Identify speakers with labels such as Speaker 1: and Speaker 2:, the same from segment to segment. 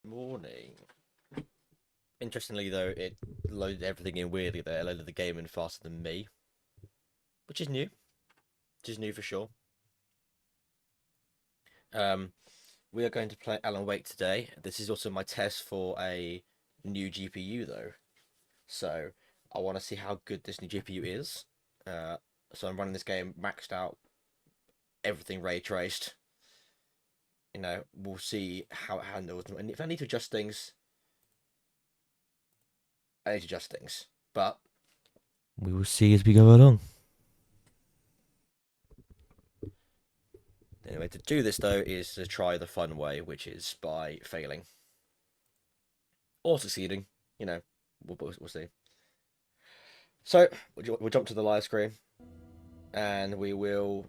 Speaker 1: Morning. Interestingly, though, it loaded everything in weirdly there. It loaded the game in faster than me, which is new. Which is new for sure. We are going to play Alan Wake today. This is also my test for a new GPU, though. So I want to see how good this new GPU is. So I'm running this game maxed out, everything ray traced. We'll see how it handles. And if I need to adjust things, I need to adjust things. But we will see as we go along. Anyway, to do this, though, is to try the fun way, which is by failing. Or succeeding. We'll see. So, we'll jump to the live screen. And we will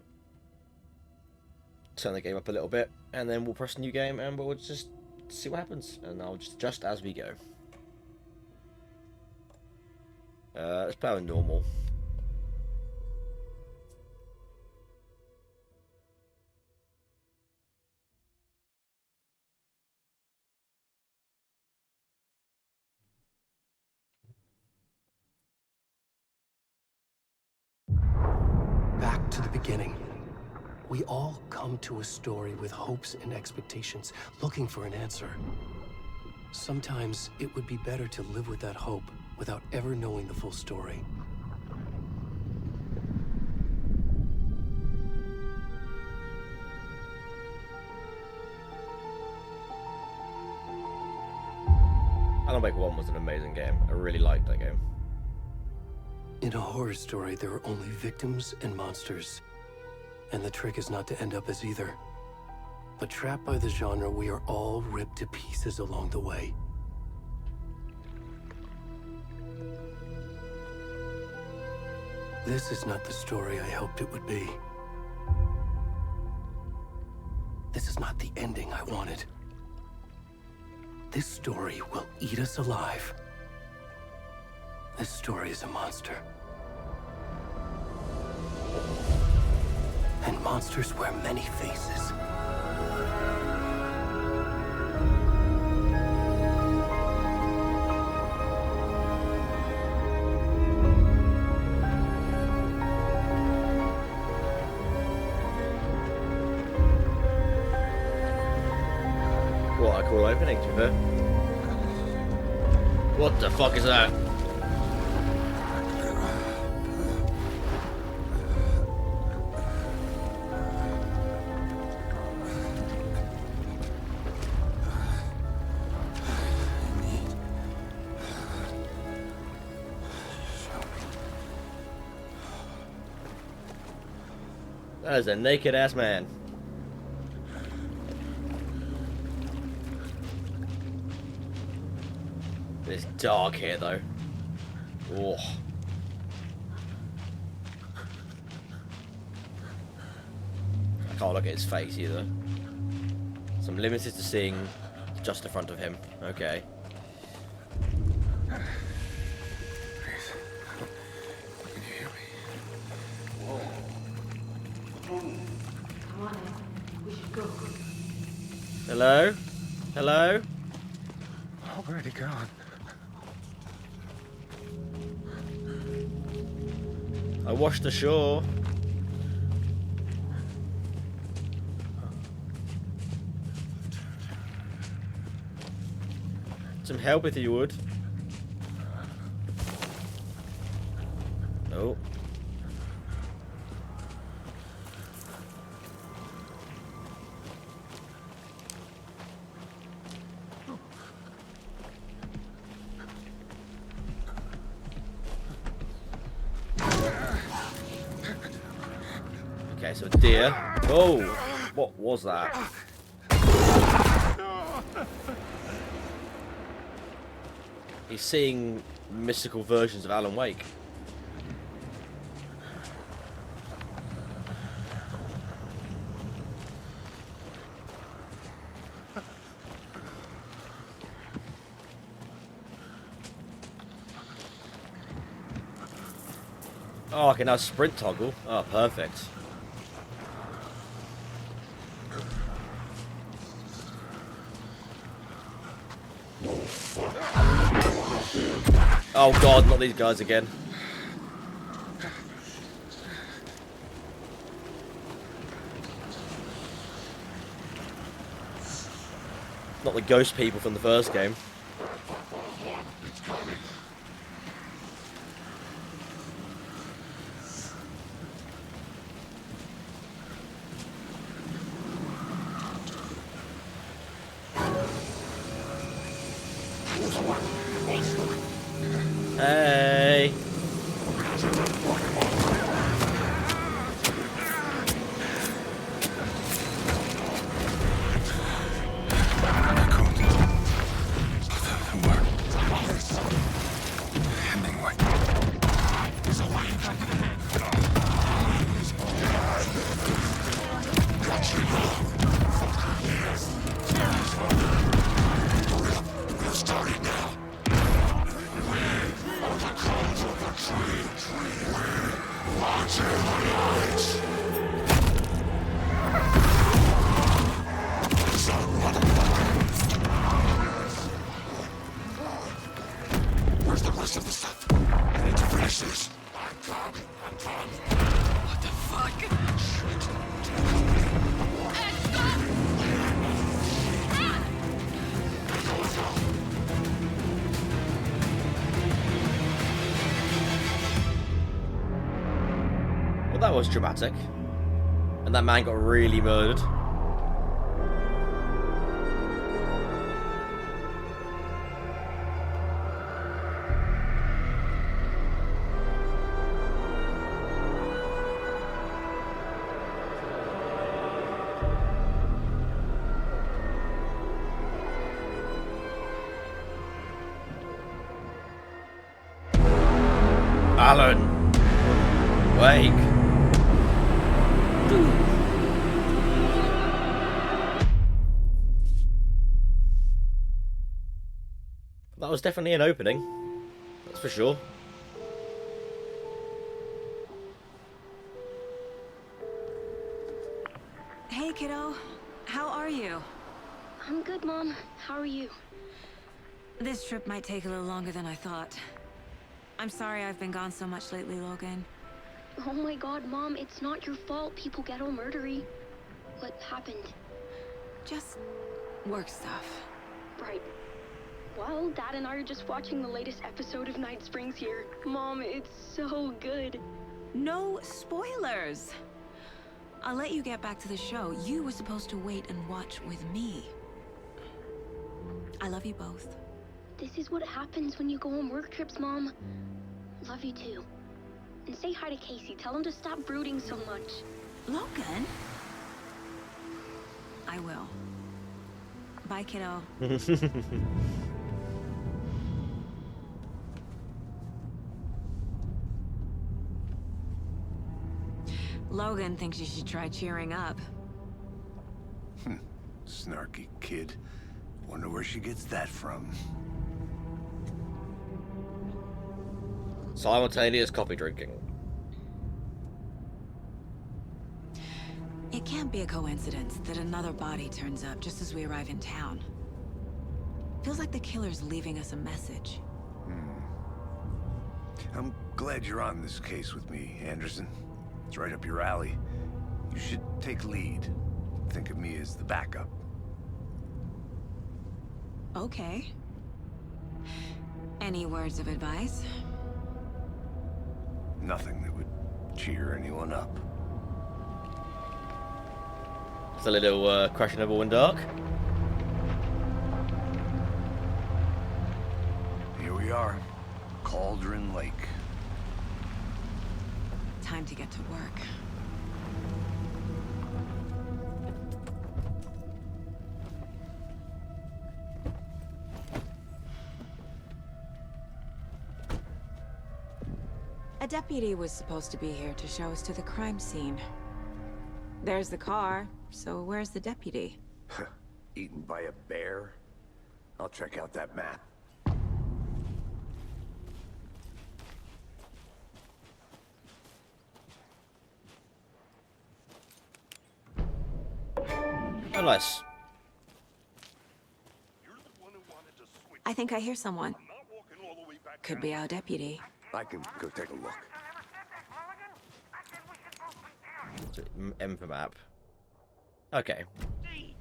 Speaker 1: turn the game up a little bit. And then we'll press a new game and we'll just see what happens. And I'll just adjust as we go. Let's play on normal.
Speaker 2: Back to the beginning. We all come to a story with hopes and expectations, looking for an answer. Sometimes it would be better to live with that hope without ever knowing the full story.
Speaker 1: Alan Wake 1 was an amazing game. I really liked that game.
Speaker 2: In a horror story, there are only victims and monsters. And the trick is not to end up as either. But trapped by the genre, we are all ripped to pieces along the way. This is not the story I hoped it would be. This is not the ending I wanted. This story will eat us alive. This story is a monster. And monsters wear many faces.
Speaker 1: What a cool opening to it. What the fuck is that? That is a naked ass man. It's dark here though. Oh. I can't look at his face either. So I'm limited to seeing just the front of him. Okay. Hello? Hello?
Speaker 3: Already gone.
Speaker 1: I washed ashore. Some help if you would. Oh. Okay, so a deer. Oh, what was that? He's seeing mystical versions of Alan Wake. Oh, I can now sprint toggle. Oh, perfect. Oh god, not these guys again. Not the ghost people from the first game. Hey.
Speaker 4: Where's the rest of the stuff? I need to finish this.
Speaker 5: What the fuck?
Speaker 1: Well, that was dramatic. And that man got really murdered. Alan! Wake! That was definitely an opening. That's for sure.
Speaker 5: Hey, kiddo. How are you?
Speaker 6: I'm good, Mom. How are you?
Speaker 5: This trip might take a little longer than I thought. I'm sorry I've been gone so much lately, Logan.
Speaker 6: Oh my god, Mom, it's not your fault people get all murdery. What happened?
Speaker 5: Just work stuff.
Speaker 6: Right. Well, Dad and I are just watching the latest episode of Night Springs here. Mom, it's so good.
Speaker 5: No spoilers! I'll let you get back to the show. You were supposed to wait and watch with me. I love you both.
Speaker 6: This is what happens when you go on work trips, Mom. Love you too. And say hi to Casey. Tell him to stop brooding so much.
Speaker 5: Logan? I will. Bye, kiddo. Logan thinks you should try cheering up.
Speaker 4: Snarky kid. Wonder where she gets that from.
Speaker 1: Simultaneous coffee drinking.
Speaker 5: It can't be a coincidence that another body turns up just as we arrive in town. Feels like the killer's leaving us a message.
Speaker 4: I'm glad you're on this case with me, Anderson. It's right up your alley. You should take lead. Think of me as the backup.
Speaker 5: Okay. Any words of advice?
Speaker 4: Nothing that would cheer anyone up.
Speaker 1: It's a little questionable and dark.
Speaker 4: Here we are. Cauldron Lake.
Speaker 5: Time to get to work. A deputy was supposed to be here to show us to the crime scene. There's the car, so where's the deputy?
Speaker 4: Eaten by a bear? I'll check out that map.
Speaker 1: Oh, nice.
Speaker 7: You're the one who wanted to switch
Speaker 5: I think I hear someone. Could be our deputy.
Speaker 4: I can go take a look.
Speaker 1: So, M for map. Okay.
Speaker 7: Hey,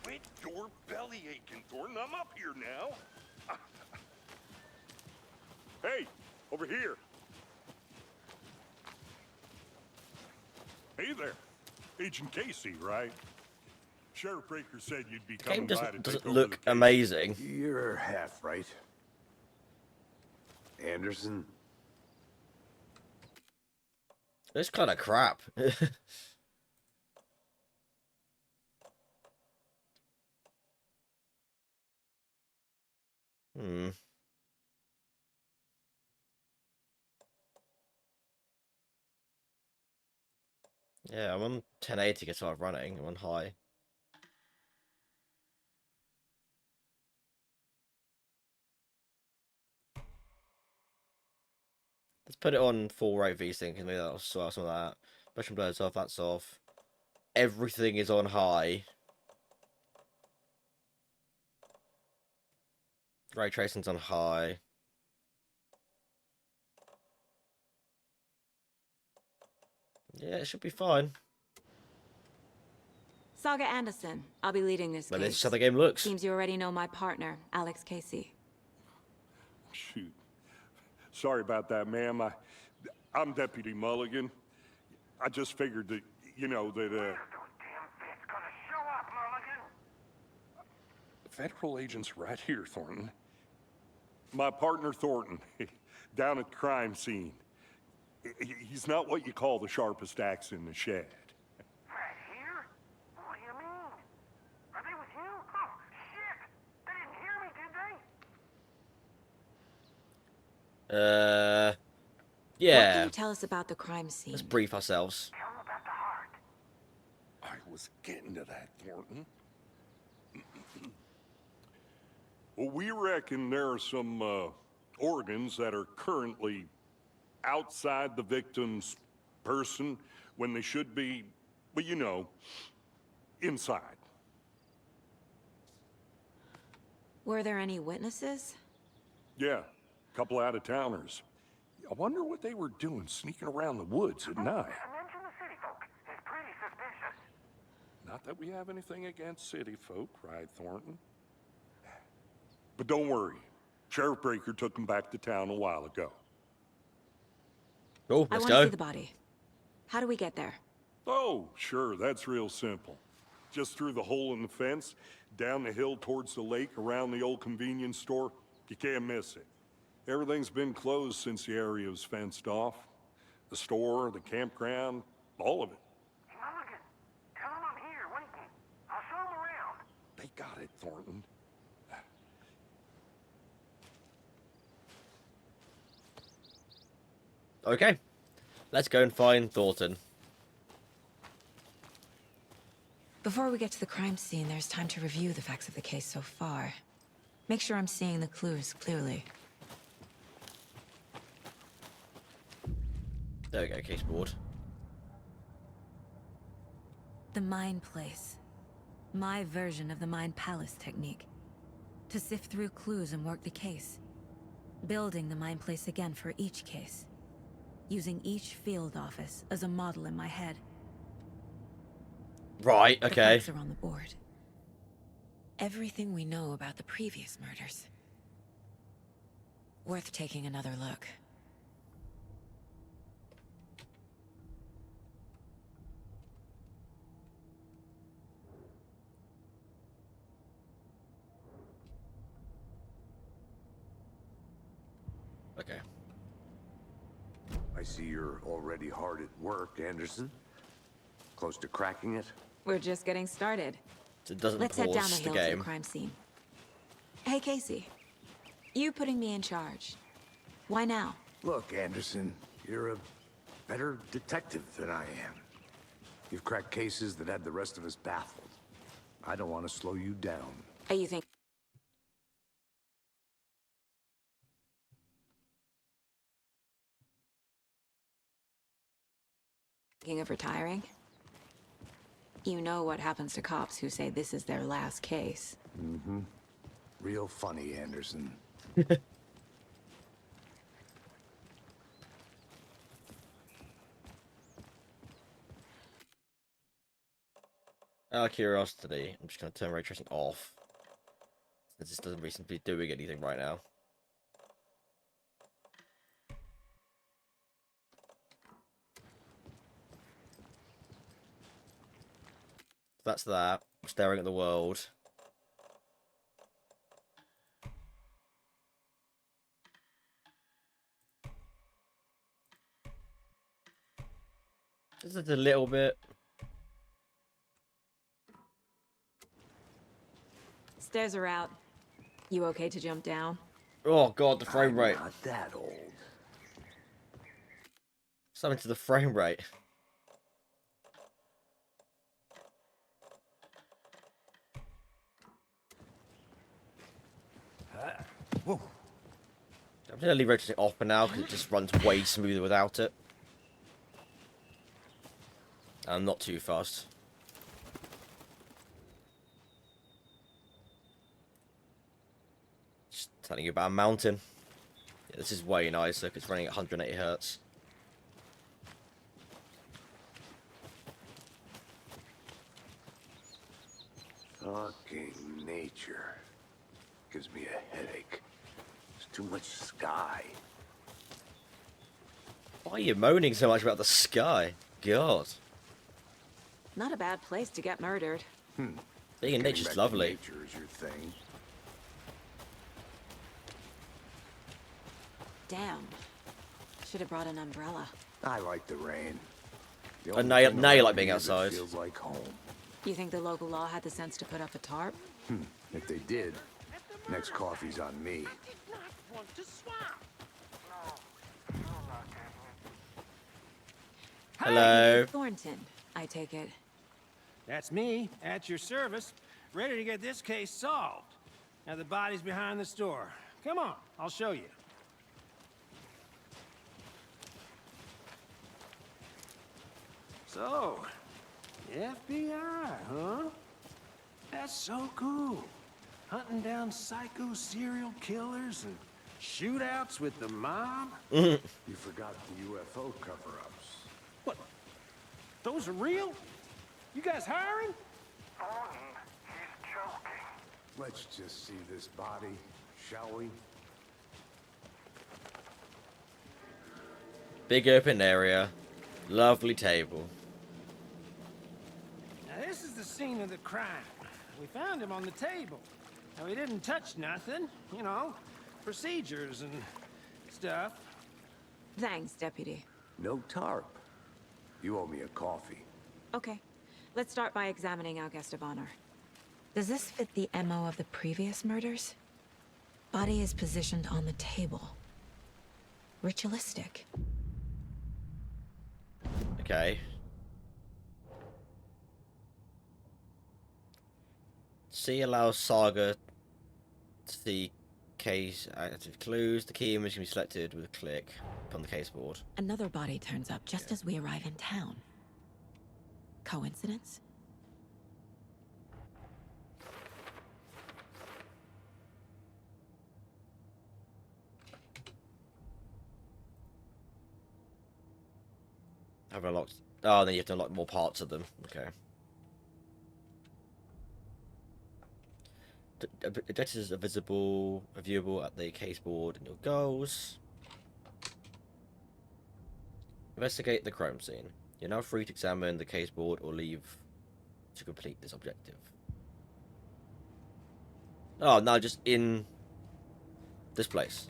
Speaker 7: quit your belly aching, Thornton. I'm up here now. Hey, over here. Hey there. Agent Casey, right? Sheriff Breaker said you'd be
Speaker 1: The game
Speaker 7: coming by to
Speaker 1: doesn't
Speaker 7: take over
Speaker 1: look
Speaker 7: the case.
Speaker 1: amazing.
Speaker 4: You're half right. Anderson?
Speaker 1: It's kind of crap. Hmm. Yeah, I'm on 1080 to start running. I'm on high. Let's put it on full rate VSync and maybe that'll sort out some of that. Motion blur's off, that's off. Everything is on high. Ray tracing's on high. Yeah, it should be fine.
Speaker 5: Saga Anderson. I'll be leading this
Speaker 1: But
Speaker 5: case.
Speaker 1: this is how the game looks.
Speaker 5: Seems you already know my partner, Alex Casey.
Speaker 7: Shoot. Sorry about that, ma'am. I'm Deputy Mulligan. I just figured that, you know, that, Federal agents right here, Thornton. My partner, Thornton, down at the crime scene. He's not what you call the sharpest axe in the shed.
Speaker 3: Right here? What do you mean? Are they with you? Oh, shit! They didn't hear me, did they?
Speaker 5: What can
Speaker 1: Yeah.
Speaker 5: you tell us about the crime scene?
Speaker 1: Let's brief ourselves.
Speaker 3: Tell them about the heart.
Speaker 7: I was getting to that, Thornton. Well, we reckon there are some organs that are currently outside the victim's person when they should be, well, you know, inside.
Speaker 5: Were there any witnesses?
Speaker 7: Yeah, a couple out-of-towners. I wonder what they were doing sneaking around the woods at night.
Speaker 3: Mention the city folk. It's pretty suspicious.
Speaker 7: Not that we have anything against city folk, right, Thornton? But don't worry. Sheriff Breaker took them back to town a while ago.
Speaker 1: Cool,
Speaker 5: I
Speaker 1: let's
Speaker 5: want to
Speaker 1: go.
Speaker 5: see the body. How do we get there?
Speaker 7: Oh, sure, that's real simple. Just through the hole in the fence, down the hill towards the lake, around the old convenience store. You can't miss it. Everything's been closed since the area was fenced off. The store, the campground, all of it.
Speaker 3: Hey, Mulligan, tell them I'm here, waiting. I'll show them around.
Speaker 7: They got it, Thornton.
Speaker 1: Okay. Let's go and find Thornton.
Speaker 5: Before we get to the crime scene, there's time to review the facts of the case so far. Make sure I'm seeing the clues clearly.
Speaker 1: There we go, case board.
Speaker 5: The Mind Place. My version of the Mind Palace technique. To sift through clues and work the case. Building the Mind Place again for each case. Using each field office as a model in my head.
Speaker 1: Right,
Speaker 5: The
Speaker 1: okay.
Speaker 5: facts are on the board. Everything we know about the previous murders. Worth taking another look.
Speaker 1: Okay.
Speaker 4: I see you're already hard at work, Anderson. Close to cracking it?
Speaker 5: We're just getting started.
Speaker 1: So it doesn't
Speaker 5: Let's head down the
Speaker 1: pause the
Speaker 5: hill to the
Speaker 1: game.
Speaker 5: crime scene. Hey, Casey. You putting me in charge. Why now?
Speaker 4: Look, Anderson, you're a better detective than I am. You've cracked cases that had the rest of us baffled. I don't want to slow you down.
Speaker 5: Are you thinking of retiring? You know what happens to cops who say this is their last case.
Speaker 4: Real funny, Anderson.
Speaker 1: Out of curiosity, I'm just going to turn ray tracing off. Since this doesn't seem to be doing anything right now. That's that. I'm staring at the world. Just a little bit.
Speaker 5: Stairs are out. You okay to jump down?
Speaker 1: Oh god, the frame rate.
Speaker 4: I'm not that old.
Speaker 1: Something to the frame rate.
Speaker 4: Whoa.
Speaker 1: I'm going to leave ray tracing off for now because it just runs way smoother without it. I'm not too fast. Just telling you about a mountain. Yeah, this is way nicer because it's running at 180 Hertz.
Speaker 4: Fucking nature. Gives me a headache. There's too much sky.
Speaker 1: Why are you moaning so much about the sky? God.
Speaker 5: Not a bad place to get murdered.
Speaker 1: Being in
Speaker 4: Getting
Speaker 1: nature's
Speaker 4: back to
Speaker 1: lovely.
Speaker 4: Nature is your thing.
Speaker 5: Damn. Should have brought an umbrella.
Speaker 4: I like the rain. The
Speaker 1: And
Speaker 4: only
Speaker 1: now
Speaker 4: thing
Speaker 1: you like
Speaker 4: around
Speaker 1: being
Speaker 4: here that
Speaker 1: outside.
Speaker 4: Feels like home.
Speaker 5: You think the local law had the sense to put up a tarp?
Speaker 4: If they did, next coffee's on me.
Speaker 1: Hello.
Speaker 5: Thornton, I take it.
Speaker 8: That's me, at your service, ready to get this case solved. Now the body's behind the store. Come on, I'll show you. So, FBI, huh? That's so cool. Hunting down psycho serial killers and shootouts with the mob?
Speaker 4: You forgot the UFO cover-ups.
Speaker 8: What? Those are real? You guys hiring?
Speaker 3: Thornton, he's joking.
Speaker 4: Let's just see this body, shall we?
Speaker 1: Big open area. Lovely table.
Speaker 8: Now this is the scene of the crime. We found him on the table. Now he didn't touch nothing, you know, procedures and stuff.
Speaker 5: Thanks, Deputy.
Speaker 4: No tarp. You owe me a coffee.
Speaker 5: Okay. Let's start by examining our guest of honor. Does this fit the MO of the previous murders? Body is positioned on the table. Ritualistic.
Speaker 1: Okay. C allows Saga to see case active clues. The key image can be selected with a click upon the case board.
Speaker 5: Another body turns up just as we arrive in town. Coincidence?
Speaker 1: Have unlocked. Oh, then you have to unlock more parts of them. Okay. Objectives are visible, viewable at the case board and your goals. Investigate the crime scene. You're now free to examine the case board or leave to complete this objective. Oh, now just in this place.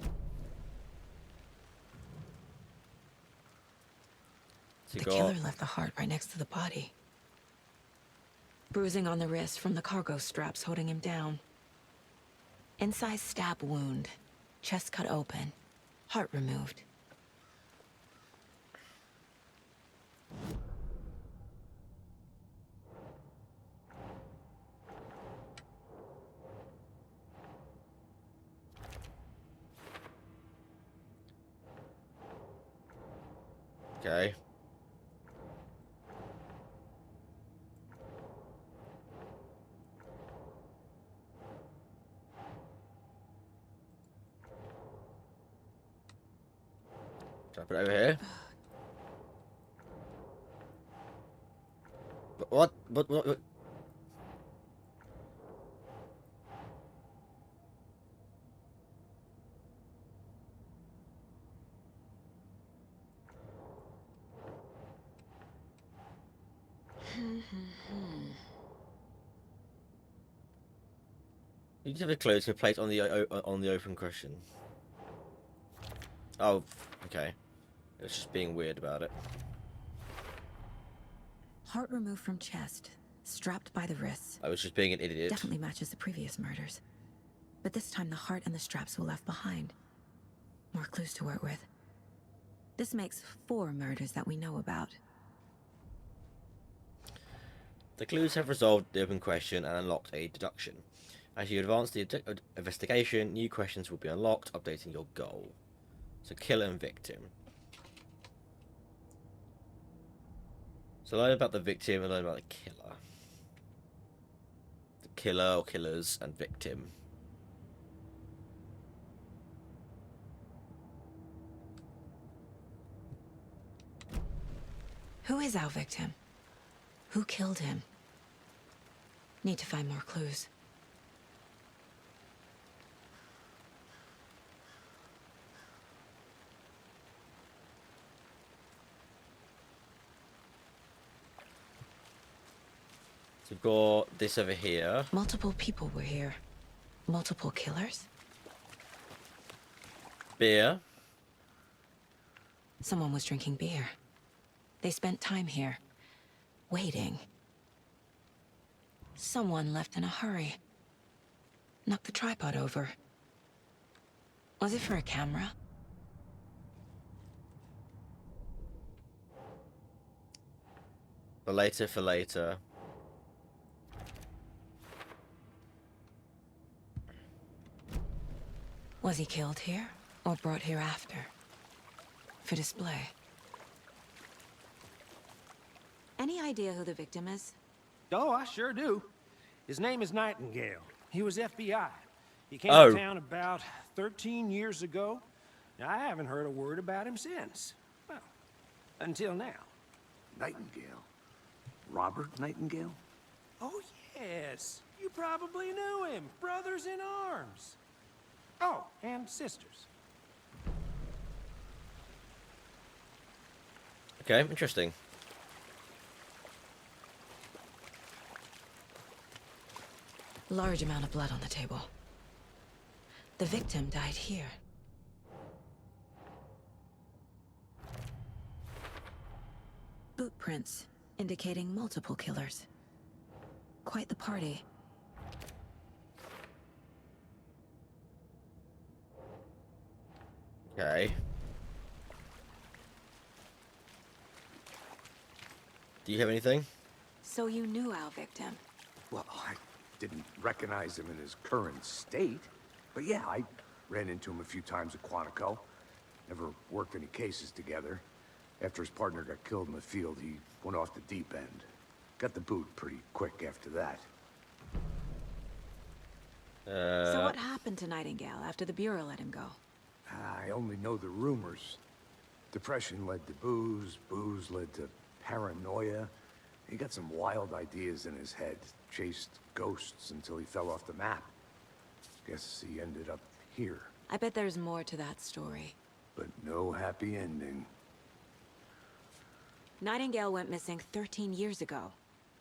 Speaker 1: So
Speaker 5: The killer left the heart right next to the body. Bruising on the wrist from the cargo straps holding him down. Incised stab wound. Chest cut open. Heart removed.
Speaker 1: Okay. Should I put it over here? What? What? You just have a close your plate on the open cushion. Oh, okay. It's just being weird about it.
Speaker 5: Heart removed from chest, strapped by the wrists.
Speaker 1: I was just being an idiot.
Speaker 5: Definitely matches the previous murders. But this time the heart and the straps were left behind. More clues to work with. This makes 4 murders that we know about.
Speaker 1: The clues have resolved the open question and unlocked a deduction. As you advance the investigation, new questions will be unlocked, updating your goal. So, killer and victim. So, learn about the victim and learn about the killer. The killer or killers and victim.
Speaker 5: Who is our victim? Who killed him? Need to find more clues.
Speaker 1: So we've got this over here.
Speaker 5: Multiple people were here. Multiple killers?
Speaker 1: Beer.
Speaker 5: Someone was drinking beer. They spent time here, waiting. Someone left in a hurry. Knocked the tripod over. Was it for a camera?
Speaker 1: For later, for later.
Speaker 5: Was he killed here, or brought here after? For display. Any idea who the victim is?
Speaker 8: Oh, I sure do. His name is Nightingale. He was FBI. He came
Speaker 1: Oh.
Speaker 8: to town about 13 years ago. Now, I haven't heard a word about him since. Well, until now.
Speaker 4: Nightingale? Robert Nightingale?
Speaker 8: Oh, yes. You probably knew him. Brothers in arms. Oh, and sisters.
Speaker 1: Okay, interesting.
Speaker 5: Large amount of blood on the table. The victim died here. Boot prints indicating multiple killers. Quite the party.
Speaker 1: Okay. Do you have anything?
Speaker 5: So you knew our victim?
Speaker 4: Well, I didn't recognize him in his current state. But yeah, I ran into him a few times at Quantico. Never worked any cases together. After his partner got killed in the field, he went off the deep end. Got the boot pretty quick after that.
Speaker 5: So what happened to Nightingale after the Bureau let him go?
Speaker 4: I only know the rumors. Depression led to booze, booze led to paranoia. He got some wild ideas in his head, chased ghosts until he fell off the map. Guess he ended up here,
Speaker 5: I bet there's more to that story.
Speaker 4: but no happy ending.
Speaker 5: Nightingale went missing 13 years ago.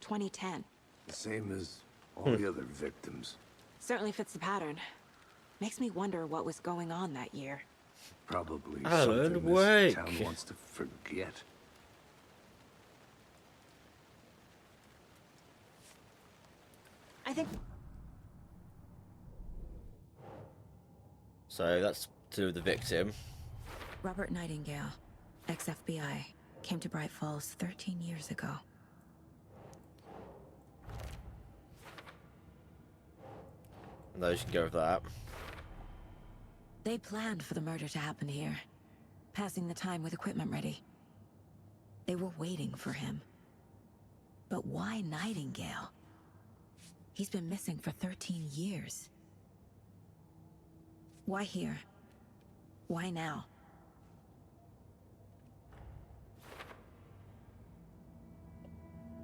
Speaker 5: 2010.
Speaker 4: The same as all the other victims.
Speaker 5: Certainly fits the pattern. Makes me wonder what was going on that year.
Speaker 4: Probably
Speaker 1: Alan
Speaker 4: something
Speaker 1: Wake.
Speaker 4: this town wants to forget.
Speaker 5: I think...
Speaker 1: So that's to the victim.
Speaker 5: Robert Nightingale, ex-FBI, came to Bright Falls 13 years ago.
Speaker 1: And those can go with that.
Speaker 5: They planned for the murder to happen here, passing the time with equipment ready. They were waiting for him. But why Nightingale? He's been missing for 13 years. Why here? Why now?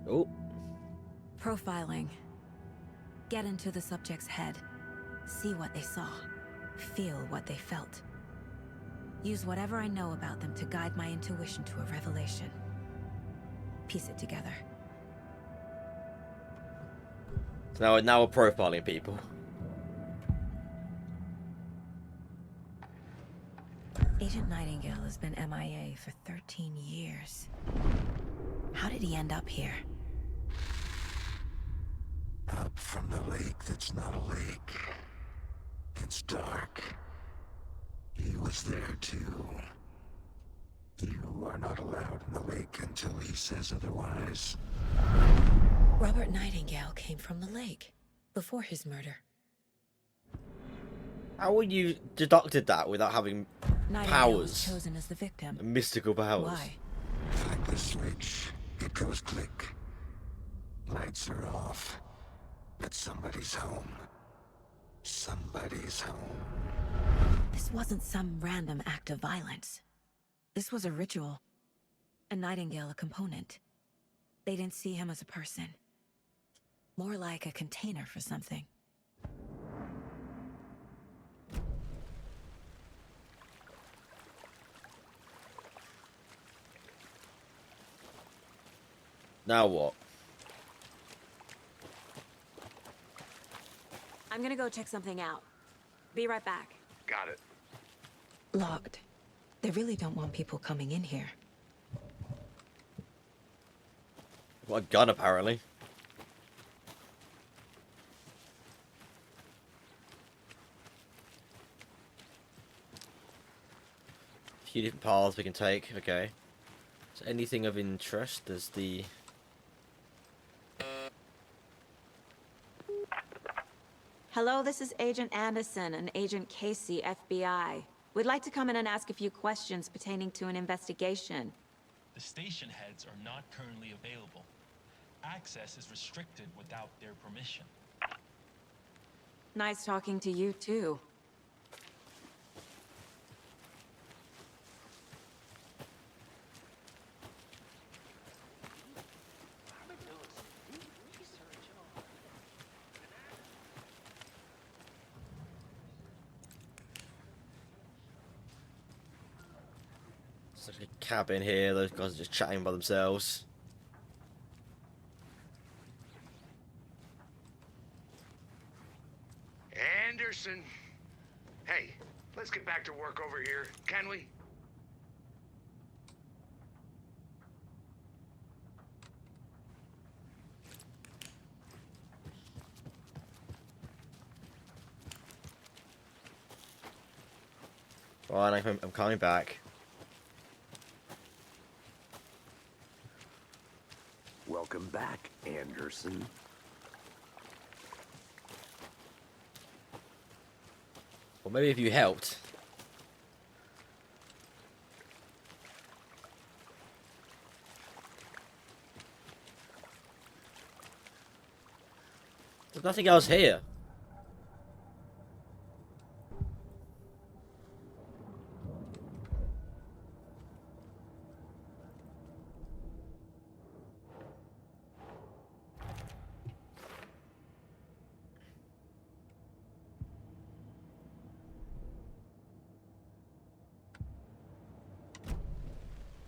Speaker 1: Oh,
Speaker 5: Profiling. Get into the subject's head. See what they saw. Feel what they felt. Use whatever I know about them to guide my intuition to a revelation. Piece it together.
Speaker 1: so now we're profiling people.
Speaker 5: Agent Nightingale has been MIA for 13 years. How did he end up here?
Speaker 9: Up from the lake that's not a lake. It's dark. He was there too. You are not allowed in the lake until he says otherwise.
Speaker 5: Robert Nightingale came from the lake before his murder.
Speaker 1: How would you deducted that without having
Speaker 5: Nightingale was
Speaker 1: powers?
Speaker 5: chosen as the victim.
Speaker 1: Mystical powers.
Speaker 5: Why?
Speaker 9: Flick the switch. It goes click. Lights are off. But somebody's home. Somebody's home.
Speaker 5: This wasn't some random act of violence. This was a ritual. And Nightingale a component. They didn't see him as a person. More like a container for something.
Speaker 1: Now what?
Speaker 5: I'm gonna go check something out. Be right back.
Speaker 4: Got it.
Speaker 5: Locked. They really don't want people coming in here.
Speaker 1: Got a gun apparently. A few different paths we can take. Okay. So anything of interest? There's the.
Speaker 10: Hello, this is Agent Anderson and Agent Casey, FBI. We'd like to come in and ask a few questions pertaining to an investigation.
Speaker 11: The station heads are not currently available. Access is restricted without their permission.
Speaker 10: Nice talking to you, too.
Speaker 1: There's like a cabin here. Those guys are just chatting by themselves.
Speaker 4: Anderson. Hey, let's get back to work over here, can we?
Speaker 1: Right, I'm coming back.
Speaker 4: Welcome back, Anderson.
Speaker 1: Well, maybe if you helped. There's nothing else here.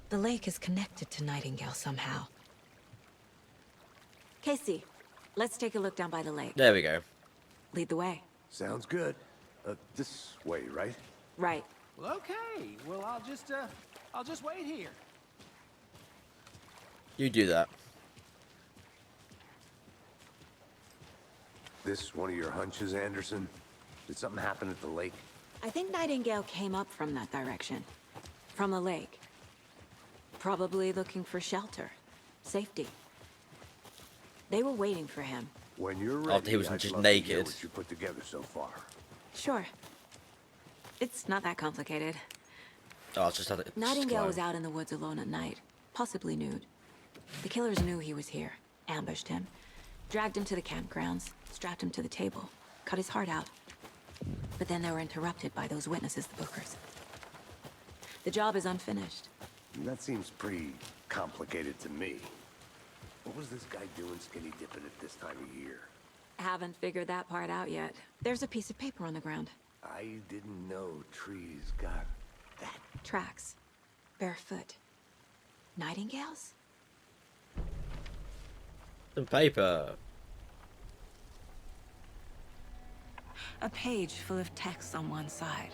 Speaker 5: The lake is connected to Nightingale somehow.
Speaker 10: Casey, let's take a look down by the lake.
Speaker 1: There we go.
Speaker 10: Lead the way.
Speaker 4: Sounds good. This way, right?
Speaker 10: Right.
Speaker 8: Well, okay. Well, I'll just wait here.
Speaker 1: You do that.
Speaker 4: This one of your hunches, Anderson? Did something happen at the lake?
Speaker 10: I think Nightingale came up from that direction. From the lake. Probably looking for shelter. Safety. They were waiting for him.
Speaker 4: When you're ready,
Speaker 1: After he was
Speaker 4: I'd
Speaker 1: just
Speaker 4: love to hear
Speaker 1: naked.
Speaker 4: what you put together so far.
Speaker 10: Sure. It's not that complicated.
Speaker 1: Oh, it's just had it.
Speaker 10: Nightingale was out in the woods alone at night, possibly nude. The killers knew he was here, ambushed him, dragged him to the campgrounds, strapped him to the table, cut his heart out. But then they were interrupted by those witnesses, the Bookers. The job is unfinished.
Speaker 4: That seems pretty complicated to me. What was this guy doing skinny dipping at this time of year?
Speaker 10: Haven't figured that part out yet. There's a piece of paper on the ground.
Speaker 4: I didn't know trees got that.
Speaker 10: Tracks. Barefoot. Nightingales?
Speaker 1: Some paper.
Speaker 10: A page full of text on one side.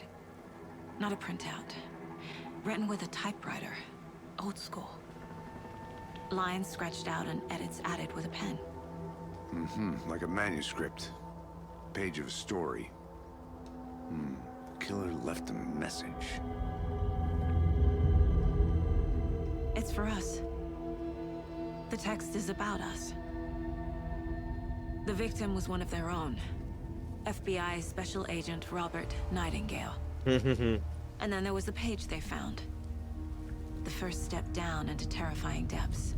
Speaker 10: Not a printout. Written with a typewriter. Old school. Lines scratched out and edits added with a pen.
Speaker 4: Mm-hmm, like a manuscript. Page of a story. Killer left a message.
Speaker 10: It's for us. The text is about us. The victim was one of their own. FBI Special Agent Robert Nightingale. And then there was the page they found. The first step down into terrifying depths.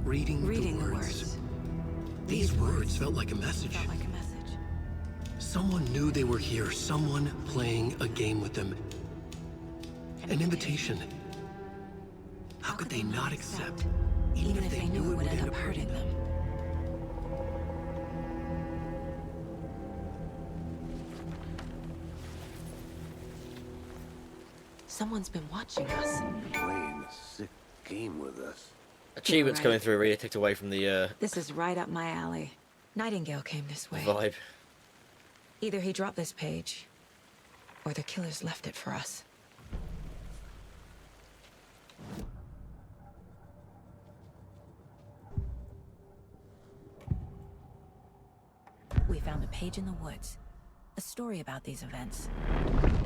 Speaker 2: Reading the words. These words felt like a message.
Speaker 10: Felt like a message.
Speaker 2: Someone knew they were here. Someone playing a game with them. An invitation. How could they not accept?
Speaker 10: Even if they knew it would end up hurting them. Someone's been watching us.
Speaker 4: Playing a sick game with us.
Speaker 1: Achievements
Speaker 10: Right.
Speaker 1: coming through really ticked away from the
Speaker 10: This is right up my alley. Nightingale came this way.
Speaker 1: vibe.
Speaker 10: Either he dropped this page, or the killers left it for us. We found a page in the woods. A story about these events.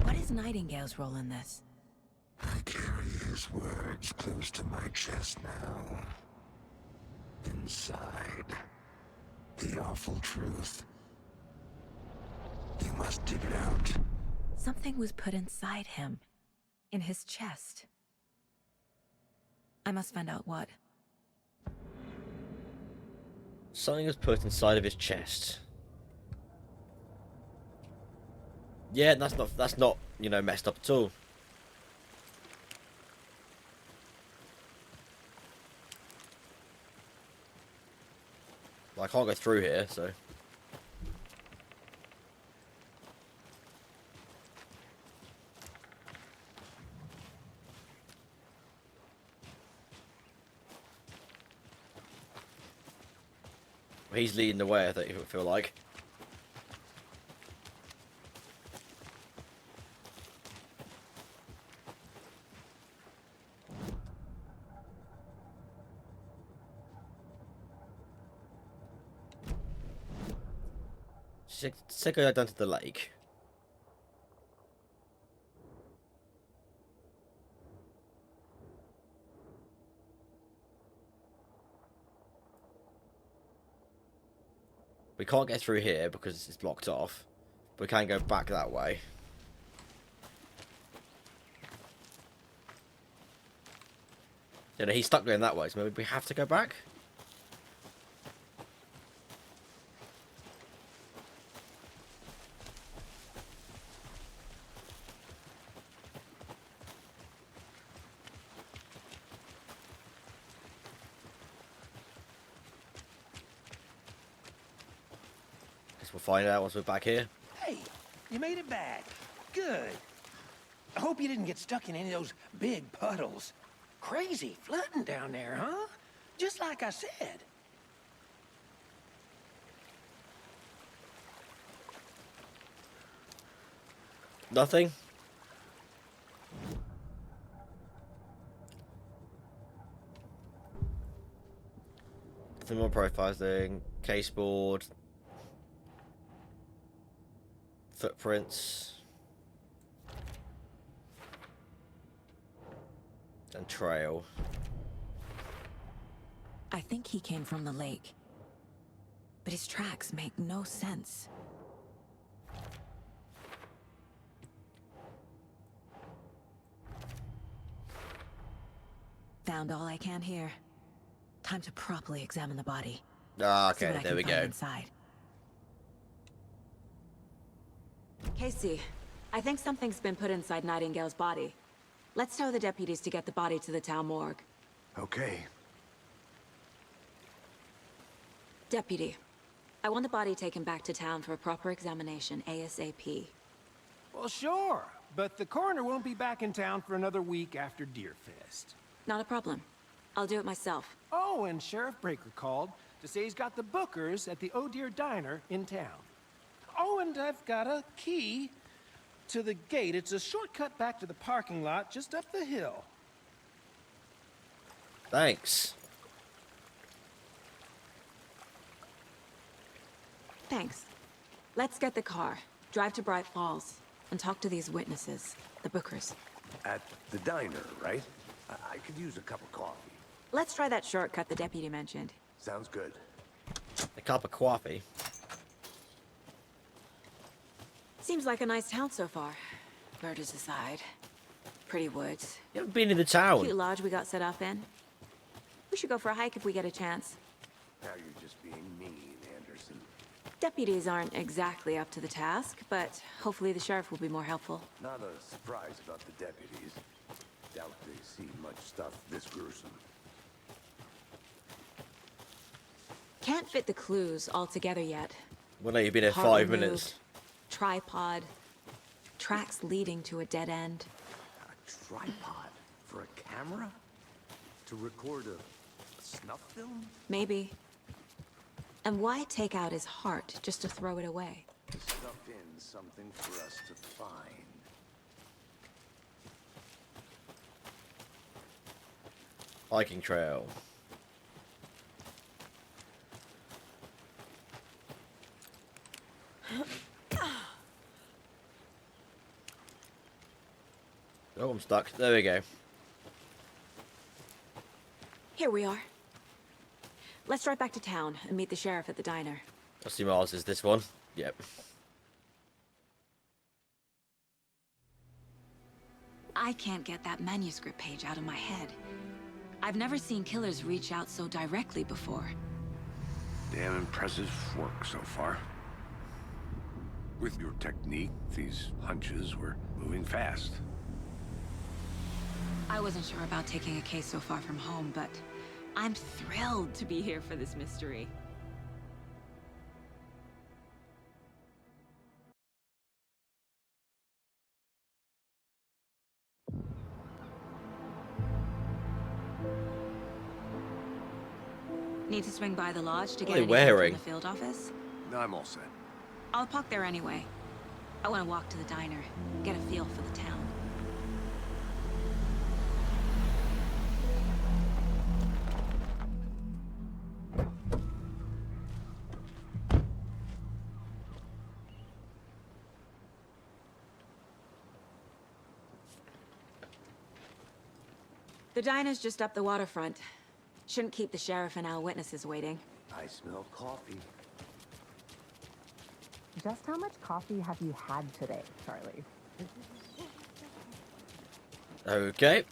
Speaker 10: What is Nightingale's role in this?
Speaker 9: I carry his words close to my chest now. Inside, the awful truth. You must dig it out.
Speaker 10: Something was put inside him. In his chest. I must find out what.
Speaker 1: Something was put inside of his chest. Yeah, that's not, you know, messed up at all. Well, I can't go through here, so. He's leading the way, I think, I feel like. Let's go down to the lake. We can't get through here because it's blocked off. But we can go back that way. You know, he's stuck going that way, so maybe we have to go back? Guess we'll find out once we're back here.
Speaker 8: Hey, you made it back. Good. I hope you didn't get stuck in any of those big puddles. Crazy flooding down there, huh? Just like I said.
Speaker 1: Nothing? Nothing more profiling. Caseboard. Footprints. And trail.
Speaker 10: I think he came from the lake. But his tracks make no sense. Found all I can here. Time to properly examine the body.
Speaker 1: Ah,
Speaker 10: See
Speaker 1: okay,
Speaker 10: what I
Speaker 1: there
Speaker 10: can
Speaker 1: we
Speaker 10: find
Speaker 1: go.
Speaker 10: inside. Casey, I think something's been put inside Nightingale's body. Let's tell the deputies to get the body to the town morgue.
Speaker 4: Okay.
Speaker 10: Deputy, I want the body taken back to town for a proper examination ASAP.
Speaker 8: Well, sure, but the coroner won't be back in town for another week after Deerfest.
Speaker 10: Not a problem. I'll do it myself.
Speaker 8: Oh, and Sheriff Breaker called to say he's got the Bookers at the Oh Dear Diner in town. Oh, and I've got a key to the gate. It's a shortcut back to the parking lot just up the hill.
Speaker 1: Thanks.
Speaker 10: Thanks. Let's get the car, drive to Bright Falls, and talk to these witnesses, the Bookers.
Speaker 4: At the diner, right? I could use a cup of coffee.
Speaker 10: Let's try that shortcut the deputy mentioned.
Speaker 4: Sounds good.
Speaker 1: A cup of coffee.
Speaker 10: Seems like a nice town so far. Murders aside. Pretty woods.
Speaker 1: You haven't been in the
Speaker 10: Cute
Speaker 1: town.
Speaker 10: lodge we got set up in. We should go for a hike if we get a chance.
Speaker 4: Now you're just being mean, Anderson.
Speaker 10: Deputies aren't exactly up to the task, but hopefully the sheriff will be more helpful.
Speaker 4: Not a surprise about the deputies. Doubt they see much stuff this gruesome.
Speaker 10: Can't fit the clues all together yet.
Speaker 1: Well, no, you've been here
Speaker 10: Heart
Speaker 1: 5
Speaker 10: removed,
Speaker 1: minutes.
Speaker 10: Tripod. Tracks leading to a dead end.
Speaker 4: A tripod for a camera? To record a snuff film?
Speaker 10: Maybe. And why take out his heart just to throw it away?
Speaker 4: To stuff in something for us to find.
Speaker 1: Hiking trail. Oh, I'm stuck. There we go.
Speaker 10: Here we are. Let's drive back to town and meet the sheriff at the diner.
Speaker 1: Dusty Miles is this one. Yep.
Speaker 10: I can't get that manuscript page out of my head. I've never seen killers reach out so directly before.
Speaker 4: Damn impressive work so far. With your technique, these hunches were moving fast.
Speaker 10: I wasn't sure about taking a case so far from home, but I'm thrilled to be here for this mystery. Need to swing by the lodge to
Speaker 1: What
Speaker 10: get
Speaker 1: are they
Speaker 10: anything
Speaker 1: wearing?
Speaker 10: from the field office?
Speaker 4: No, I'm all set.
Speaker 10: I'll park there anyway. I want to walk to the diner, get a feel for the town. The diner's just up the waterfront. Shouldn't keep the sheriff and our witnesses waiting.
Speaker 4: I smell coffee.
Speaker 12: Just how much coffee have you had today, Charlie?
Speaker 1: Okay.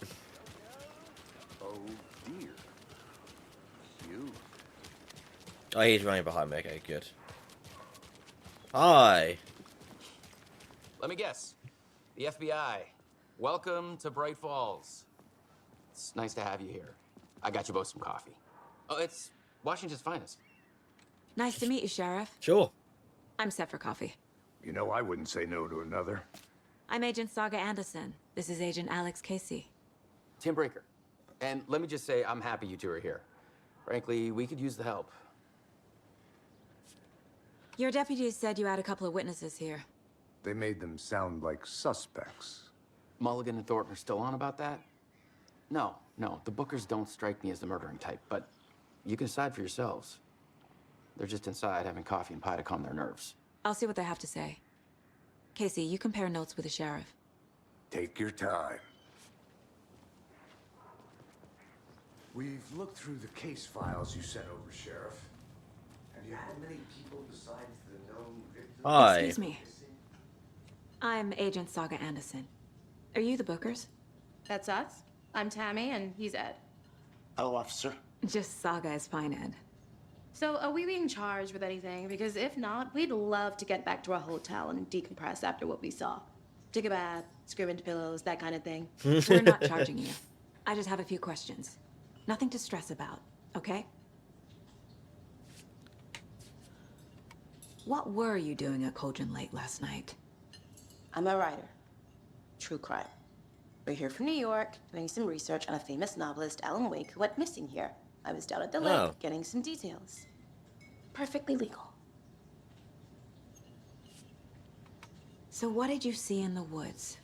Speaker 4: Oh dear. Cute.
Speaker 1: Oh, he's running behind me. Okay, good. Hi.
Speaker 13: Let me guess. The FBI. Welcome to Bright Falls. It's nice to have you here. I got you both some coffee. Oh, it's Washington's finest.
Speaker 10: Nice to meet you, Sheriff.
Speaker 1: Sure.
Speaker 10: I'm set for coffee.
Speaker 4: You know, I wouldn't say no to another.
Speaker 10: I'm Agent Saga Anderson. This is Agent Alex Casey.
Speaker 13: Tim Breaker. And let me just say, I'm happy you two are here. Frankly, we could use the help.
Speaker 10: Your deputies said you had a couple of witnesses here.
Speaker 4: They made them sound like suspects.
Speaker 13: Mulligan and Thornton are still on about that? No, the Bookers don't strike me as the murdering type, but you can decide for yourselves. They're just inside having coffee and pie to calm their nerves.
Speaker 10: I'll see what they have to say. Casey, you compare notes with the sheriff.
Speaker 4: Take your time. We've looked through the case files you sent over, Sheriff. Have you had many people besides the known victims?
Speaker 1: Hi.
Speaker 10: Excuse me. I'm Agent Saga Anderson. Are you the Bookers?
Speaker 14: That's us. I'm Tammy, and he's Ed.
Speaker 15: Hello, officer.
Speaker 10: Just Saga is fine, Ed.
Speaker 14: So, are we being charged with anything? Because if not, we'd love to get back to our hotel and decompress after what we saw. Take a bath, scream into pillows, that kind of thing.
Speaker 10: We're not charging you. I just have a few questions. Nothing to stress about, okay? What were you doing at Cauldron Lake last night?
Speaker 14: I'm a writer. True crime. We're here from New York, doing some research on a famous novelist, Alan Wake, who went missing here. I was down at the lake, getting some details. Perfectly legal.
Speaker 10: So what did you see in the woods?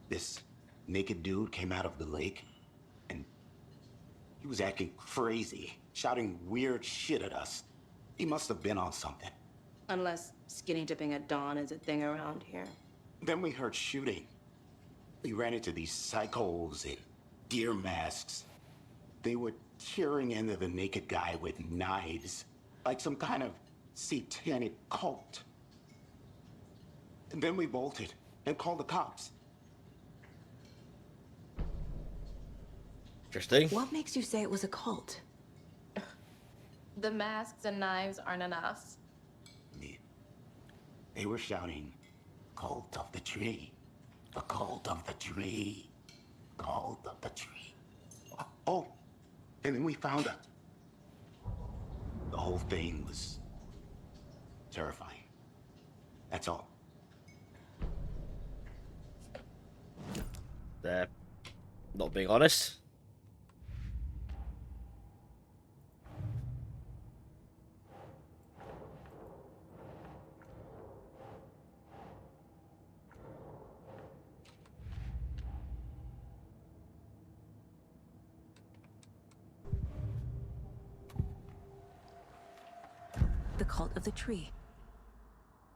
Speaker 9: This naked dude came out of the lake, and he was acting crazy, shouting weird shit at us. He must have been on something.
Speaker 14: Unless skinny dipping at dawn is a thing around here.
Speaker 9: Then we heard shooting. We ran into these psychos in deer masks. They were tearing into the naked guy with knives, like some kind of satanic cult. And then we bolted and called the cops.
Speaker 1: Interesting.
Speaker 10: What makes you say it was a cult?
Speaker 14: The masks and knives aren't enough.
Speaker 9: They were shouting, "Cult of the tree, the cult of the tree, cult of the tree." Oh, and then we found out. The whole thing was terrifying. That's all.
Speaker 1: They're not being honest.
Speaker 10: The cult of the tree.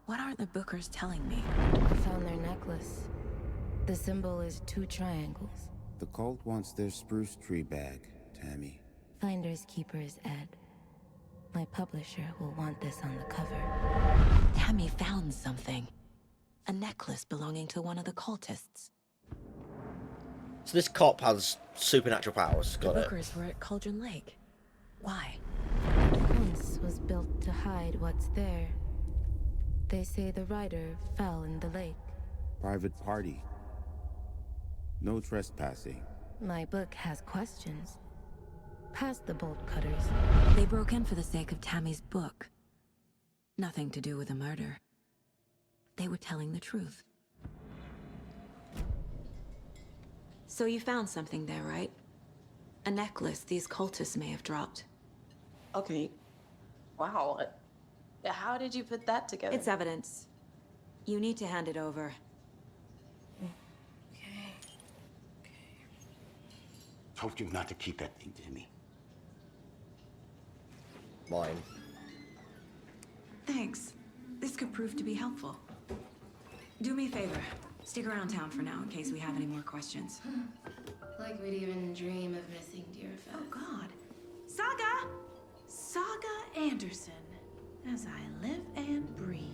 Speaker 10: What aren't the Bookers telling me?
Speaker 15: I found their necklace. The symbol is 2 triangles.
Speaker 16: The cult wants their spruce tree back, Tammy.
Speaker 15: Finders keepers, Ed. My publisher will want this on the cover.
Speaker 10: Tammy found something. A necklace belonging to one of the cultists.
Speaker 1: So this cop has supernatural powers. Got
Speaker 10: The
Speaker 1: it.
Speaker 10: Bookers were at Cauldron Lake. Why?
Speaker 15: Once was built to hide what's there. They say the writer fell in the lake.
Speaker 16: Private party. No trespassing.
Speaker 15: My book has questions. Past the bolt cutters.
Speaker 10: They broke in for the sake of Tammy's book. Nothing to do with a murder. They were telling the truth. So you found something there, right? A necklace these cultists may have dropped.
Speaker 14: Okay. Wow. How did you put that together?
Speaker 10: It's evidence. You need to hand it over.
Speaker 9: Told you not to keep that thing, Timmy.
Speaker 1: Mine.
Speaker 10: Thanks. This could prove to be helpful. Do me a favor. Stick around town for now in case we have any more questions.
Speaker 14: Like we'd even dream of missing Deerfest.
Speaker 17: Oh, God. Saga! Saga Anderson. As I live and breathe.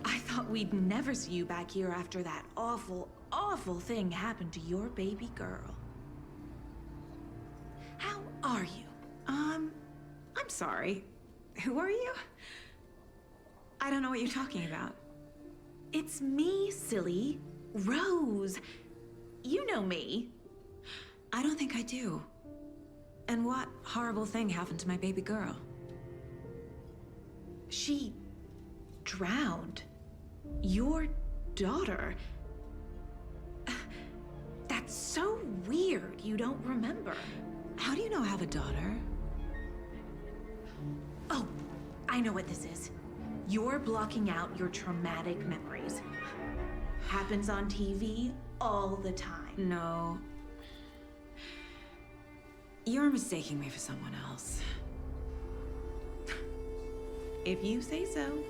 Speaker 17: I thought we'd never see you back here after that awful, awful thing happened to your baby girl. How are you?
Speaker 10: I'm sorry. Who are you? I don't know what you're talking about.
Speaker 17: It's me, silly. Rose. You know me.
Speaker 10: I don't think I do. And what horrible thing happened to my baby girl?
Speaker 17: She drowned. Your daughter. That's so weird you don't remember.
Speaker 10: How do you know I have a daughter?
Speaker 17: Oh, I know what this is. You're blocking out your traumatic memories. Happens on TV all the time.
Speaker 10: No. You're mistaking me for someone else.
Speaker 17: If you say so.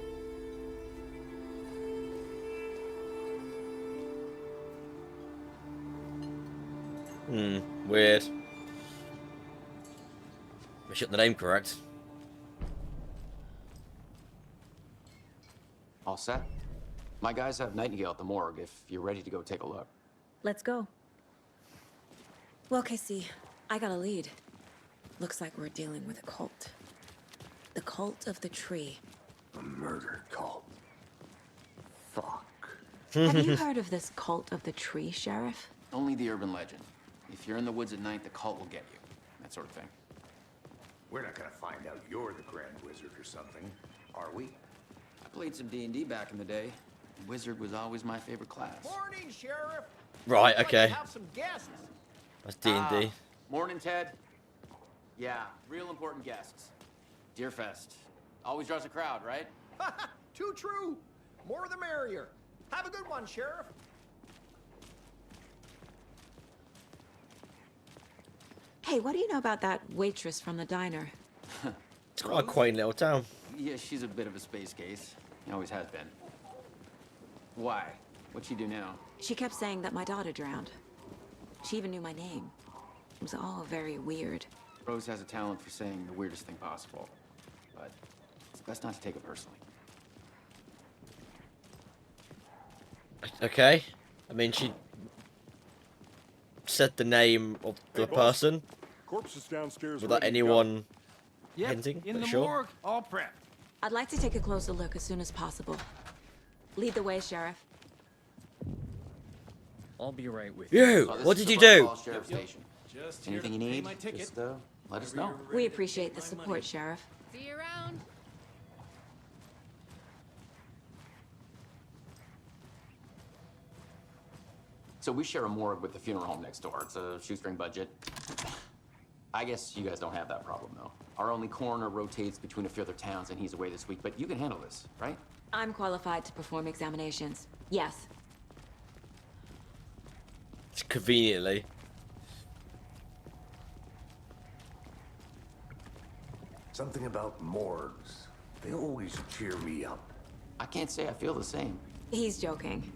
Speaker 1: Weird. We should the name correct.
Speaker 13: All set? My guys have Nightingale at the morgue if you're ready to go take a look.
Speaker 10: Let's go. Well, Casey, I got a lead. Looks like we're dealing with a cult. The cult of the tree.
Speaker 4: A murder cult. Fuck.
Speaker 10: Have you heard of this cult of the tree, Sheriff?
Speaker 13: Only the urban legend. If you're in the woods at night, the cult will get you. That sort of thing.
Speaker 4: We're not gonna find out you're the Grand Wizard or something, are we?
Speaker 13: I played some D&D back in the day. Wizard was always my favorite class.
Speaker 8: Morning, Sheriff.
Speaker 1: Right,
Speaker 8: Looks like
Speaker 1: okay.
Speaker 8: you have some guests.
Speaker 1: That's D&D.
Speaker 13: Morning, Ted. Yeah, real important guests. Deerfest. Always draws a crowd, right?
Speaker 8: Too true. More the merrier. Have a good one, Sheriff.
Speaker 10: Hey, what do you know about that waitress from the diner?
Speaker 1: It's quite a quaint little town.
Speaker 13: Yeah, she's a bit of a space case. Always has been. Why? What'd she do now?
Speaker 10: She kept saying that my daughter drowned. She even knew my name. It was all very weird.
Speaker 13: Rose has a talent for saying the weirdest thing possible. But it's best not to take it personally.
Speaker 1: Okay. I mean, she said the name of the person
Speaker 7: Corpse is downstairs.
Speaker 1: without
Speaker 7: ready to go.
Speaker 1: anyone
Speaker 8: Yep,
Speaker 1: hinting.
Speaker 8: in
Speaker 1: but
Speaker 8: the
Speaker 1: sure.
Speaker 8: morgue, all prepped.
Speaker 10: I'd like to take a closer look as soon as possible. Lead the way, Sheriff.
Speaker 18: I'll be right with
Speaker 1: You!
Speaker 13: Oh, this
Speaker 1: What
Speaker 13: is
Speaker 1: did
Speaker 13: the
Speaker 1: you
Speaker 13: Bright
Speaker 1: do?
Speaker 13: Falls Sheriff Station.
Speaker 18: Just
Speaker 13: Anything you
Speaker 18: here to pay
Speaker 13: need,
Speaker 18: my ticket.
Speaker 13: just let us know.
Speaker 10: We appreciate the support, Sheriff.
Speaker 19: See you around.
Speaker 13: So we share a morgue with the funeral home next door. It's a shoestring budget. I guess you guys don't have that problem, though. Our only coroner rotates between a few other towns, and he's away this week, but you can handle this, right?
Speaker 10: I'm qualified to perform examinations. Yes.
Speaker 1: Conveniently.
Speaker 4: Something about morgues. They always cheer me up.
Speaker 13: I can't say I feel the same.
Speaker 10: He's joking.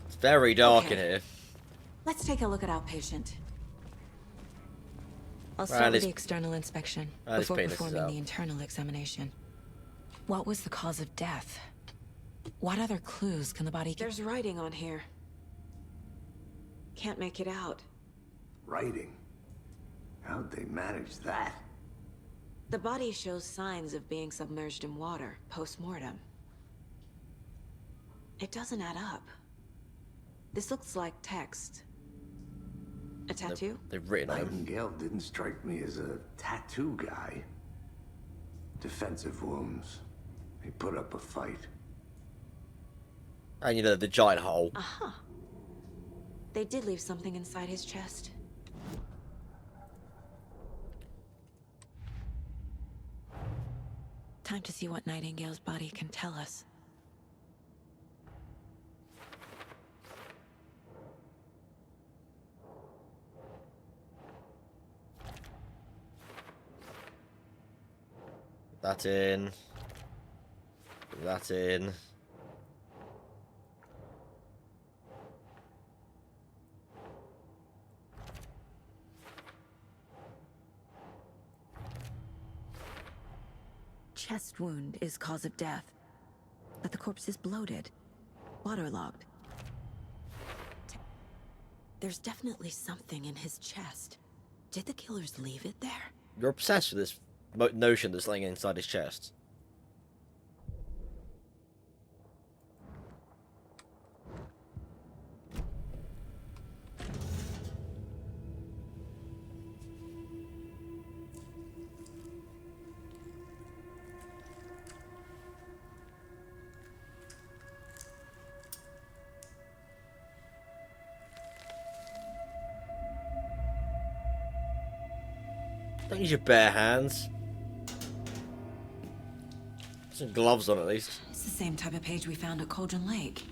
Speaker 1: It's very dark
Speaker 10: Okay.
Speaker 1: in here.
Speaker 10: Let's take a look at our patient. I'll
Speaker 1: Right,
Speaker 10: start with
Speaker 1: this-
Speaker 10: the external inspection
Speaker 1: this
Speaker 10: before
Speaker 1: penis is
Speaker 10: performing
Speaker 1: out.
Speaker 10: the internal examination. What was the cause of death? What other clues can the body give? There's writing on here. Can't make it out.
Speaker 4: Writing? How'd they manage that?
Speaker 10: The body shows signs of being submerged in water post-mortem. It doesn't add up. This looks like text. A tattoo?
Speaker 1: They've written on him.
Speaker 4: Nightingale didn't strike me as a tattoo guy. Defensive wounds. He put up a fight.
Speaker 1: And you know, the giant hole.
Speaker 10: Uh-huh. They did leave something inside his chest. Time to see what Nightingale's body can tell us.
Speaker 1: That in. That in.
Speaker 10: Chest wound is cause of death, but the corpse is bloated, waterlogged. There's definitely something in his chest. Did the killers leave it there?
Speaker 1: You're obsessed with this notion that's laying inside his chest. Don't use your bare hands. Some gloves on at least.
Speaker 10: It's the same type of page we found at Cauldron Lake.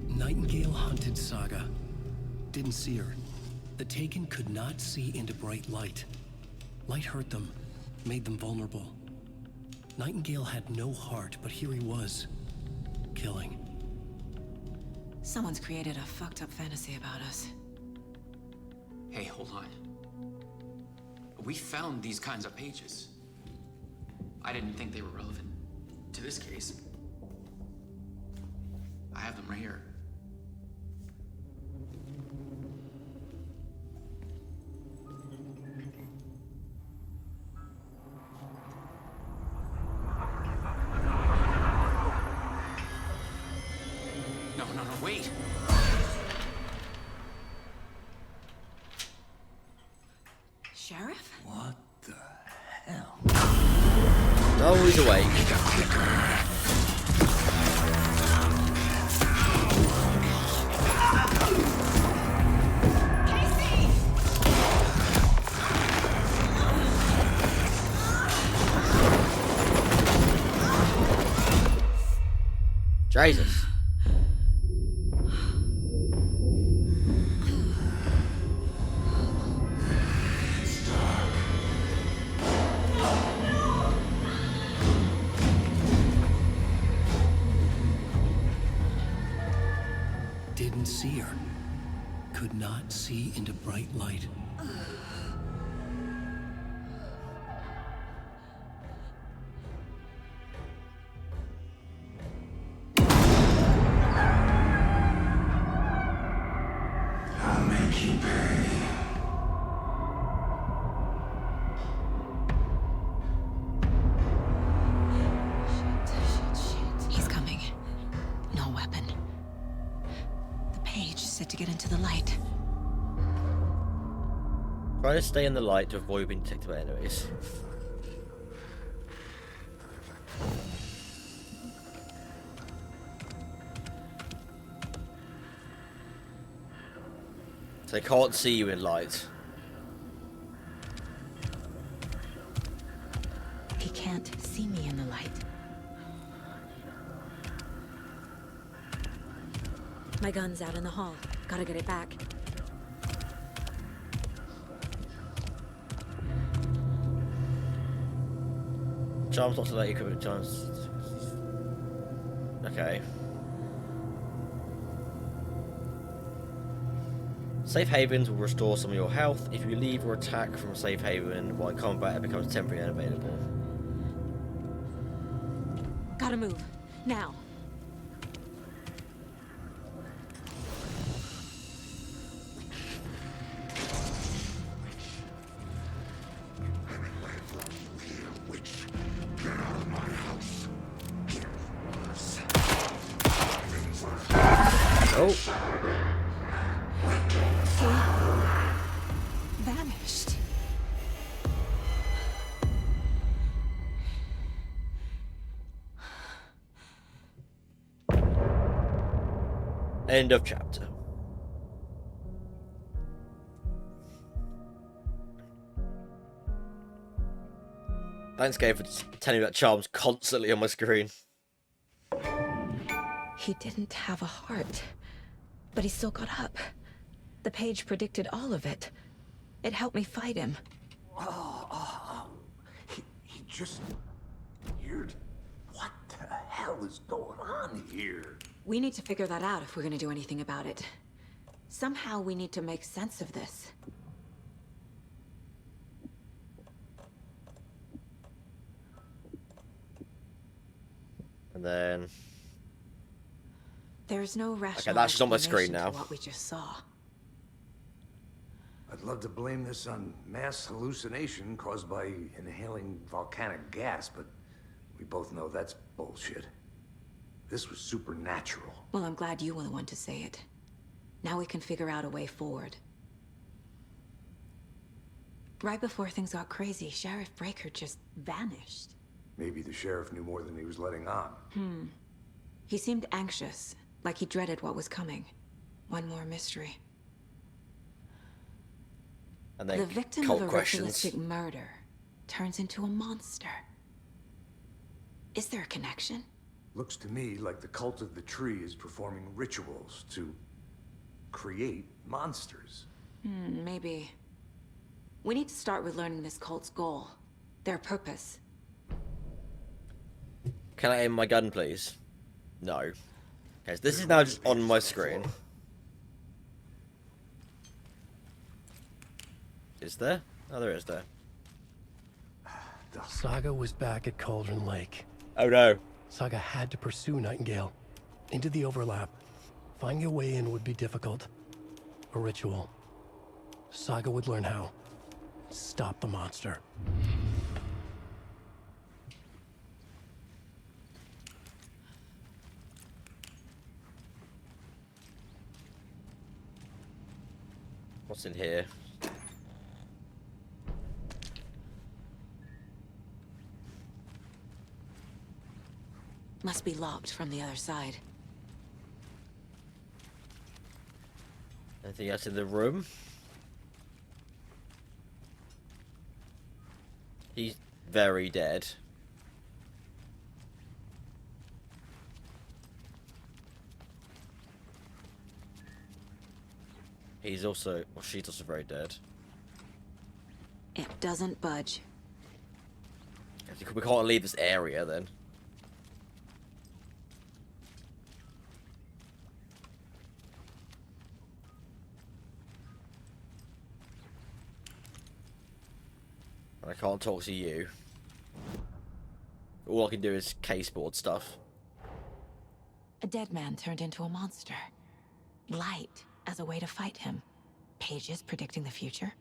Speaker 2: Nightingale hunted Saga. Didn't see her. The Taken could not see into bright light. Light hurt them, made them vulnerable. Nightingale had no heart, but here he was, killing.
Speaker 10: Someone's created a fucked up fantasy about us.
Speaker 13: Hey, hold on. We found these kinds of pages. I didn't think they were relevant to this case. I have them right here. No,
Speaker 17: Sheriff?
Speaker 9: What the hell?
Speaker 1: Oh, he's awake. Jesus.
Speaker 2: Didn't see her. Could not see into bright light.
Speaker 9: I'll make you pay.
Speaker 10: He's coming. No weapon. The page said to get into the light.
Speaker 1: Try to stay in the light to avoid being detected by enemies. So they can't see you in light.
Speaker 10: He can't see me in the light. My gun's out in the hall. Gotta get it back.
Speaker 1: Charms not to let you cover charms. Okay. Safe havens will restore some of your health. If you leave or attack from a safe haven while in combat, it becomes temporarily unavailable.
Speaker 10: Gotta move. Now.
Speaker 1: Oh.
Speaker 10: He vanished.
Speaker 1: End of chapter. Thanks, Gabe, for telling me that Charm's constantly on my screen.
Speaker 10: He didn't have a heart, but he still got up. The page predicted all of it. It helped me fight him.
Speaker 4: He just... weird. What the hell is going on here?
Speaker 10: We need to figure that out if we're gonna do anything about it. Somehow we need to make sense of this.
Speaker 1: And then...
Speaker 10: There's no rational
Speaker 1: Okay, that's just on my
Speaker 10: explanation
Speaker 1: screen now.
Speaker 10: to what we just saw.
Speaker 4: I'd love to blame this on mass hallucination caused by inhaling volcanic gas, but we both know that's bullshit. This was supernatural.
Speaker 10: Well, I'm glad you were the one to say it. Now we can figure out a way forward. Right before things got crazy, Sheriff Breaker just vanished.
Speaker 4: Maybe the sheriff knew more than he was letting on.
Speaker 10: He seemed anxious, like he dreaded what was coming. One more mystery.
Speaker 1: And then
Speaker 10: The victim
Speaker 1: cult
Speaker 10: of a
Speaker 1: questions.
Speaker 10: ritualistic murder turns into a monster. Is there a connection?
Speaker 4: Looks to me like the cult of the tree is performing rituals to create monsters.
Speaker 10: Maybe. We need to start with learning this cult's goal. Their purpose.
Speaker 1: Can I aim my gun, please? No. Okay, so this is now just on my screen. Is there? Oh, there is there.
Speaker 2: Saga was back at Cauldron Lake.
Speaker 1: Oh no.
Speaker 2: Saga had to pursue Nightingale. Into the overlap. Finding a way in would be difficult. A ritual. Saga would learn how. Stop the monster.
Speaker 1: What's in here?
Speaker 10: Must be locked from the other side.
Speaker 1: Anything else in the room? He's very dead. He's also, well, she's also very dead.
Speaker 10: It doesn't budge.
Speaker 1: We can't leave this area then. I can't talk to you. All I can do is caseboard stuff.
Speaker 10: A dead man turned into a monster. Light as a way to fight him. Pages predicting the future.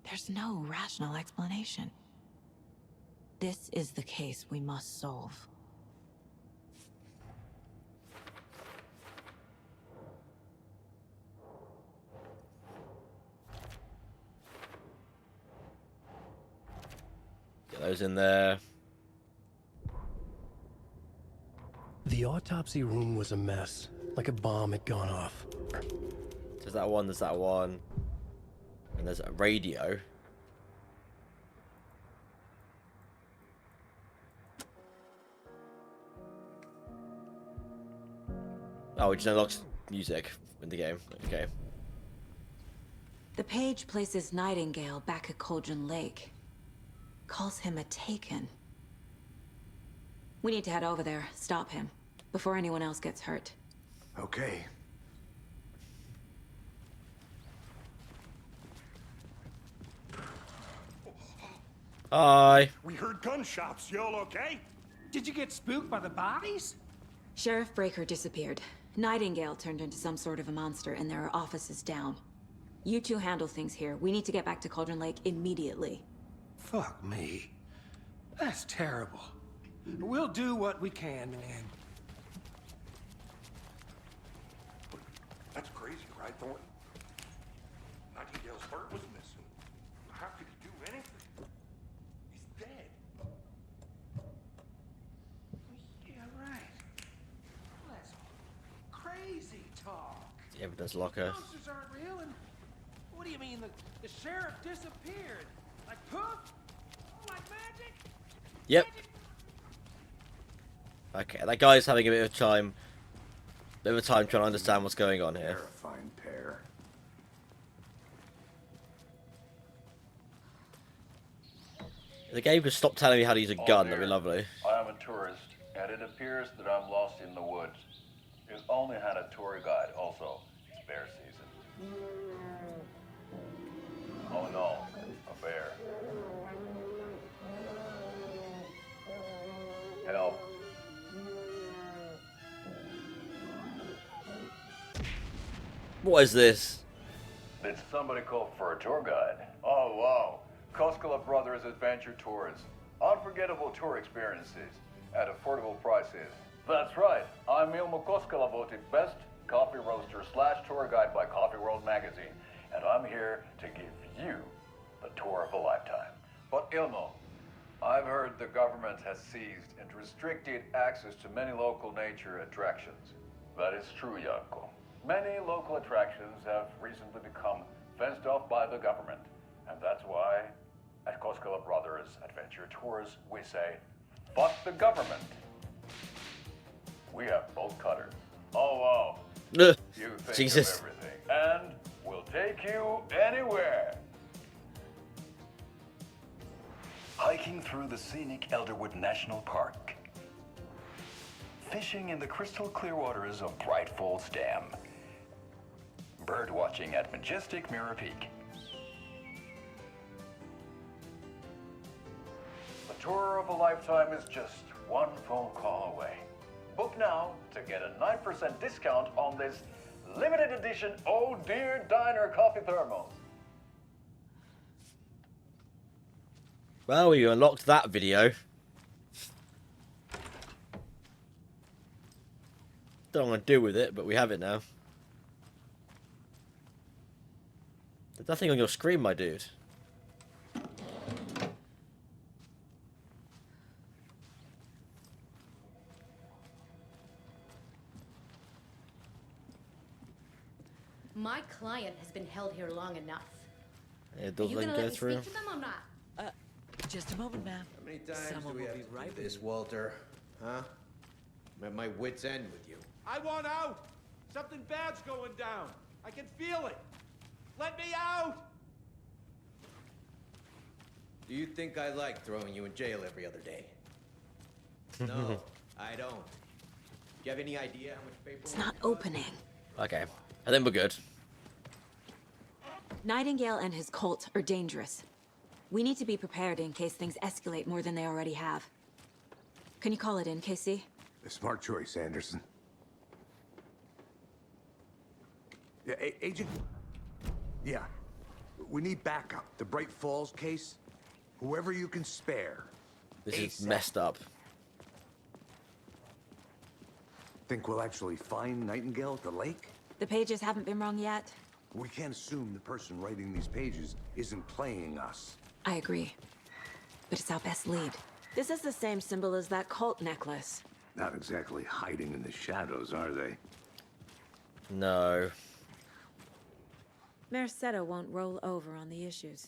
Speaker 10: There's no rational explanation. This is the case we must solve.
Speaker 1: Get those in there.
Speaker 2: The autopsy room was a mess, like a bomb had gone off.
Speaker 1: There's that one. And there's a radio. Oh, it just unlocks music in the game. Okay.
Speaker 10: The page places Nightingale back at Cauldron Lake. Calls him a Taken. We need to head over there, stop him, before anyone else gets hurt.
Speaker 4: Okay.
Speaker 1: Hi.
Speaker 3: We heard gunshots. Y'all okay?
Speaker 8: Did you get spooked by the bodies?
Speaker 10: Sheriff Breaker disappeared. Nightingale turned into some sort of a monster, and there are offices down. You two handle things here. We need to get back to Cauldron Lake immediately.
Speaker 8: Fuck me. That's terrible. We'll do what we can, man.
Speaker 3: That's crazy, right, Thornton? Nightingale's heart was missing. How could he do anything? He's dead.
Speaker 8: Yeah, right. That's crazy talk.
Speaker 1: The evidence locker.
Speaker 8: Monsters aren't real, and what do you mean the sheriff disappeared? Like poof? Like magic?
Speaker 1: Yep. Okay, that guy's having a bit of time trying to understand what's going on here.
Speaker 4: Terrifying pair.
Speaker 1: The game just stopped telling me how to use a gun. That'd be lovely.
Speaker 18: I am a tourist, and it appears that I'm lost in the woods. You only had a tour guide, also. It's bear season. Oh no, a bear. Help.
Speaker 1: What is this?
Speaker 18: Did somebody call for a tour guide? Oh wow. Koskela Brothers Adventure Tours. Unforgettable tour experiences at affordable prices. That's right. I'm Ilmo Koskela, voted best coffee roaster / tour guide by Coffee World magazine. And I'm here to give you the tour of a lifetime. But Ilmo, I've heard the government has seized and restricted access to many local nature attractions. That is true, Janko. Many local attractions have recently become fenced off by the government. And that's why, at Koskela Brothers Adventure Tours, we say, fuck the government. We have bolt cutters. Oh, wow. You think
Speaker 1: Jesus.
Speaker 18: of everything. And we'll take you anywhere. Hiking through the scenic Elderwood National Park. Fishing in the crystal clear waters of Bright Falls Dam. Bird watching at majestic Mirror Peak. The tour of a lifetime is just one phone call away. Book now to get a 9% discount on this limited edition Oh Dear Diner coffee thermos.
Speaker 1: Well, you unlocked that video. Don't know what to do with it, but we have it now. There's nothing on your screen, my dude.
Speaker 19: client has been held here long enough.
Speaker 1: It
Speaker 19: Are
Speaker 1: doesn't
Speaker 19: you gonna
Speaker 1: go
Speaker 19: let me
Speaker 1: through.
Speaker 19: speak to them or not?
Speaker 20: Just a moment, ma'am.
Speaker 21: How many times
Speaker 20: Someone
Speaker 21: do we
Speaker 20: will
Speaker 21: have
Speaker 20: be
Speaker 21: to
Speaker 20: right
Speaker 21: do this, Walter? Huh? I'm at my wit's end with you.
Speaker 22: I want out! Something bad's going down. I can feel it. Let me out!
Speaker 21: Do you think I like throwing you in jail every other day? No, I don't. Do you have any idea how much paper?
Speaker 10: It's not opening.
Speaker 1: Okay, I think we're good.
Speaker 10: Nightingale and his cult are dangerous. We need to be prepared in case things escalate more than they already have. Can you call it in, KC?
Speaker 4: A smart choice, Anderson. Yeah, Agent? Yeah. We need backup. The Bright Falls case? Whoever you can spare.
Speaker 1: This is messed up.
Speaker 4: Think we'll actually find Nightingale at the lake?
Speaker 10: The pages haven't been wrong yet.
Speaker 4: We can't assume the person writing these pages isn't playing us.
Speaker 10: I agree. But it's our best lead. This is the same symbol as that cult necklace.
Speaker 4: Not exactly hiding in the shadows, are they?
Speaker 1: No.
Speaker 10: Mercedo won't roll over on the issues.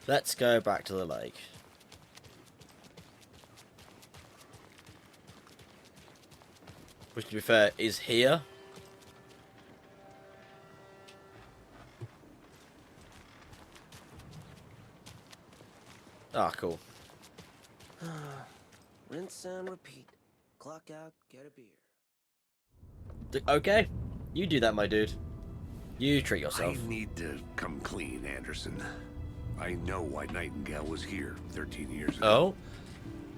Speaker 1: Let's go back to the lake. Which, to be fair, is here. Ah, cool.
Speaker 23: Rinse and repeat. Clock out, get a beer.
Speaker 1: Okay, you do that, my dude. You treat yourself.
Speaker 4: I need to come clean, Anderson. I know why Nightingale was here 13 years ago.
Speaker 1: Oh?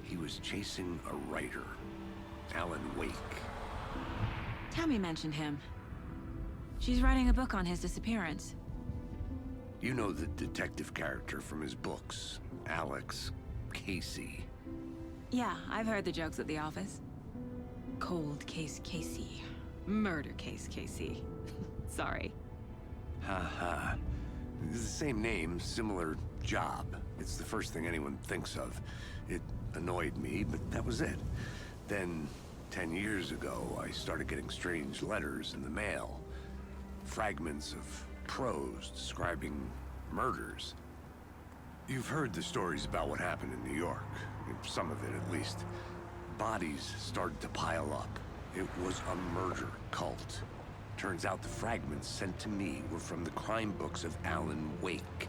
Speaker 4: He was chasing a writer, Alan Wake.
Speaker 10: Tammy mentioned him. She's writing a book on his disappearance.
Speaker 4: You know the detective character from his books, Alex Casey.
Speaker 10: Yeah, I've heard the jokes at the office. Cold case Casey. Murder case Casey. Sorry.
Speaker 4: Ha. It's the same name, similar job. It's the first thing anyone thinks of. It annoyed me, but that was it. Then, 10 years ago, I started getting strange letters in the mail. Fragments of prose describing murders. You've heard the stories about what happened in New York. Some of it, at least. Bodies started to pile up. It was a murder cult. Turns out the fragments sent to me were from the crime books of Alan Wake.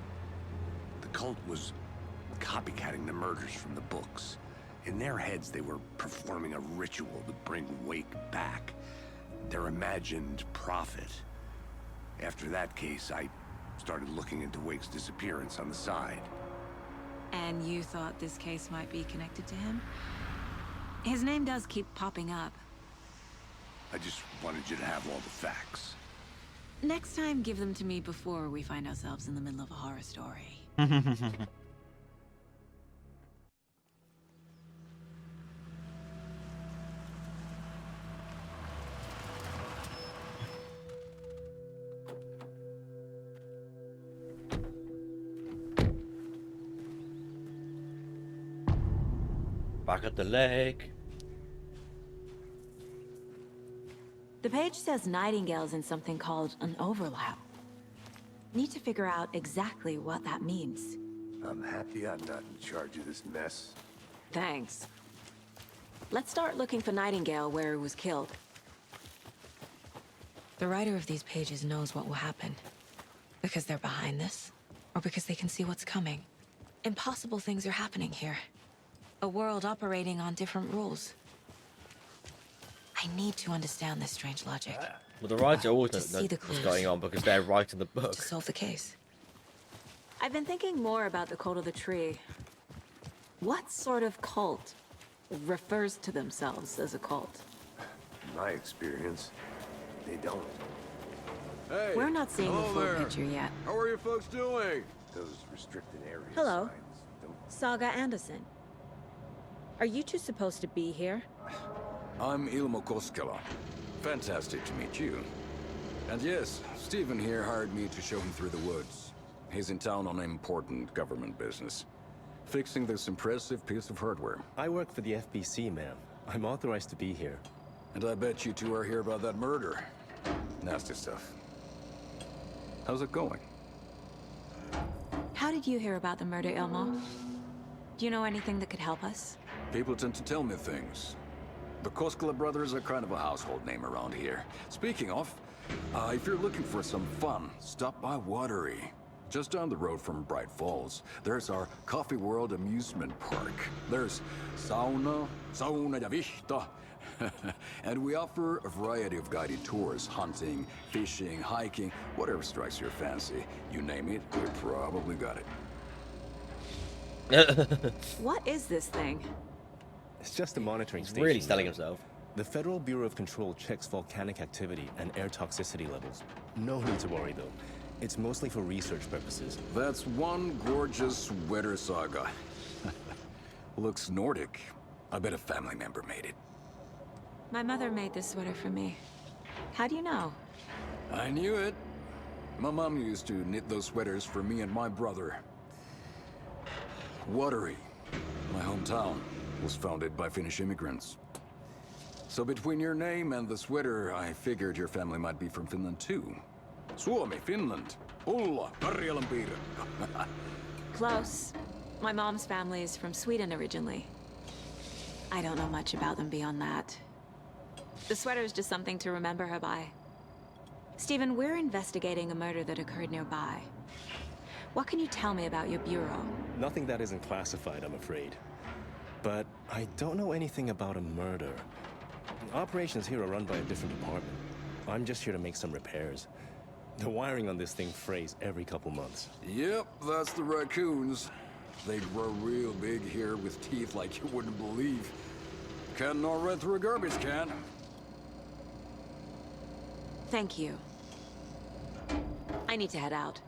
Speaker 4: The cult was copycatting the murders from the books. In their heads, they were performing a ritual to bring Wake back. Their imagined prophet. After that case, I started looking into Wake's disappearance on the side.
Speaker 10: And you thought this case might be connected to him? His name does keep popping up.
Speaker 4: I just wanted you to have all the facts.
Speaker 10: Next time, give them to me before we find ourselves in the middle of a horror story.
Speaker 1: Back at the lake.
Speaker 10: The page says Nightingale's in something called an overlap. Need to figure out exactly what that means.
Speaker 4: I'm happy I'm not in charge of this mess.
Speaker 10: Thanks. Let's start looking for Nightingale where he was killed. The writer of these pages knows what will happen. Because they're behind this, or because they can see what's coming. Impossible things are happening here. A world operating on different rules. I need to understand this strange logic.
Speaker 1: Well, the writer always knows what's going on because they're writing the book.
Speaker 10: To solve the case. I've been thinking more about the cult of the tree. What sort of cult refers to themselves as a cult?
Speaker 4: In my experience, they don't.
Speaker 18: Hey,
Speaker 10: We're not seeing the full
Speaker 18: there.
Speaker 10: picture yet.
Speaker 18: How are you folks doing?
Speaker 4: Those restricted areas.
Speaker 10: Hello, Saga Anderson. Are you two supposed to be here?
Speaker 18: I'm Ilmo Koskela. Fantastic to meet you. And yes, Stephen here hired me to show him through the woods. He's in town on important government business.
Speaker 5: fixing this impressive piece of hardware.
Speaker 6: I work for the FBC, ma'am. I'm authorized to be here.
Speaker 5: And I bet you two are here about that murder. Nasty stuff. How's it going?
Speaker 10: How did you hear about the murder, Ilmo? Do you know anything that could help us?
Speaker 5: People tend to tell me things. The Koskela brothers are kind of a household name around here. Speaking of, if you're looking for some fun, stop by Watery. Just down the road from Bright Falls, there's our Coffee World amusement park. There's sauna ja vihta. And we offer a variety of guided tours, hunting, fishing, hiking, whatever strikes your fancy. You name it, we probably got
Speaker 10: it. What is this thing?
Speaker 6: It's just a monitoring station.
Speaker 1: Really selling himself.
Speaker 6: The Federal Bureau of Control checks volcanic activity and air toxicity levels. No need to worry, though. It's mostly for research purposes.
Speaker 5: That's one gorgeous sweater saga. Looks Nordic. I bet a family member made it.
Speaker 10: My mother made this sweater for me. How do you know?
Speaker 5: I knew it. My mom used to knit those sweaters for me and my brother. Watery, my hometown, was founded by Finnish immigrants. So between your name and the sweater, I figured your family might be from Finland too. Suomi, Finland. Ulla, Karjalan piirakka.
Speaker 10: Close. My mom's family is from Sweden originally. I don't know much about them beyond that. The sweater is just something to remember her by. Stephen, we're investigating a murder that occurred nearby. What can you tell me about your bureau?
Speaker 6: Nothing that isn't classified, I'm afraid. But I don't know anything about a murder. Operations here are run by a different department. I'm just here to make some repairs. The wiring on this thing frays every couple months.
Speaker 5: Yep, that's the raccoons. They grow real big here with teeth like you wouldn't believe. Can't nor run through a garbage can.
Speaker 10: Thank you. I need to head out.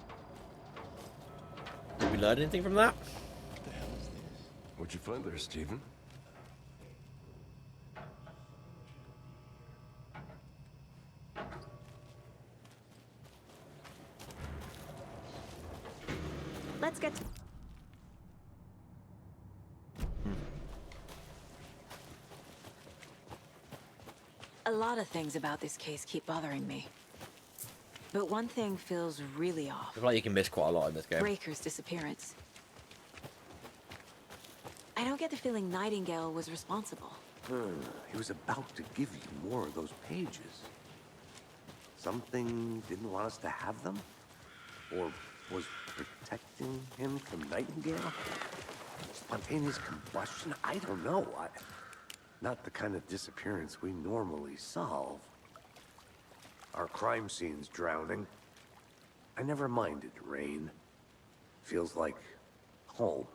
Speaker 1: Did we learn anything from that?
Speaker 11: What the hell is this? What'd you find there, Stephen?
Speaker 10: Let's get to... A lot of things about this case keep bothering me. But one thing feels really off.
Speaker 1: I feel like you can miss quite a lot in this game.
Speaker 10: Breaker's disappearance. I don't get the feeling Nightingale was responsible.
Speaker 4: He was about to give you more of those pages. Something didn't want us to have them? Or was protecting him from Nightingale? Spontaneous combustion? I don't know. Not the kind of disappearance we normally solve. Our crime scene's drowning. I never minded rain. Feels like home.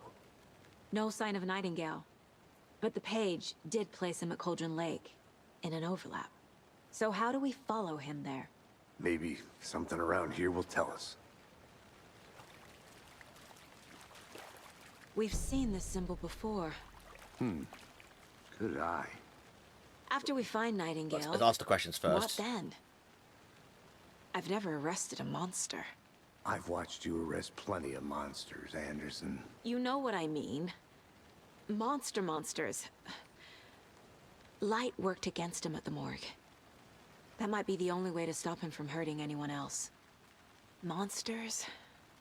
Speaker 10: No sign of Nightingale. But the page did place him at Cauldron Lake, in an overlap. So how do we follow him there?
Speaker 4: Maybe something around here will tell us.
Speaker 10: We've seen this symbol before.
Speaker 4: Good eye.
Speaker 10: After we find Nightingale...
Speaker 1: Let's ask the questions first.
Speaker 10: What then? I've never arrested a monster.
Speaker 4: I've watched you arrest plenty of monsters, Anderson.
Speaker 10: You know what I mean. Monsters. Light worked against him at the morgue. That might be the only way to stop him from hurting anyone else. Monsters?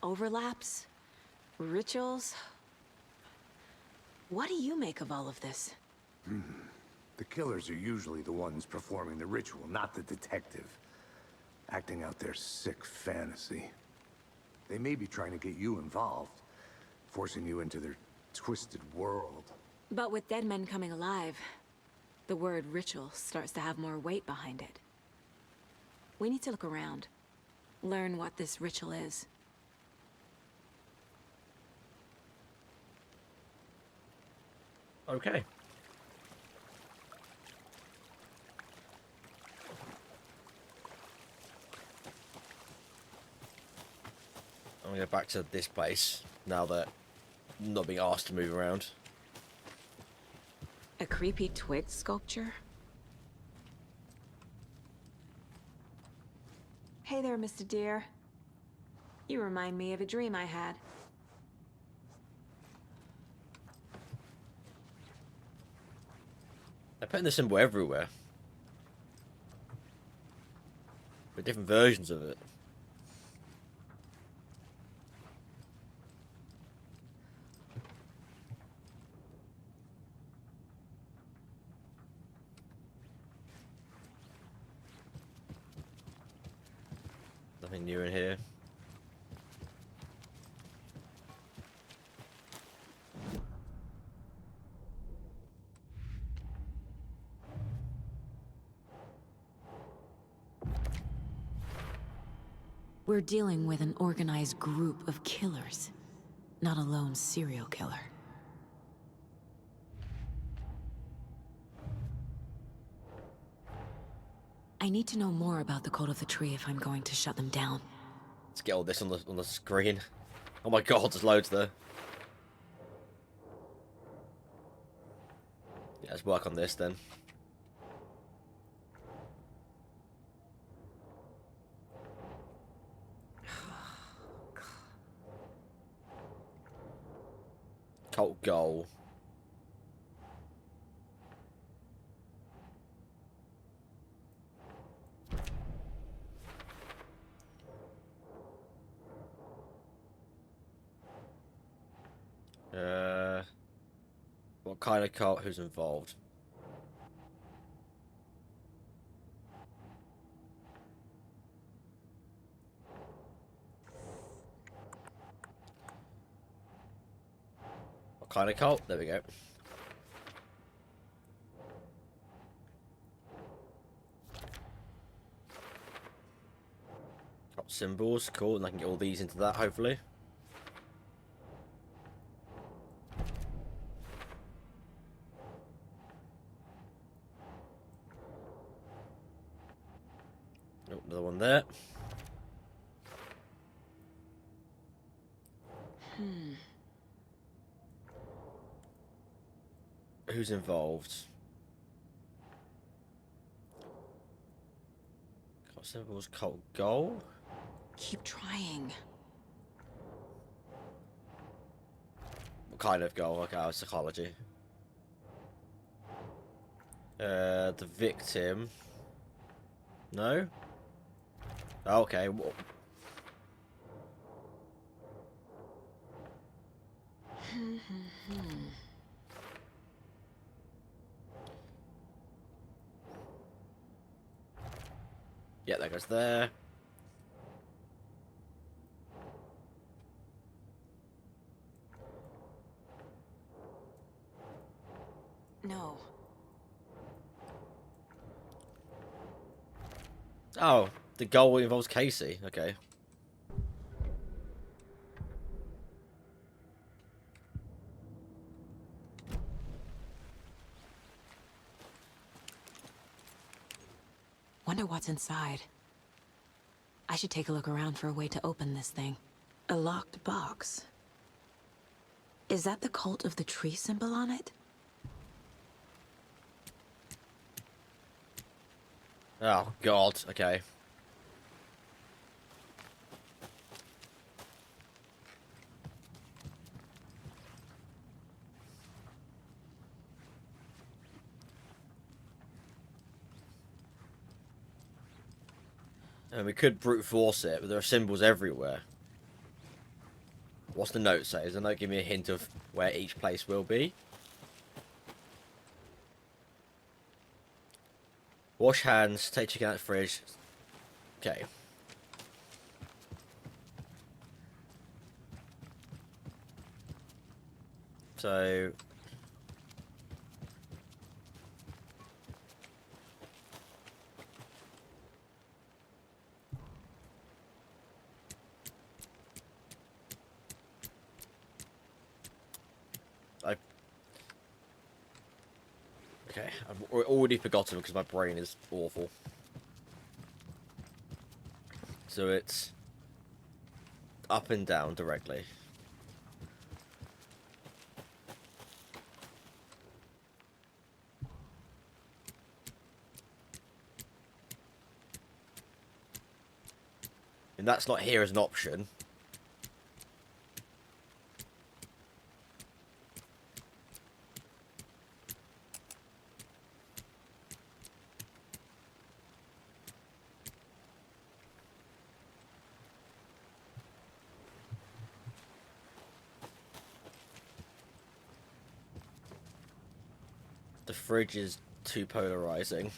Speaker 10: Overlaps? Rituals? What do you make of all of this?
Speaker 4: The killers are usually the ones performing the ritual, not the detective. Acting out their sick fantasy. They may be trying to get you involved, forcing you into their twisted world.
Speaker 10: But with dead men coming alive, the word ritual starts to have more weight behind it. We need to look around, learn what this ritual is.
Speaker 1: Okay. I'm gonna go back to this place now that I'm not being asked to move around.
Speaker 10: A creepy twig sculpture? Hey there, Mr. Deer. You remind me of a dream I had.
Speaker 1: They're putting the symbol everywhere. With different versions of it. Nothing new in here.
Speaker 10: We're dealing with an organized group of killers, not a lone serial killer. I need to know more about the Cult of the Tree if I'm going to shut them down.
Speaker 1: Let's get all this on the screen. Oh my god, there's loads there. Yeah, let's work on this then. Cult goal. What kind of cult? Who's involved? What kind of cult? There we go. Cult symbols, cool, and I can get all these into that, hopefully. Oh, another one there. Who's involved? Cult symbols, cult goal.
Speaker 10: Keep trying.
Speaker 1: What kind of goal? Okay, psychology. The victim. No? Okay. Yeah, that goes there.
Speaker 10: No.
Speaker 1: Oh, the goal involves Casey. Okay.
Speaker 10: Wonder what's inside. I should take a look around for a way to open this thing. A locked box. Is that the Cult of the Tree symbol on it?
Speaker 1: Oh, God. Okay. And we could brute force it, but there are symbols everywhere. What's the note say? Does the note give me a hint of where each place will be? Wash hands, take chicken out of the fridge. Okay. So... Okay, I've already forgotten because my brain is awful. So it's up and down directly. And that's not here as an option. The fridge is too polarizing.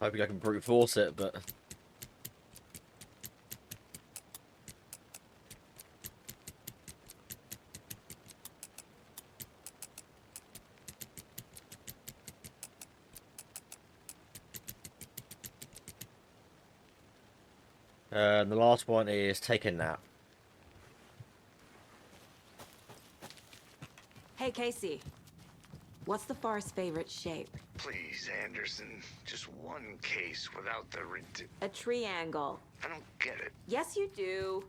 Speaker 1: Hoping I can brute force it, but... And the last one is take a nap.
Speaker 10: Hey, Casey. What's the Forest's favorite shape?
Speaker 9: Please, Anderson, just one case without the
Speaker 10: A triangle.
Speaker 9: I don't get it.
Speaker 10: Yes, you do.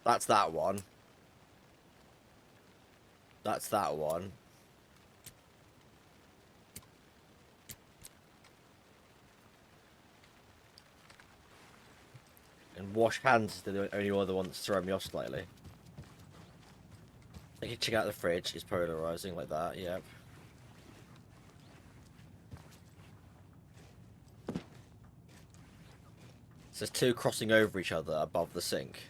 Speaker 1: That's that one. That's that one. And wash hands is the only other one that's throwing me off slightly. I can check out the fridge, it's polarizing like that, yep. So there's two crossing over each other above the sink.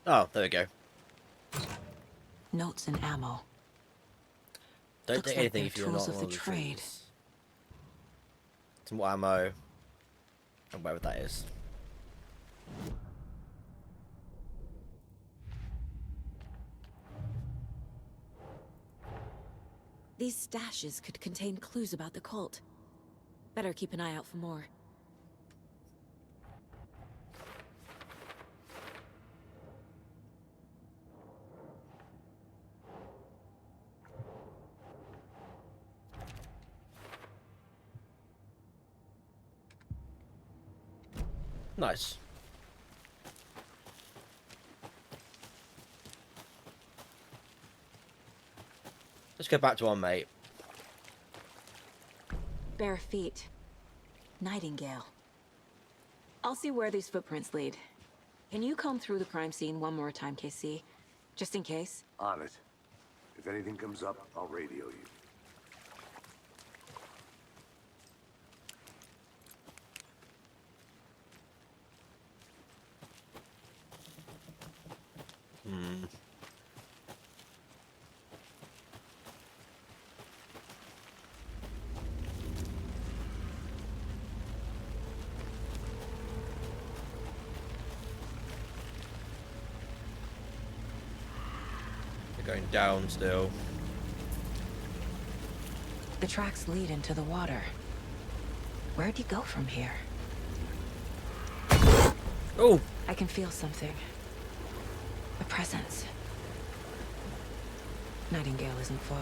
Speaker 1: Oh, there we go.
Speaker 10: Notes and ammo.
Speaker 1: Don't
Speaker 10: Looks
Speaker 1: take
Speaker 10: like
Speaker 1: anything
Speaker 10: they're
Speaker 1: if you're not
Speaker 10: tools
Speaker 1: on
Speaker 10: of
Speaker 1: one
Speaker 10: the
Speaker 1: of the
Speaker 10: trade.
Speaker 1: trees. Some more ammo. And whatever that is.
Speaker 10: These stashes could contain clues about the cult. Better keep an eye out for more.
Speaker 1: Nice. Let's go back to our mate.
Speaker 10: Bare feet. Nightingale. I'll see where these footprints lead. Can you comb through the crime scene one more time, KC? Just in case?
Speaker 4: On it. If anything comes up, I'll radio you.
Speaker 1: They're going down still.
Speaker 10: The tracks lead into the water. Where'd you go from here?
Speaker 1: Oh!
Speaker 10: I can feel something. A presence. Nightingale isn't far.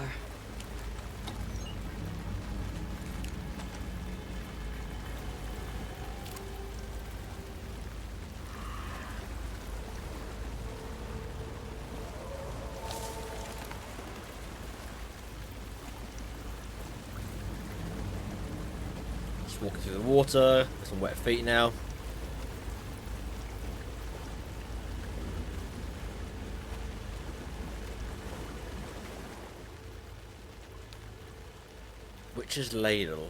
Speaker 1: Just walking through the water. Some wet feet now. Witch's ladle.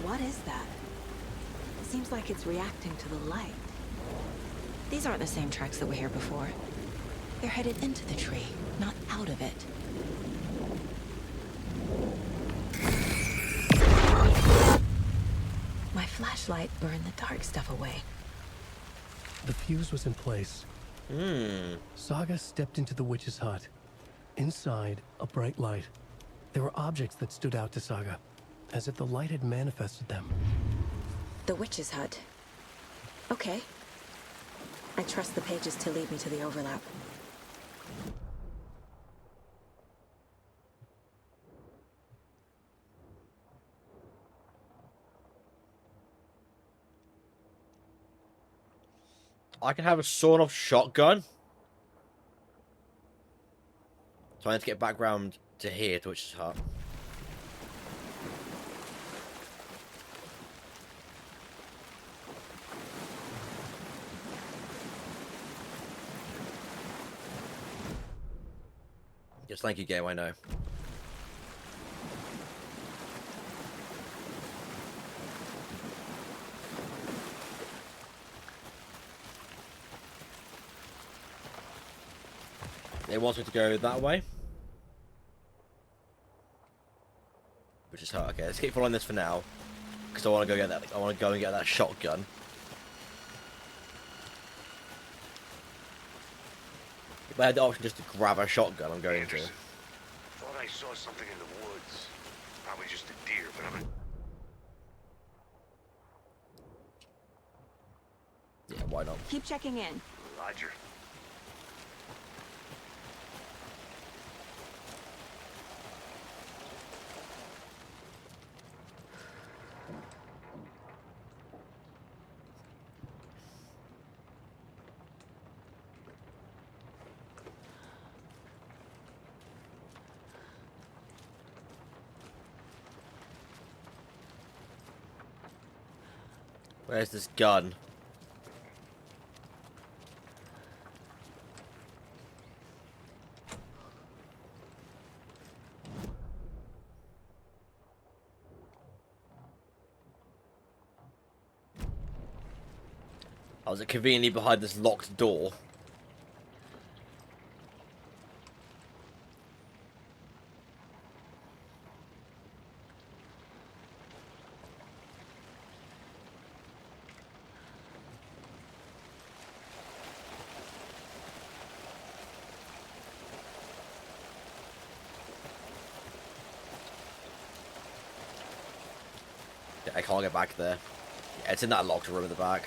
Speaker 10: What is that? It seems seems like it's reacting to the light. These aren't the same tracks that were here before. They're headed into the tree, not out of it. My flashlight burned the dark stuff away.
Speaker 2: The fuse was in place. Saga stepped into the witch's hut. Inside, a bright light. There were objects that stood out to Saga, as if the light had manifested them.
Speaker 10: The witch's hut. Okay. I trust the pages to lead me to the overlap.
Speaker 1: I can have a sawn-off shotgun. So I need to get back round to here, to Witch's Hut. Yes, thank you, game, I know. It wants me to go that way. Which is hard. Okay, let's keep following this for now. Because I want to go get that. I want to go and get that shotgun. If I had the option just to grab a shotgun, I'm going to.
Speaker 4: Thought I saw something in the woods. Probably just a deer, but I'm...
Speaker 1: Yeah, why not?
Speaker 10: Keep checking in.
Speaker 4: Roger.
Speaker 1: Where's this gun? I was conveniently behind this locked door. Yeah, I can't get back there. Yeah, it's in that locked room at the back.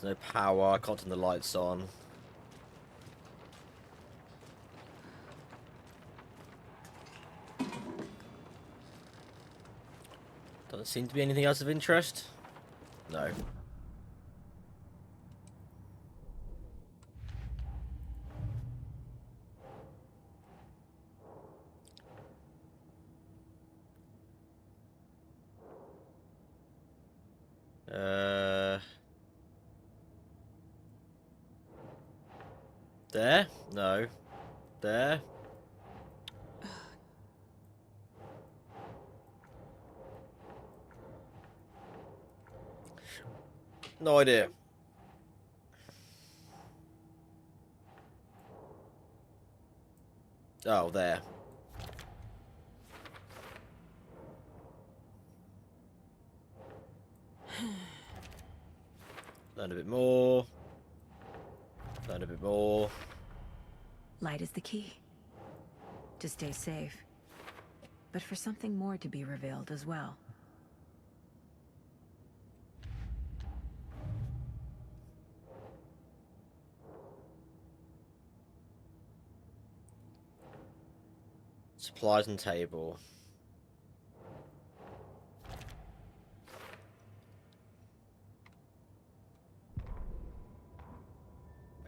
Speaker 1: There's no power, I can't turn the lights on. Doesn't seem to be anything else of interest. No. There? No. There? No idea. Oh, there. Learn a bit more. Learn a bit more.
Speaker 10: Light is the key. To stay safe. But for something more to be revealed as well.
Speaker 1: Supplies and table.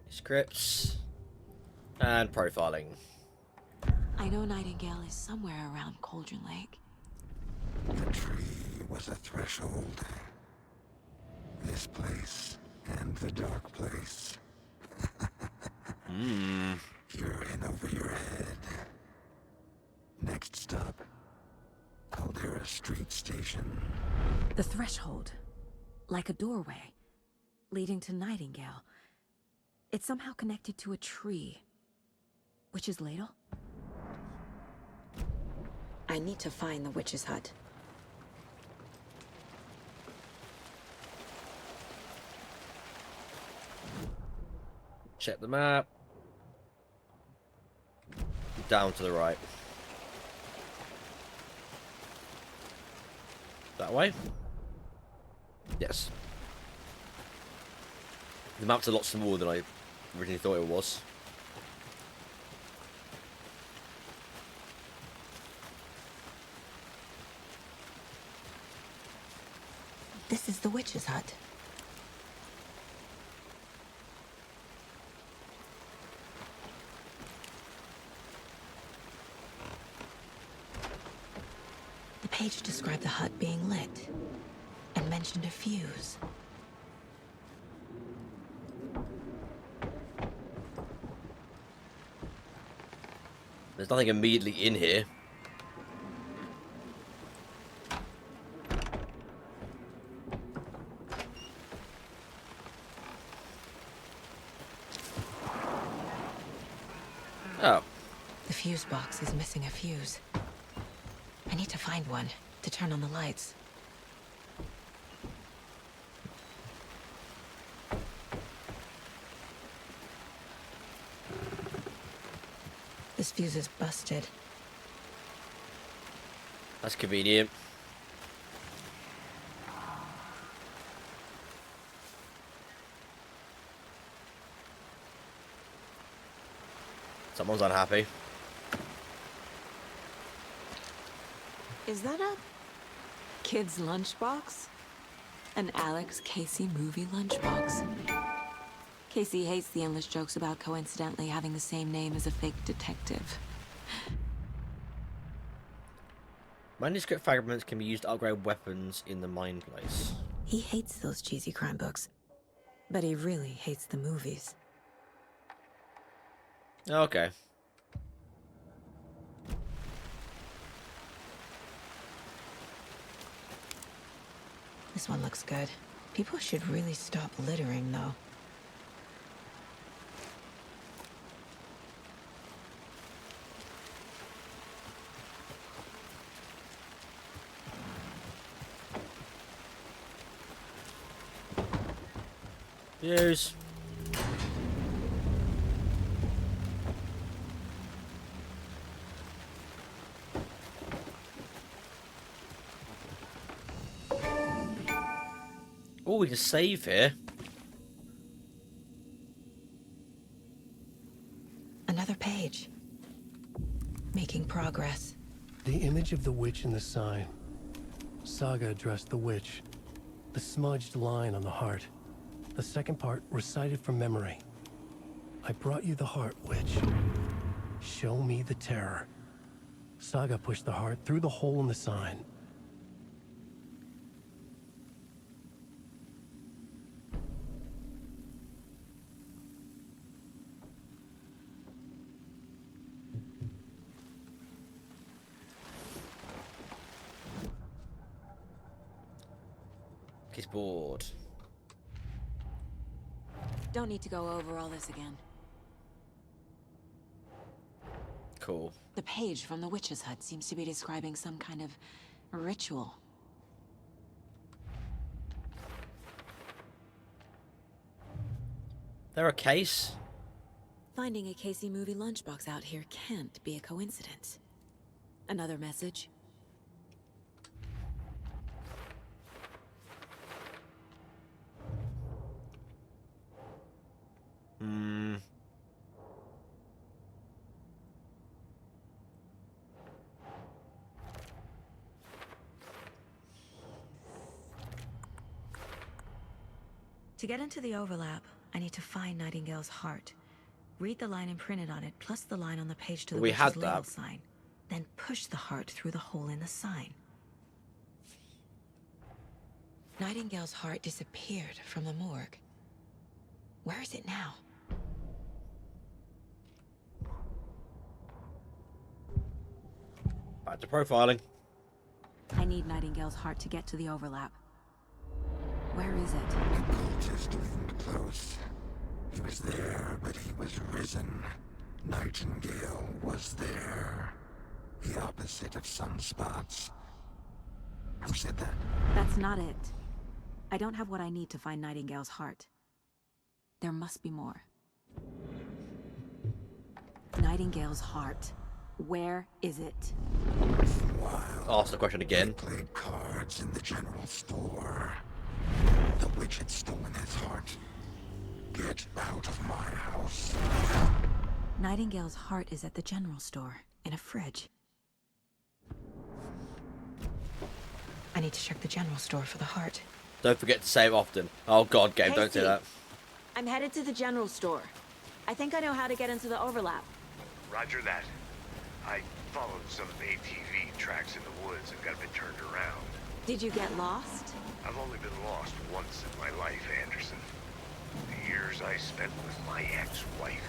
Speaker 1: Scripts. And profiling.
Speaker 10: I know Nightingale is somewhere around Cauldron Lake.
Speaker 9: The tree was a threshold. This this place and the dark place. You're in over your head. Next stop, Caldera Street Station.
Speaker 10: The threshold. Like a doorway. Leading to Nightingale. It's somehow connected to a tree. Witch's ladle? I need to find the witch's hut.
Speaker 1: Check the map. Down to the right. That way? Yes. The map's a lot smaller than I originally thought it was.
Speaker 10: This is the witch's hut. The page described the hut being lit and mentioned a fuse.
Speaker 1: There's nothing immediately in here. Oh.
Speaker 10: The fuse box is missing a fuse. I need to find one to turn on the lights. This fuse is busted.
Speaker 1: That's convenient. Someone's unhappy.
Speaker 10: Is that a kid's lunchbox? An Alex Casey movie lunchbox. Casey hates the endless jokes about coincidentally having the same name as a fake detective.
Speaker 1: Manuscript fragments can be used to upgrade weapons in the mine place.
Speaker 10: He hates those cheesy crime books, but he really hates the movies.
Speaker 1: Okay.
Speaker 10: This one looks good. People should really stop littering, though.
Speaker 1: Yes. Oh, we can save here.
Speaker 10: Another page. Making progress.
Speaker 2: The image of the witch in the sign. Saga addressed the witch. The smudged line on the heart. The second part recited from memory. I brought you the heart, witch. Show me the terror. Saga pushed the heart through the hole in the sign.
Speaker 1: He's bored.
Speaker 10: Don't need to go over all this again.
Speaker 1: Cool.
Speaker 10: The page from the witch's hut seems to be describing some kind of ritual.
Speaker 1: There a case?
Speaker 10: Finding a Casey movie lunchbox out here can't be a coincidence. Another message. To get into the overlap, I need to find Nightingale's heart. Read the line imprinted on it, plus the line on the page to the
Speaker 1: We had
Speaker 10: witch's ladle
Speaker 1: that.
Speaker 10: sign. Then push the heart through the hole in the sign. Nightingale's heart disappeared from the morgue. Where is it now?
Speaker 1: Back to profiling.
Speaker 10: I need Nightingale's heart to get to the overlap. Where is it?
Speaker 9: The cultist leaned close. He was there, but he was risen. Nightingale was there. The opposite of sunspots. Who said that?
Speaker 10: That's not it. I don't have what I need to find Nightingale's heart. There must be more. Nightingale's heart. Where is it?
Speaker 1: Ask the question again.
Speaker 9: Played cards in the general store. The witch had stolen his heart. Get out of my house.
Speaker 10: Nightingale's heart is at the general store, in a fridge. I need to check the general store for the heart.
Speaker 1: Don't forget to save often. Oh god, Gabe, don't say that.
Speaker 10: I'm headed to the general store. I think I know how to get into the overlap.
Speaker 4: Roger that. I followed some ATV tracks in the woods and got a bit turned around.
Speaker 10: Did you get lost?
Speaker 4: I've only been lost once in my life, Anderson. The years I spent with my ex-wife.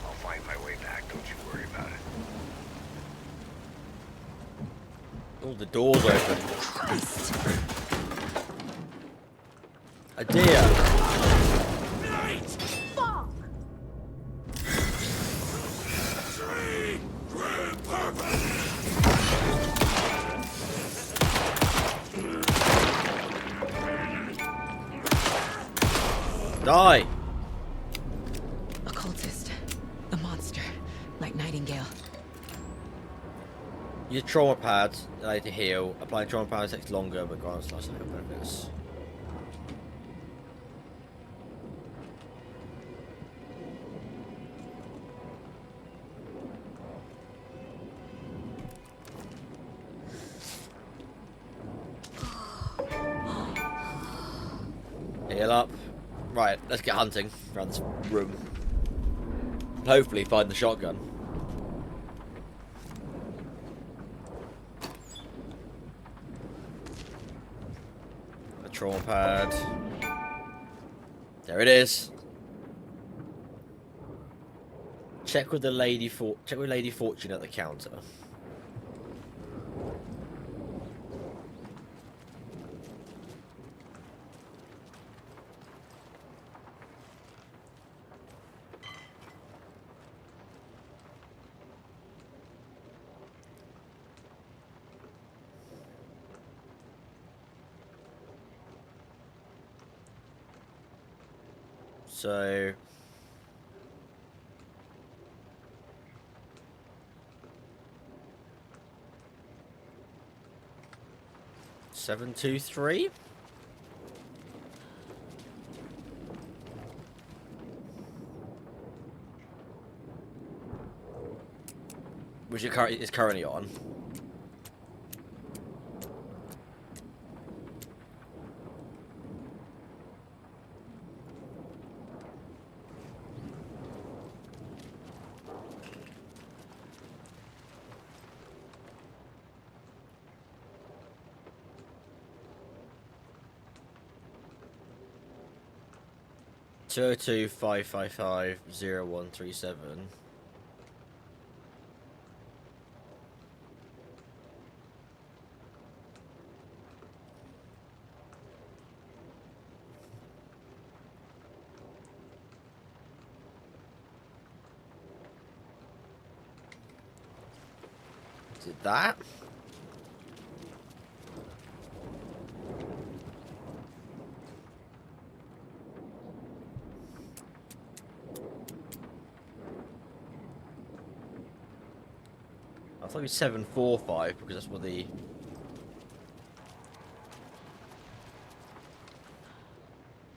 Speaker 4: I'll find my way back, don't you worry about it.
Speaker 1: All the doors open.
Speaker 10: Christ!
Speaker 1: A deer.
Speaker 10: Fuck!
Speaker 1: Die!
Speaker 10: Occultist. A monster. Like Nightingale.
Speaker 1: Use trauma pads to heal. Applying trauma pads takes longer, but grants lots of health benefits. Heal up. Right, let's get hunting around this room. Hopefully find the shotgun. A trauma pad. There it is. Check with Lady Fortune at the counter. So 723. Which is currently on. Two 225550137. Is it that? I thought it was 745 because that's what the...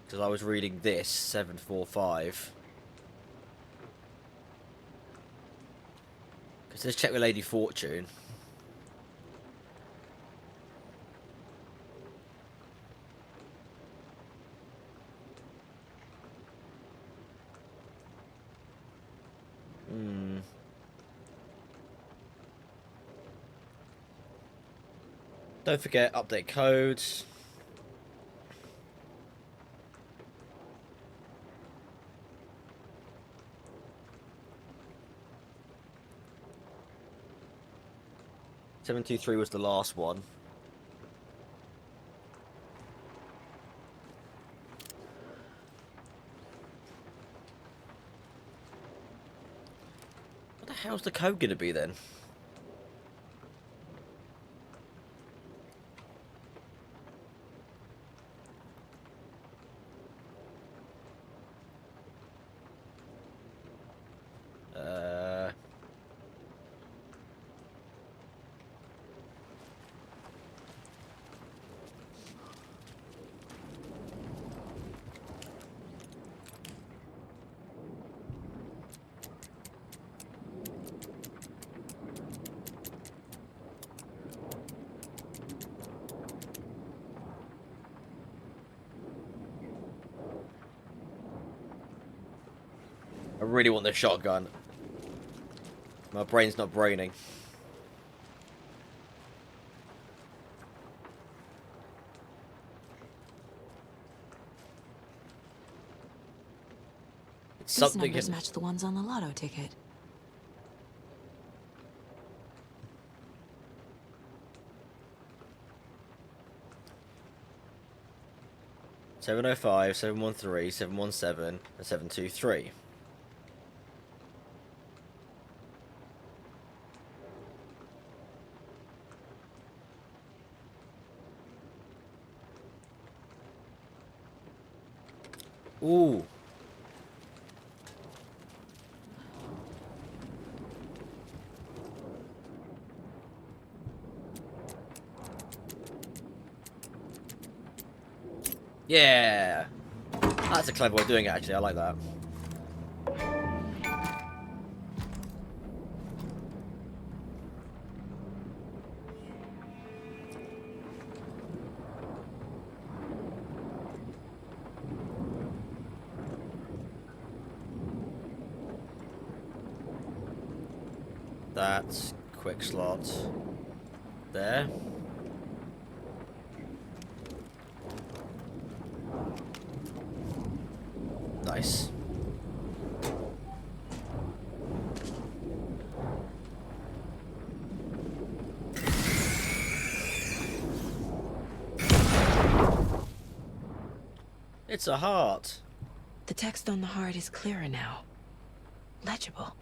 Speaker 1: Because I was reading this, 745. Because let's check with Lady Fortune. Don't forget, update codes. 723 was the last one. What the hell's the code gonna be then? I really want the shotgun. My brain's not braining. It's
Speaker 10: These numbers match the ones on the lotto ticket.
Speaker 1: "705, 713, 717, and 723. Ooh. Yeah. That's a clever way of doing it, actually. I like that. That's quick slot there. Nice. It's a heart.
Speaker 10: The text on the heart is clearer now. Legible.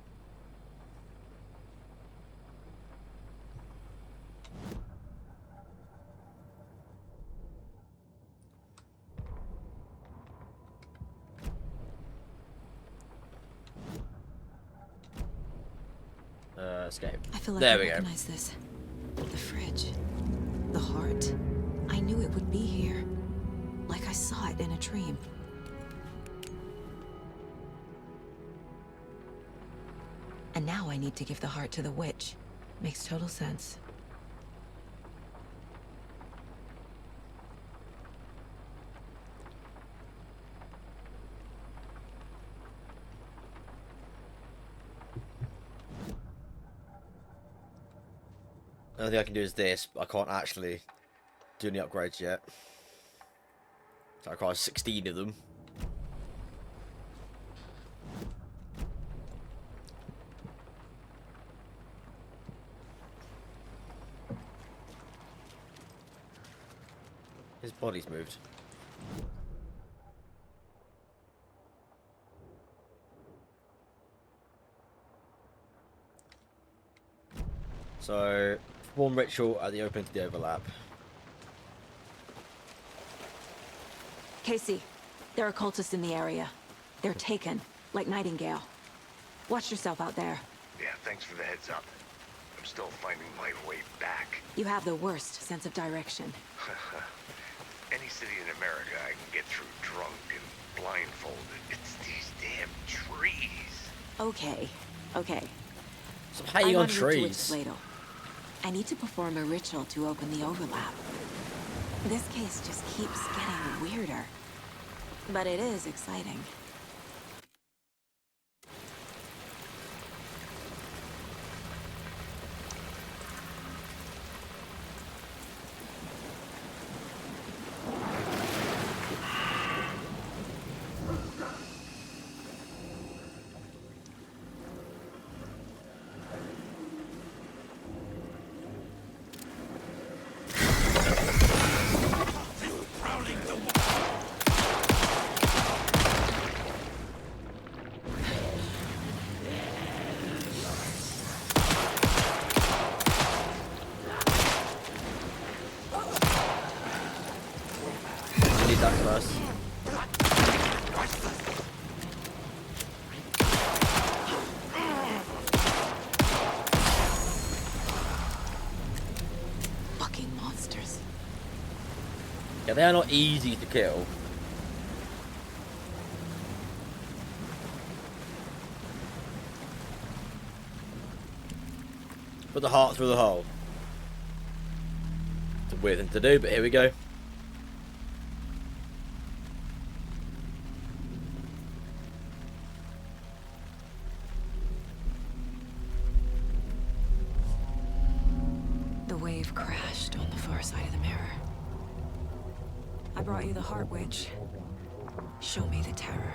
Speaker 1: Escape.
Speaker 10: I feel like
Speaker 1: there
Speaker 10: I
Speaker 1: we
Speaker 10: recognize this. The fridge. The heart. I knew it would be here. Like I saw it in a dream. And now I need to give the heart to the witch. Makes total sense.
Speaker 1: The only thing I can do is this, but I can't actually do any upgrades yet. So I require 16 of them. His body's moved. So, perform ritual at the opening to the overlap.
Speaker 10: Casey, there are cultists in the area. They're taken, like Nightingale. Watch yourself out there.
Speaker 4: Yeah, thanks for the heads up. I'm still finding my way back.
Speaker 10: You have the worst sense of direction.
Speaker 4: Any city in America I can get through drunk and blindfolded. It's these damn trees.
Speaker 10: Okay, okay.
Speaker 1: So hanging on trees.
Speaker 10: Ladle. I need to perform a ritual to open the overlap. This case just keeps getting weirder. But it is exciting.
Speaker 1: Okay, they are not easy to kill. Put the heart through the hole. It's a weird thing to do, but here we go.
Speaker 10: The wave crashed on the far side of the mirror. I brought you the heart witch. Show me the terror.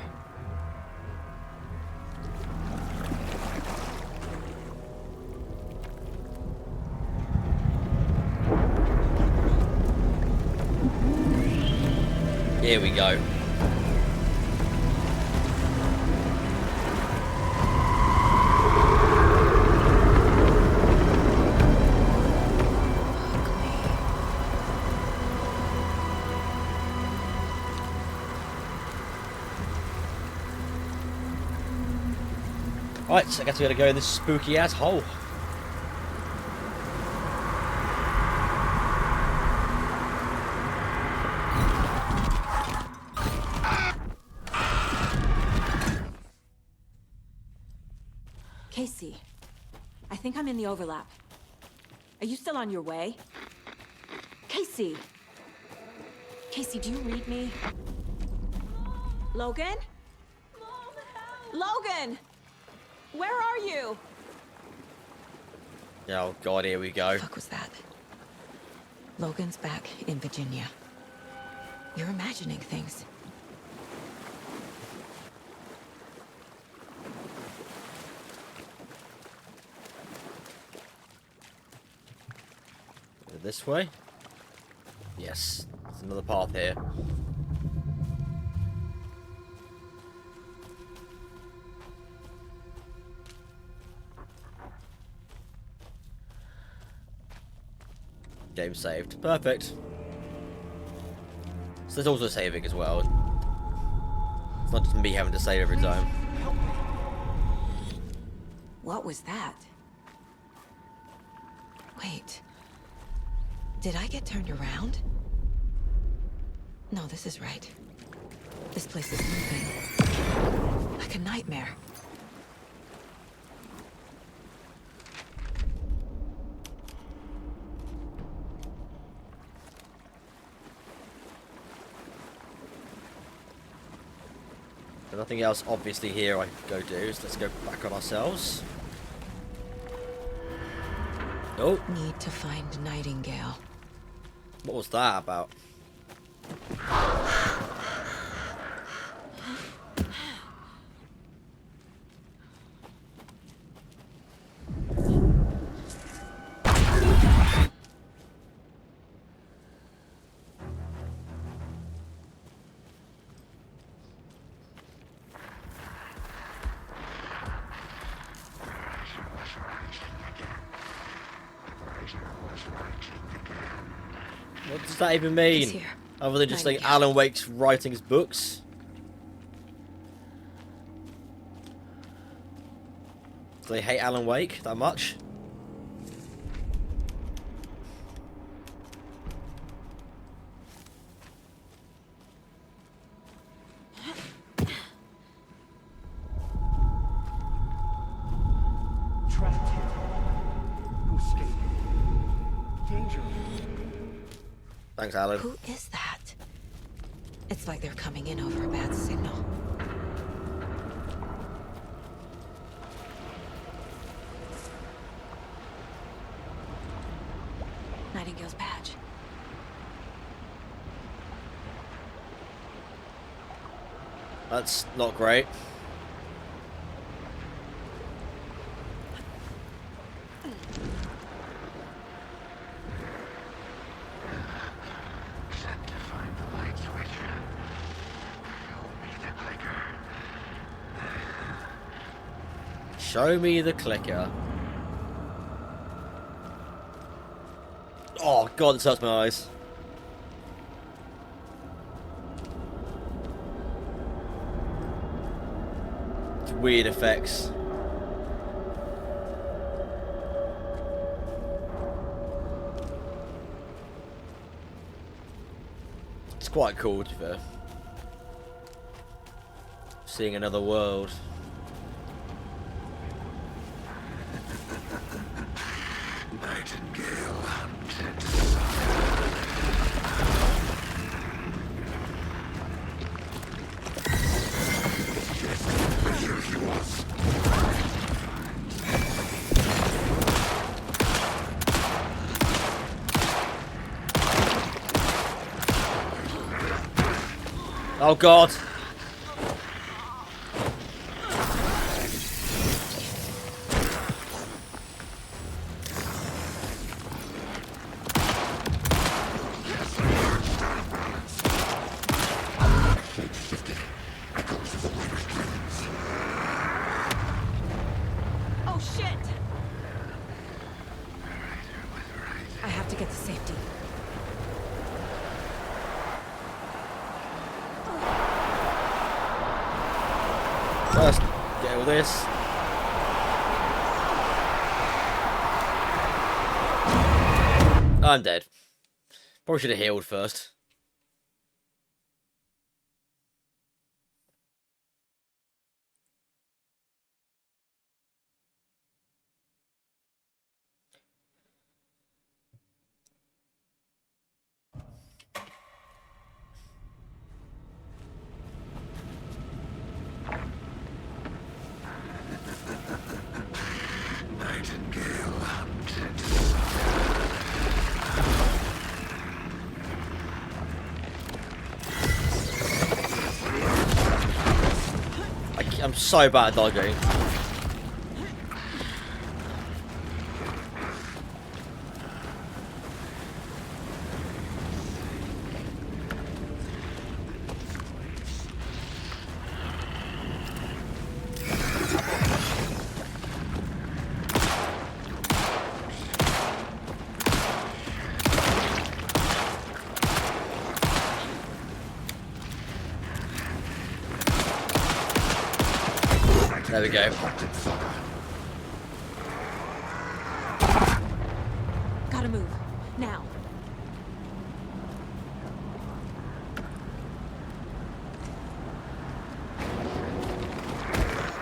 Speaker 1: Here we go. Right, so I guess we gotta go in this spooky ass hole.
Speaker 10: Casey, I think I'm in the overlap. Are you still on your way? Casey! Casey, do you read me? Logan? Logan! Where are you?
Speaker 1: Oh god, here we go.
Speaker 10: What the fuck was that? Logan's back in Virginia. You're imagining things.
Speaker 1: This way? Yes, there's another path here. Game saved. Perfect. So there's also saving as well. It's not just me having to save every time.
Speaker 10: What was that? Wait. Did I get turned around? No, this is right. This place is moving. Like a nightmare.
Speaker 1: There's nothing else obviously here I can go do, so let's go back on ourselves. Oh.
Speaker 10: Need to find Nightingale.
Speaker 1: What was that about? What does that even mean? Other than just saying Alan Wake's writing his books? Do they hate Alan Wake that much?
Speaker 2: Trapped here. No escape. Danger.
Speaker 1: Thanks, Alan.
Speaker 10: Who is that? It's like they're coming in over a bad signal. Nightingale's badge.
Speaker 1: That's not great. Show me the clicker. Oh god, this hurts my eyes. It's weird effects. quite cool, to be fair. Seeing another world.
Speaker 9: Nightingale hunted. Here he was.
Speaker 1: Oh God.
Speaker 17: Oh shit! I have to get to safety.
Speaker 1: First, get all this. I'm dead. Probably should have healed first.
Speaker 9: Nightingale hunted.
Speaker 1: I'm so bad at dodging. There we go.
Speaker 17: Gotta move. Now.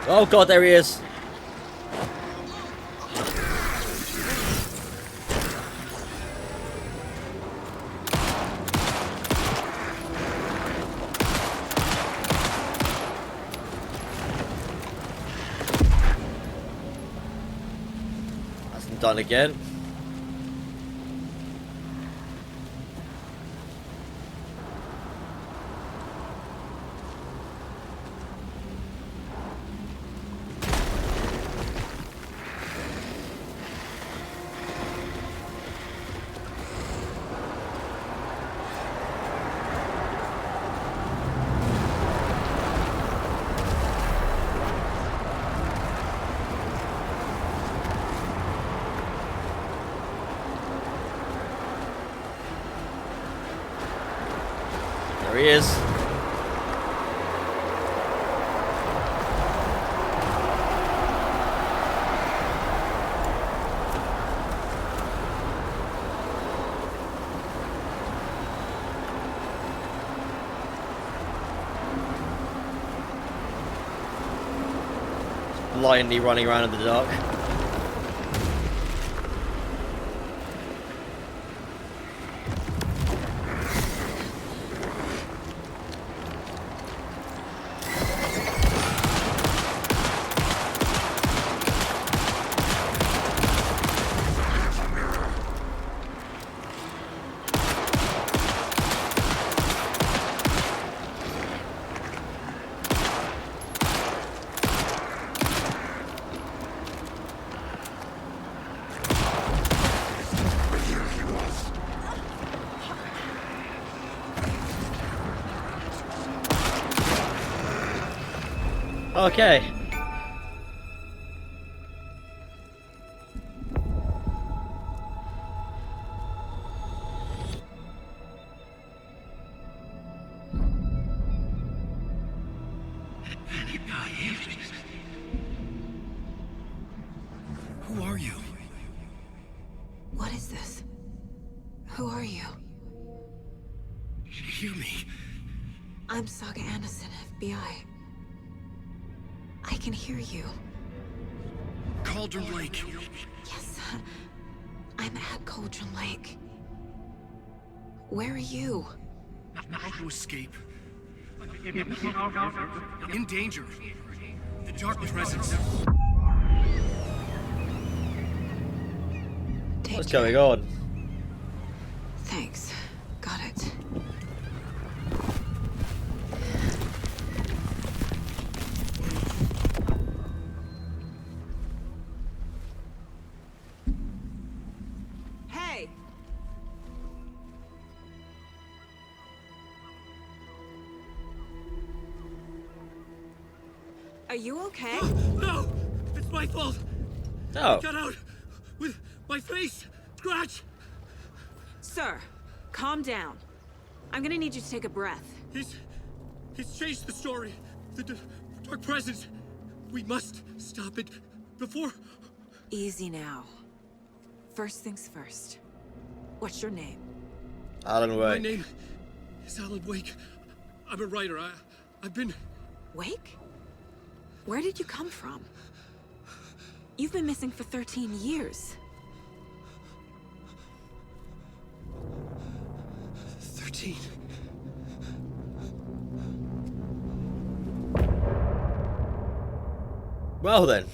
Speaker 1: Oh God, there he is. That's done again. There he is. Blindly running around in the dark. Okay.
Speaker 9: Who are you?
Speaker 10: What is this? Who are you?
Speaker 9: Hear me.
Speaker 10: I'm Saga Anderson, FBI. I can hear you.
Speaker 9: Cauldron Lake.
Speaker 10: Yes, I'm at Cauldron Lake. Where are you?
Speaker 9: How to escape. In danger. The dark presence.
Speaker 1: What's going on?
Speaker 10: Thanks. Got it. Hey! Are you okay?
Speaker 9: No! It's my fault!
Speaker 1: No.
Speaker 9: I got out with my face scratch!
Speaker 10: Sir, calm down. I'm gonna need you to take a breath.
Speaker 9: He's changed the story. The dark presence. We must stop it before...
Speaker 10: Easy now. First things first. What's your name?
Speaker 1: Alan Wake.
Speaker 9: My name is Alan Wake. I'm a writer. I've been...
Speaker 10: Wake? Where did you come from? You've been missing for 13 years.
Speaker 9: 13.
Speaker 1: Well then.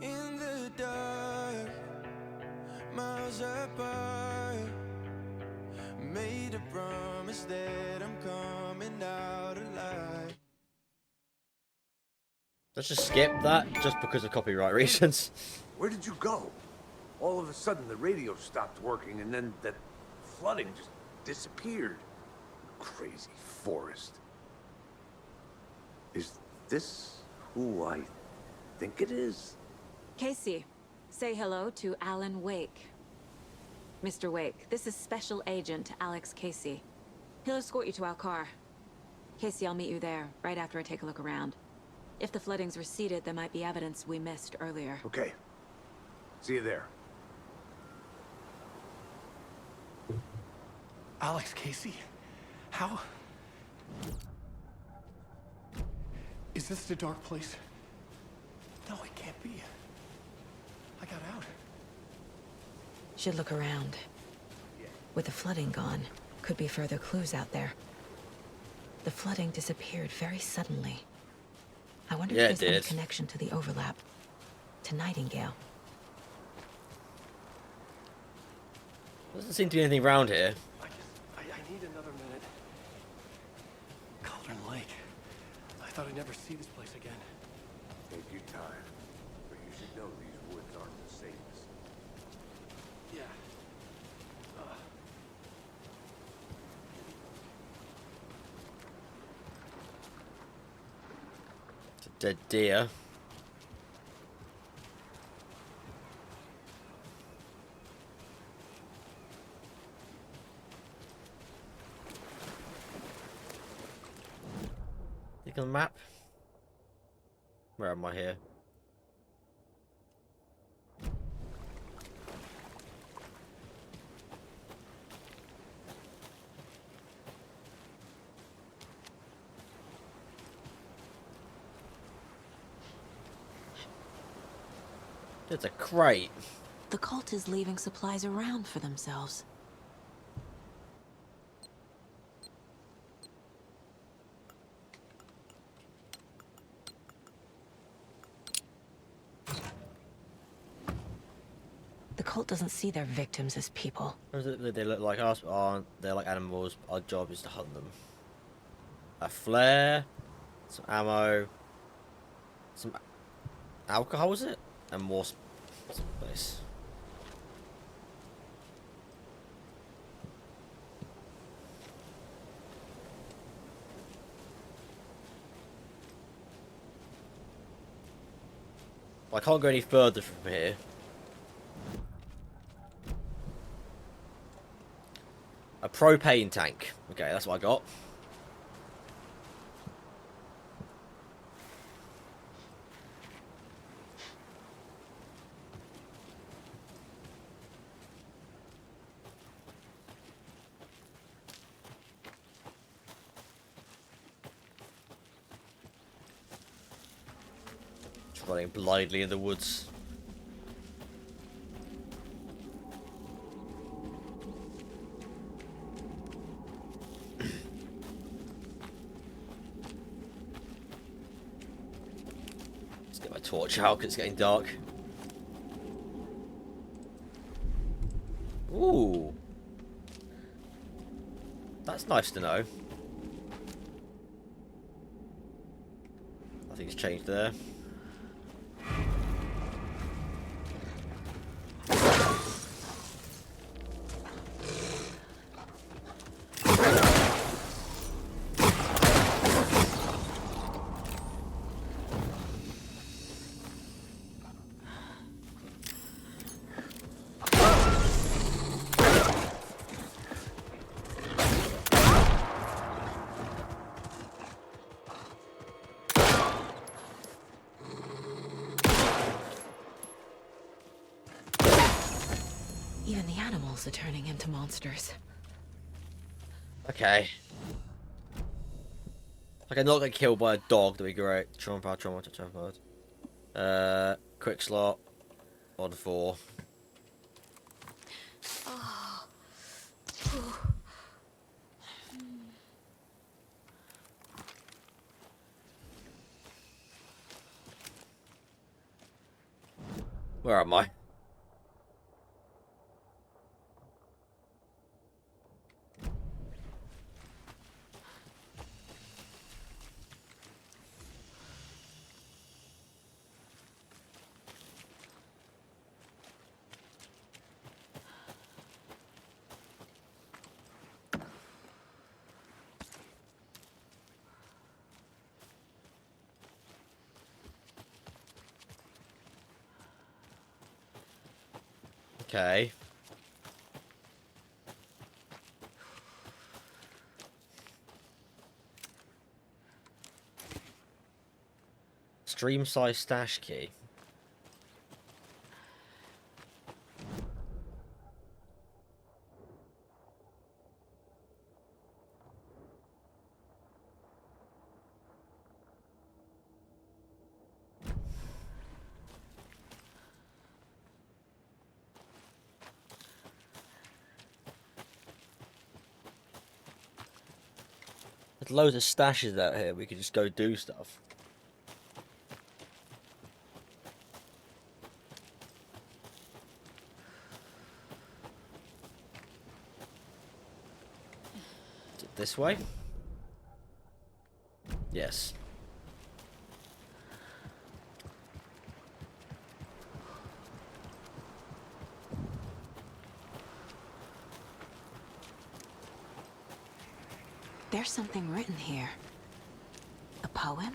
Speaker 12: In the dark, miles apart, made a promise that I'm coming out alive.
Speaker 1: Let's just skip that just because of copyright reasons.
Speaker 4: Where did you go? All of a sudden, the radio stopped working, and then that flooding just disappeared. Crazy forest. Is this who I think it is?
Speaker 10: Casey, say hello to Alan Wake. Mr. Wake, this is Special Agent Alex Casey. He'll escort you to our car. Casey, I'll meet you there, right after I take a look around. If the flooding's receded, there might be evidence we missed earlier.
Speaker 4: Okay. See you there.
Speaker 2: Alex Casey? How? Is this the dark place? No, it can't be. I got out.
Speaker 10: Should look around. With the flooding gone, could be further clues out there. The flooding disappeared very suddenly. I wonder
Speaker 1: Yeah,
Speaker 10: if
Speaker 1: it
Speaker 10: there's any
Speaker 1: did.
Speaker 10: connection to the overlap. To Nightingale.
Speaker 1: Doesn't seem to be anything around here.
Speaker 2: I need another minute. Cauldron Lake. I thought I'd never see this place again.
Speaker 4: Take your time. But you should know these woods aren't the safest.
Speaker 2: Yeah.
Speaker 1: It's a dead deer. Look on the map. Where am I here? It's a crate.
Speaker 10: The cult is leaving supplies around for themselves. The cult doesn't see their victims as people.
Speaker 1: They look like us, aren't they're like animals. Our job is to hunt them. A flare, some ammo, some alcohol, is it? And more space. I can't go any further from here. A propane tank. Okay, that's what I got. Running blindly in the woods. Let's get my torch out because it's getting dark. Ooh. That's nice to know. Nothing's changed there.
Speaker 10: Even the animals are turning into monsters.
Speaker 1: Okay. Like, I not get killed by a dog, that'd be great. Trauma power, trauma, quick slot. On 4.
Speaker 10: Oh.
Speaker 1: Where am I? Okay. Stream size stash key. There's loads of stashes out here. We could just go do stuff. Is it this way? Yes.
Speaker 10: There's something written here. A poem?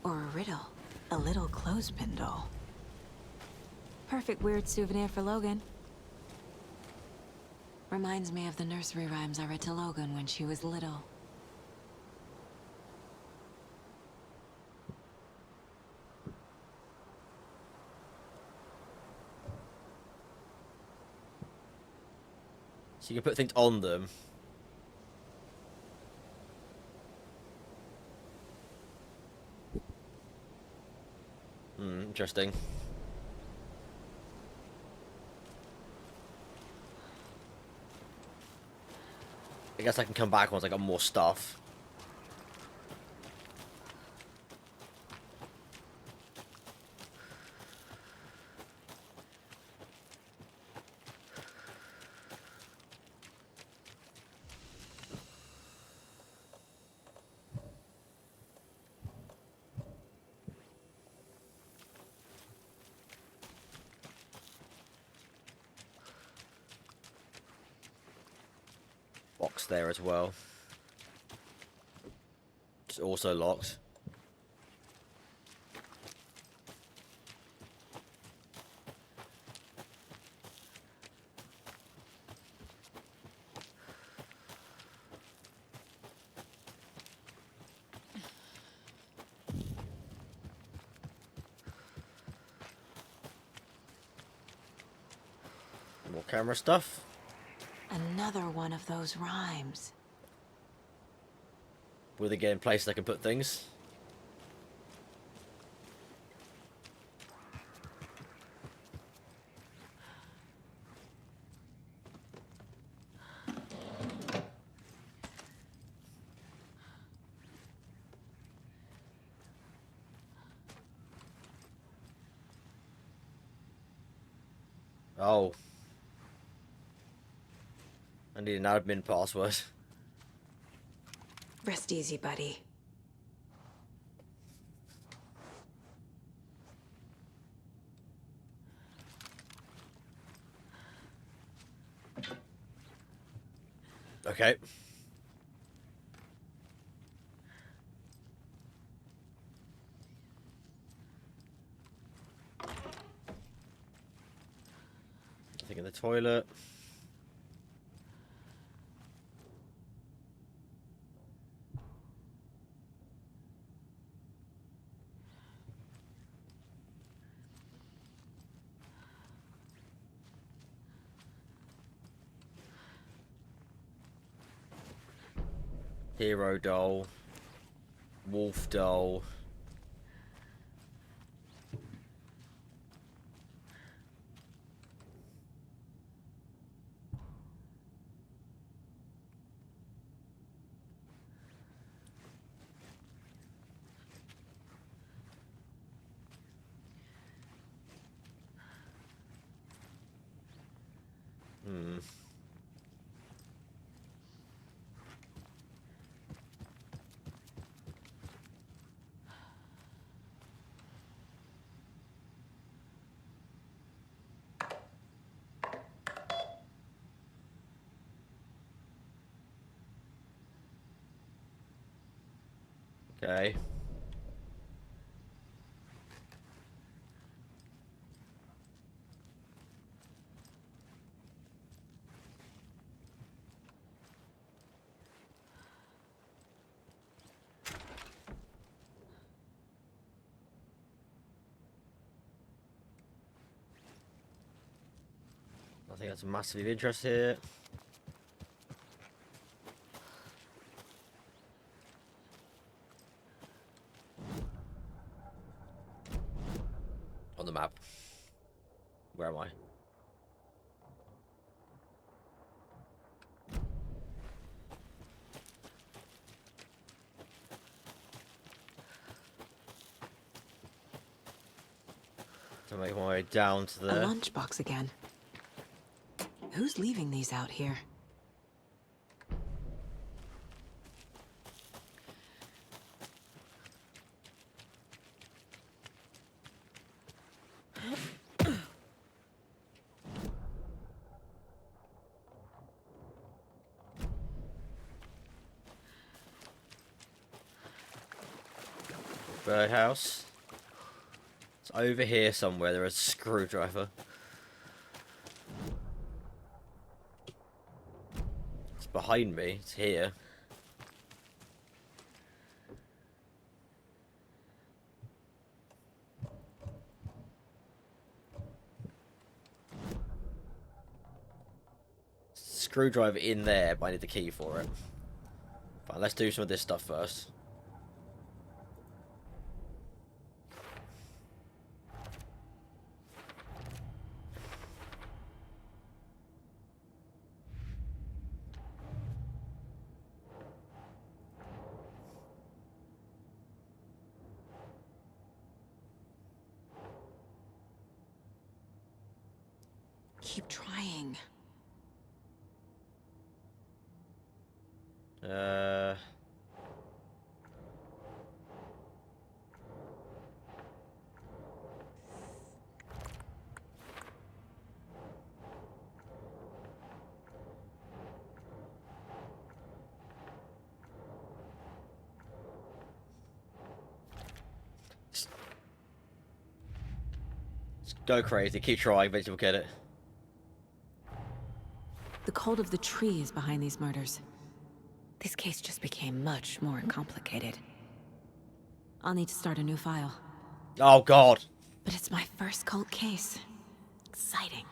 Speaker 10: Or a riddle? A little clothespin doll. Perfect weird souvenir for Logan. Reminds me of the nursery rhymes I read to Logan when she was little.
Speaker 1: So you can put things on them. Interesting. I guess I can come back once I got more stuff. Box there as well. It's also locked. More camera stuff.
Speaker 10: Another one of those rhymes.
Speaker 1: With again places I can put things. Oh. I need an admin password.
Speaker 10: Rest easy, buddy.
Speaker 1: Okay. I think in the toilet. Hero doll. Wolf doll. Hmm. Okay. I think that's massively of interest here. On the map. Where am I? To make my way down to
Speaker 10: A
Speaker 1: there.
Speaker 10: lunchbox again. Who's leaving these out here?
Speaker 1: Birdhouse. It's over here somewhere. There is a screwdriver. It's behind me. It's here. Screwdriver in there, but I need the key for it. Fine, let's do some of this stuff first.
Speaker 10: Keep trying.
Speaker 1: Just go crazy. Keep trying. Eventually we'll get it.
Speaker 10: The cult of the tree is behind these murders. This case just became much more complicated. I'll need to start a new file.
Speaker 1: Oh, God.
Speaker 10: But it's my first cult case. Exciting.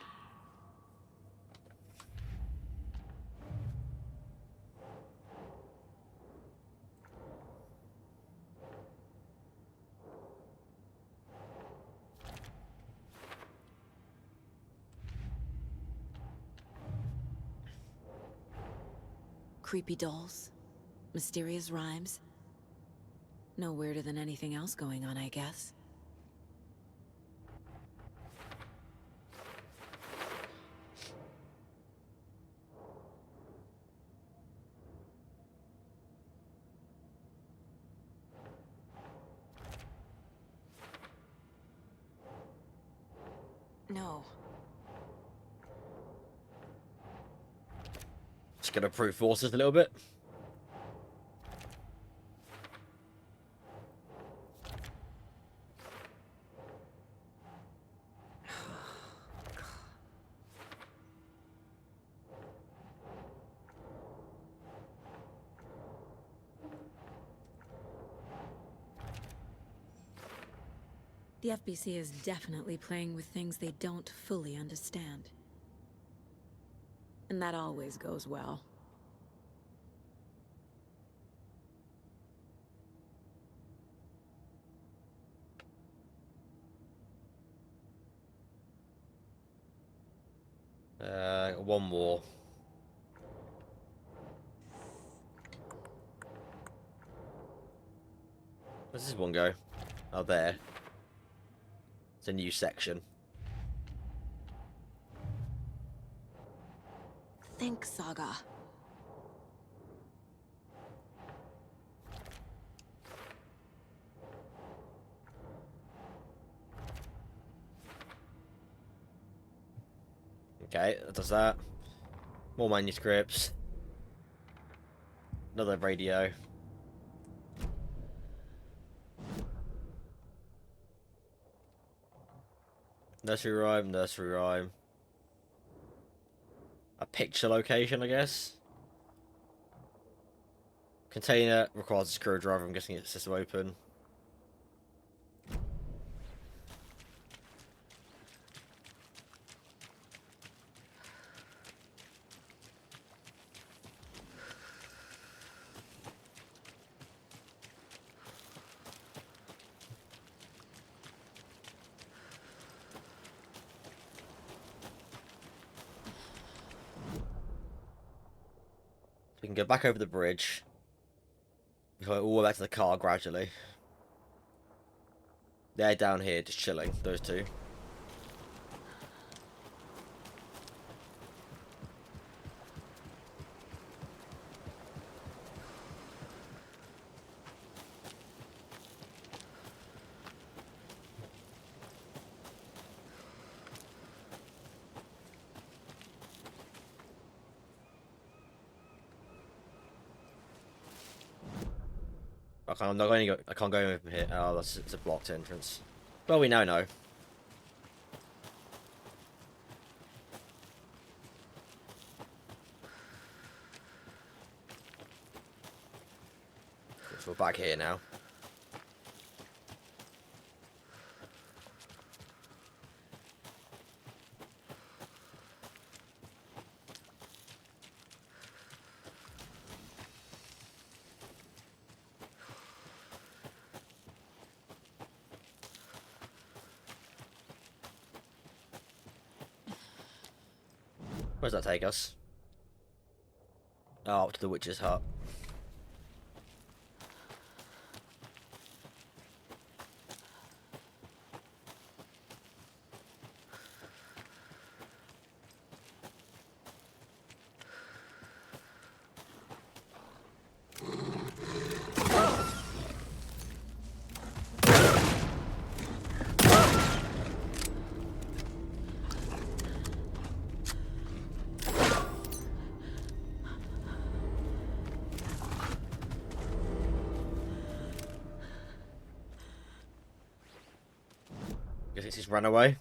Speaker 10: Creepy dolls, mysterious rhymes. No weirder than anything else going on, I guess. No.
Speaker 1: Just gonna brute force us a little bit.
Speaker 10: The FBC is definitely playing with things they don't fully understand. And that always goes well.
Speaker 1: One more. Where's this one go? Oh, there. It's a new section.
Speaker 10: Think, Saga.
Speaker 1: Okay, that does that. More manuscripts. Another radio. Nursery rhyme, nursery rhyme. A picture location, I guess. Container requires a screwdriver. I'm guessing it's system open. We can go back over the bridge. We go all the way back to the car gradually. They're down here just chilling, those two. I'm not going to go. I can't go over here. Oh, it's a blocked entrance. Well, we now know. So we're back here now. Where does that take us? Oh, up to the witch's hut. Guess it's his runaway.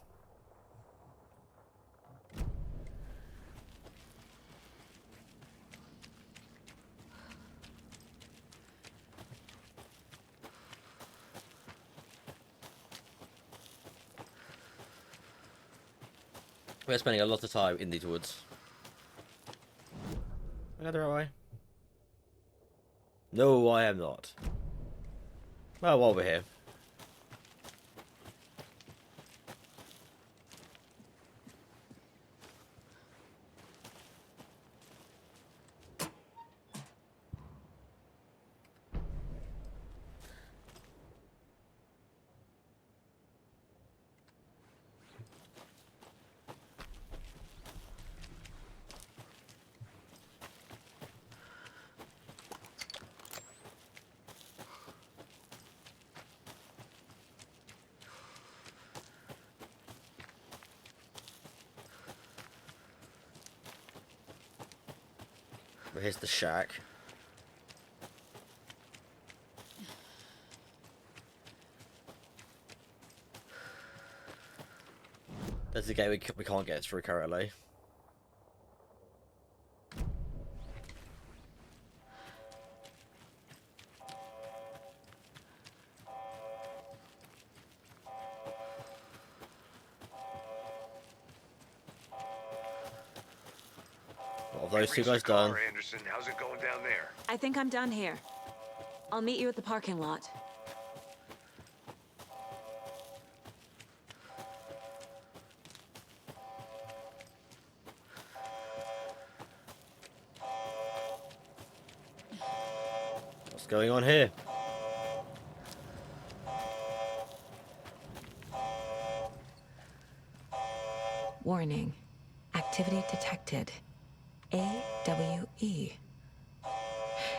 Speaker 1: We're spending a lot of time in these woods. Am I going the right way? No, I am not. Well, while we're here. Here's the shack. There's the gate we can't get through currently. What have those two guys done?
Speaker 4: Anderson, how's it going down there?
Speaker 10: I think I'm done here. I'll meet you at the parking lot.
Speaker 1: What's going on here?
Speaker 10: Warning. Activity detected. AWE.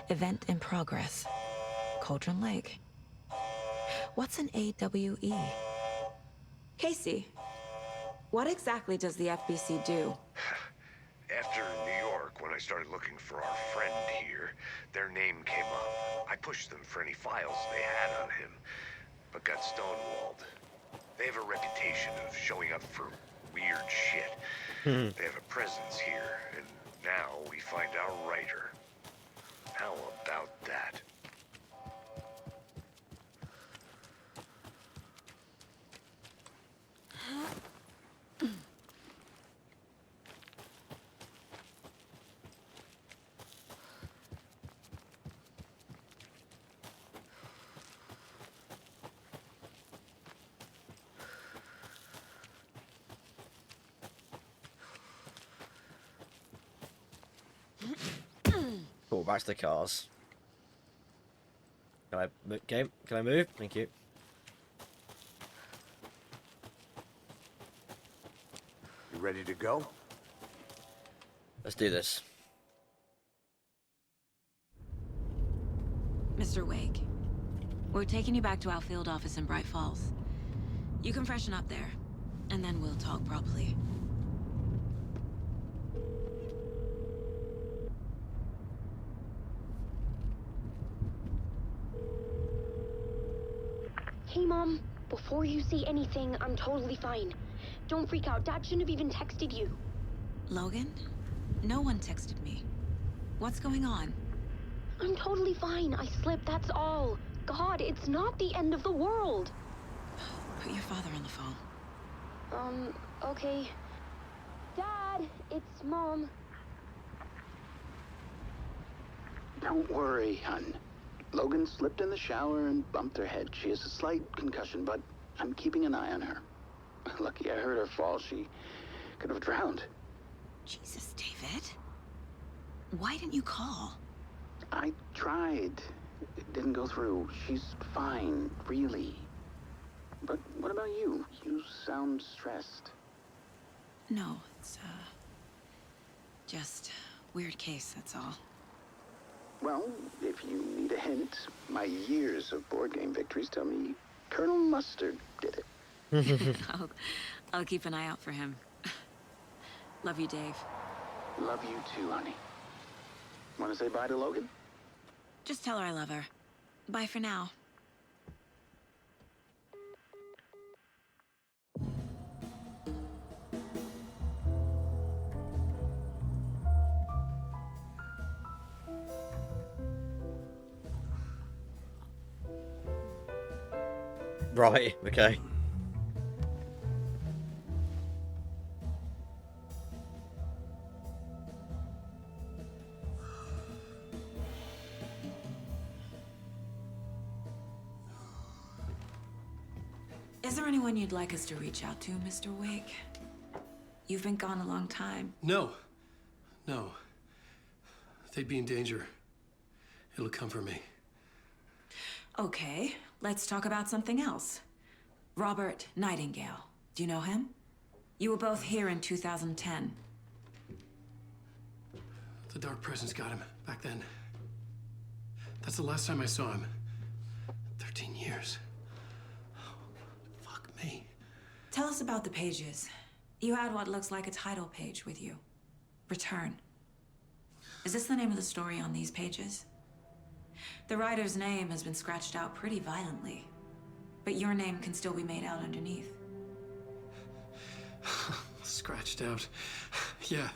Speaker 10: Event in progress. Cauldron Lake. What's an AWE? Casey, what exactly does the FBC do?
Speaker 4: After New York, when I started looking for our friend here, their name came up. I pushed them for any files they had on him, but got stonewalled. They have a reputation of showing up for weird shit. They have a presence here, and now we find our writer. How about that?
Speaker 1: Cool, back to the cars. Can I move? Thank you.
Speaker 4: You ready to go?
Speaker 1: Let's do this.
Speaker 10: Mr. Wake, we're taking you back to our field office in Bright Falls. You can freshen up there, and then we'll talk properly.
Speaker 14: Hey, Mom. Before you say anything, I'm totally fine. Don't freak out. Dad shouldn't have even texted you.
Speaker 10: Logan? No one texted me. What's going on?
Speaker 14: I'm totally fine. I slipped, that's all. God, it's not the end of the world.
Speaker 10: Put your father on the phone.
Speaker 14: Okay. Dad, it's Mom.
Speaker 15: Don't worry, hun. Logan slipped in the shower and bumped her head. She has a slight concussion, but I'm keeping an eye on her. Lucky I heard her fall. She could have drowned.
Speaker 10: Jesus, David. Why didn't you call?
Speaker 15: I tried. It didn't go through. She's fine, really. But what about you? You sound stressed.
Speaker 10: No, it's, just weird case, that's all.
Speaker 15: Well, if you need a hint, my years of board game victories tell me Colonel Mustard did it.
Speaker 10: I'll keep an eye out for him. Love you, Dave.
Speaker 15: Love you too, honey. Want to say bye to Logan?
Speaker 10: Just tell her I love her. Bye for now.
Speaker 1: Right, okay.
Speaker 10: Is there anyone you'd like us to reach out to, Mr. Wake? You've been gone a long time.
Speaker 2: No. No. They'd be in danger. It'll come for me.
Speaker 10: Okay, let's talk about something else. Robert Nightingale. Do you know him? You were both here in 2010.
Speaker 2: The Dark Presence got him back then. That's the last time I saw him. 13 years. Fuck me.
Speaker 10: Tell us about the pages. You had what looks like a title page with you. Return. Is this the name of the story on these pages? The writer's name has been scratched out pretty violently, but your name can still be made out underneath.
Speaker 2: Scratched out. Yeah.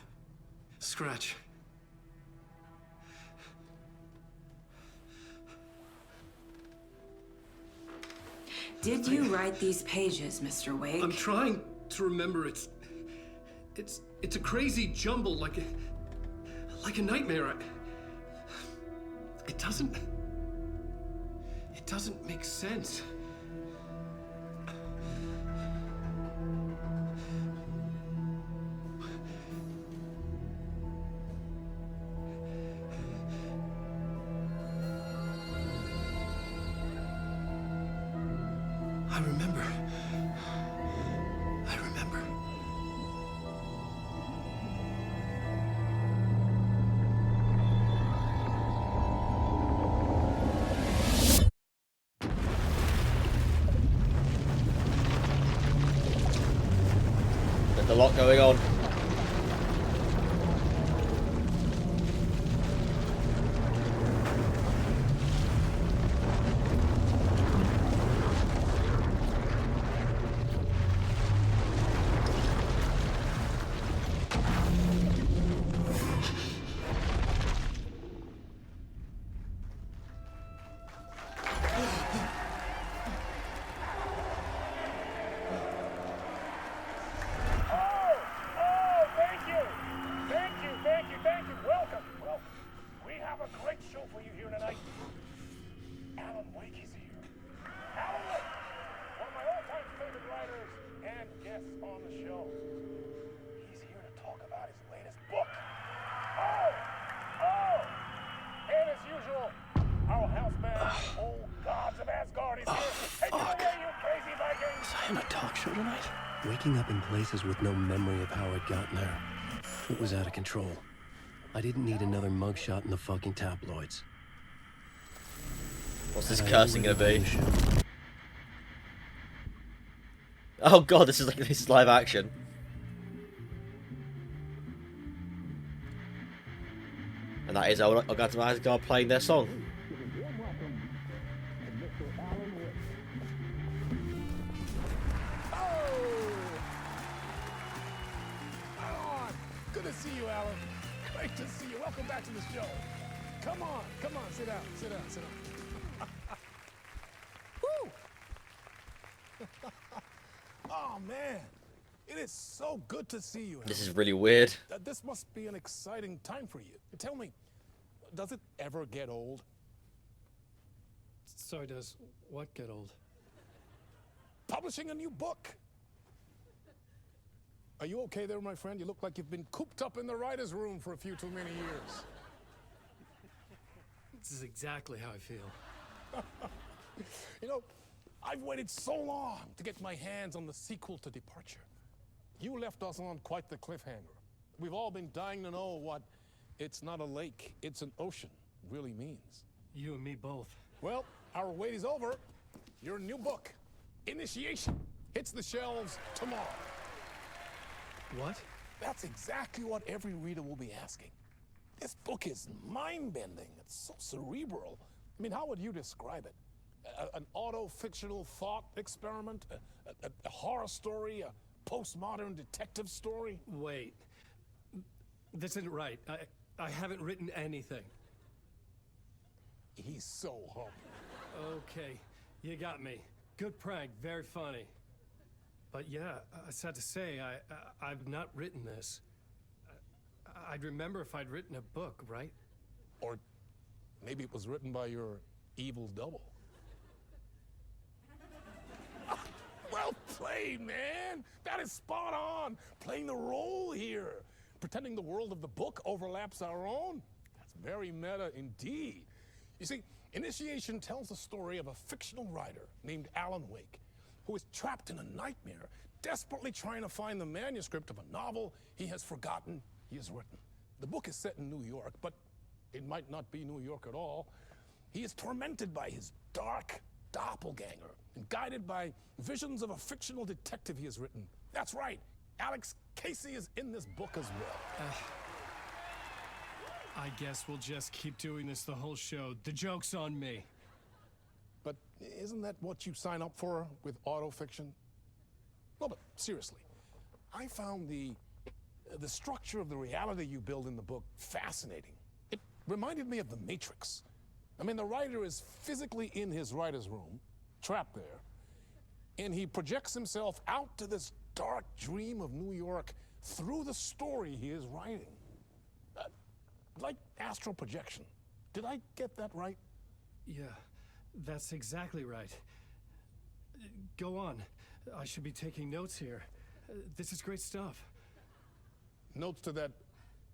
Speaker 2: Scratch.
Speaker 10: Did you write these pages, Mr. Wake?
Speaker 2: I'm trying to remember. It's a crazy jumble, like a nightmare. It doesn't make sense. I remember.
Speaker 1: There's a lot going on.
Speaker 2: Waking up in places with no memory of how I'd gotten there. It was out of control. I didn't need another mugshot in the fucking tabloids.
Speaker 1: What's this cursing gonna be? Oh god, this is live action. And that is Orgasm Asgard playing their song.
Speaker 4: Good to see you, Alan. Great to see you. Welcome back to the show. Come on, sit down. Woo! Oh, man. It is so good to see you, Alan.
Speaker 1: This is really weird.
Speaker 4: This must be an exciting time for you. Tell me, does it ever get old?
Speaker 2: Sorry, does what get old?
Speaker 4: Publishing a new book. Are you okay there, my friend? You look like you've been cooped up in the writer's room for a few too many years.
Speaker 2: This is exactly how I feel.
Speaker 4: You know, I've waited so long to get my hands on the sequel to Departure. You left us on quite the cliffhanger. We've all been dying to know what "it's not a lake, it's an ocean" really means.
Speaker 2: You and me both.
Speaker 4: Well, our wait is over. Your new book, Initiation, hits the shelves tomorrow.
Speaker 2: What?
Speaker 4: That's exactly what every reader will be asking. This book is mind-bending. It's so cerebral. I mean, how would you describe it? An auto-fictional thought experiment? A horror story? A postmodern detective story?
Speaker 2: Wait. This isn't right. I haven't written anything.
Speaker 4: He's so humble.
Speaker 2: Okay, you got me. Good prank, very funny. But yeah, I sad to say, I've not written this. I'd remember if I'd written a book, right?
Speaker 4: Or maybe it was written by your evil double. Well played, man! That is spot on! Playing the role here. Pretending the world of the book overlaps our own. That's very meta indeed. You see, Initiation tells the story of a fictional writer named Alan Wake, who is trapped in a nightmare, desperately trying to find the manuscript of a novel he has forgotten he has written. The book is set in New York, but it might not be New York at all. He is tormented by his dark doppelganger and guided by visions of a fictional detective he has written. That's right, Alex Casey is in this book as well.
Speaker 2: I guess we'll just keep doing this the whole show. The joke's on me.
Speaker 7: But isn't that what you sign up for with autofiction? No, but seriously, I found the structure of the reality you build in the book fascinating. It reminded me of The Matrix. I mean, the writer is physically in his writer's room, trapped there, and he projects himself out to this dark dream of New York through the story he is writing. Like astral projection. Did I get that right?
Speaker 2: Yeah, that's exactly right. Go on. I should be taking notes here. This is great stuff.
Speaker 7: Notes to that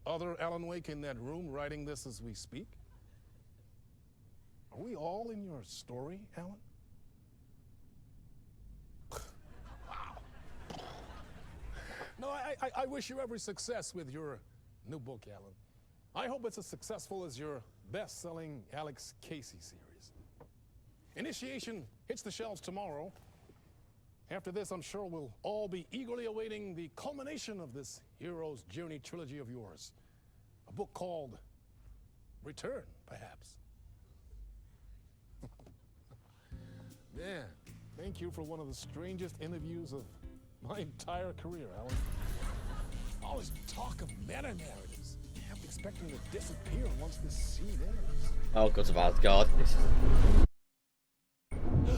Speaker 7: other Alan Wake in that room writing this as we speak? Are we all in your story, Alan? Wow. No, I wish you every success with your new book, Alan. I hope it's as successful as your best-selling Alex Casey series. Initiation hits the shelves tomorrow. After this, I'm sure we'll all be eagerly awaiting the culmination of this hero's journey trilogy of yours. A book called Return, perhaps. Man, thank you for one of the strangest interviews of my entire career, Alan. All this talk of meta-narratives. Half expecting to disappear once this scene ends.
Speaker 1: Oh, Gods of Asgard.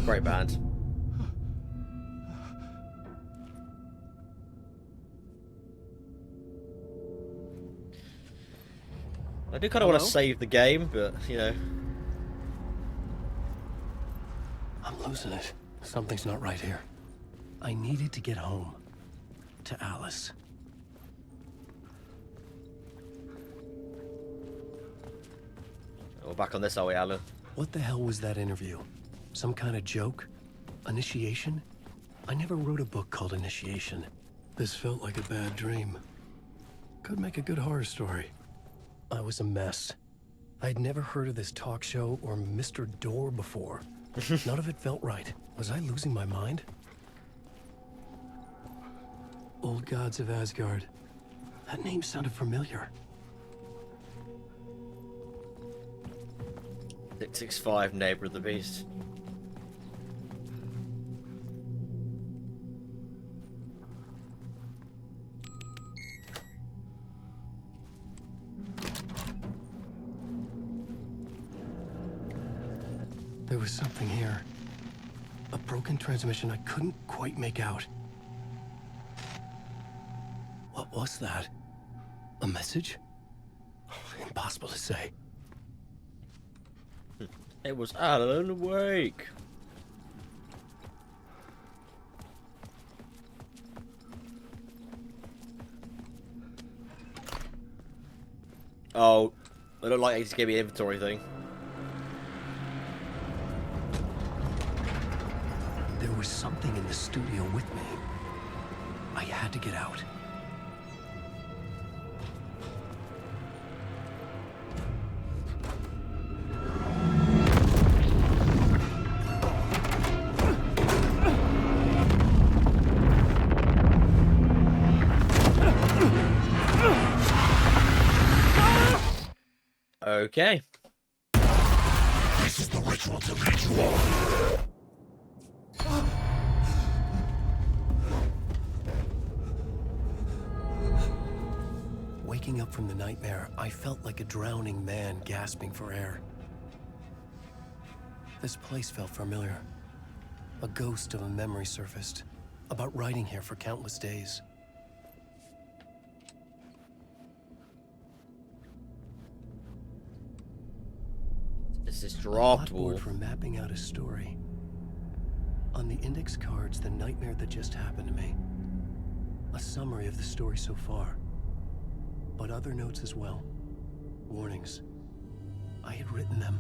Speaker 1: Great band. I do kind of want to save the game, but, you know.
Speaker 2: I'm losing it. Something's not right here. I needed to get home. To Alice.
Speaker 1: We're back on this, are we, Alan?
Speaker 2: What the hell was that interview? Some kind of joke? Initiation? I never wrote a book called Initiation. This felt like a bad dream. Could make a good horror story. I was a mess. I'd never heard of this talk show or Mr. Door before. None of it felt right. Was I losing my mind? Old Gods of Asgard. That name sounded familiar.
Speaker 1: 665, Neighbor of the Beast.
Speaker 2: There was something here. A broken transmission I couldn't quite make out. What was that? A message? Impossible to say.
Speaker 1: It was Alan Wake. Oh, I don't like it to give me an inventory thing.
Speaker 2: There was something in the studio with me. I had to get out.
Speaker 1: Okay.
Speaker 9: This is the ritual to ritual.
Speaker 2: Waking up from the nightmare, I felt like a drowning man gasping for air. This place felt familiar. A ghost of a memory surfaced, about riding here for countless days.
Speaker 1: This is dropped.
Speaker 2: A board for mapping out a story. On the index cards, the nightmare that just happened to me. A summary of the story so far. But other notes as well. Warnings. I had written them.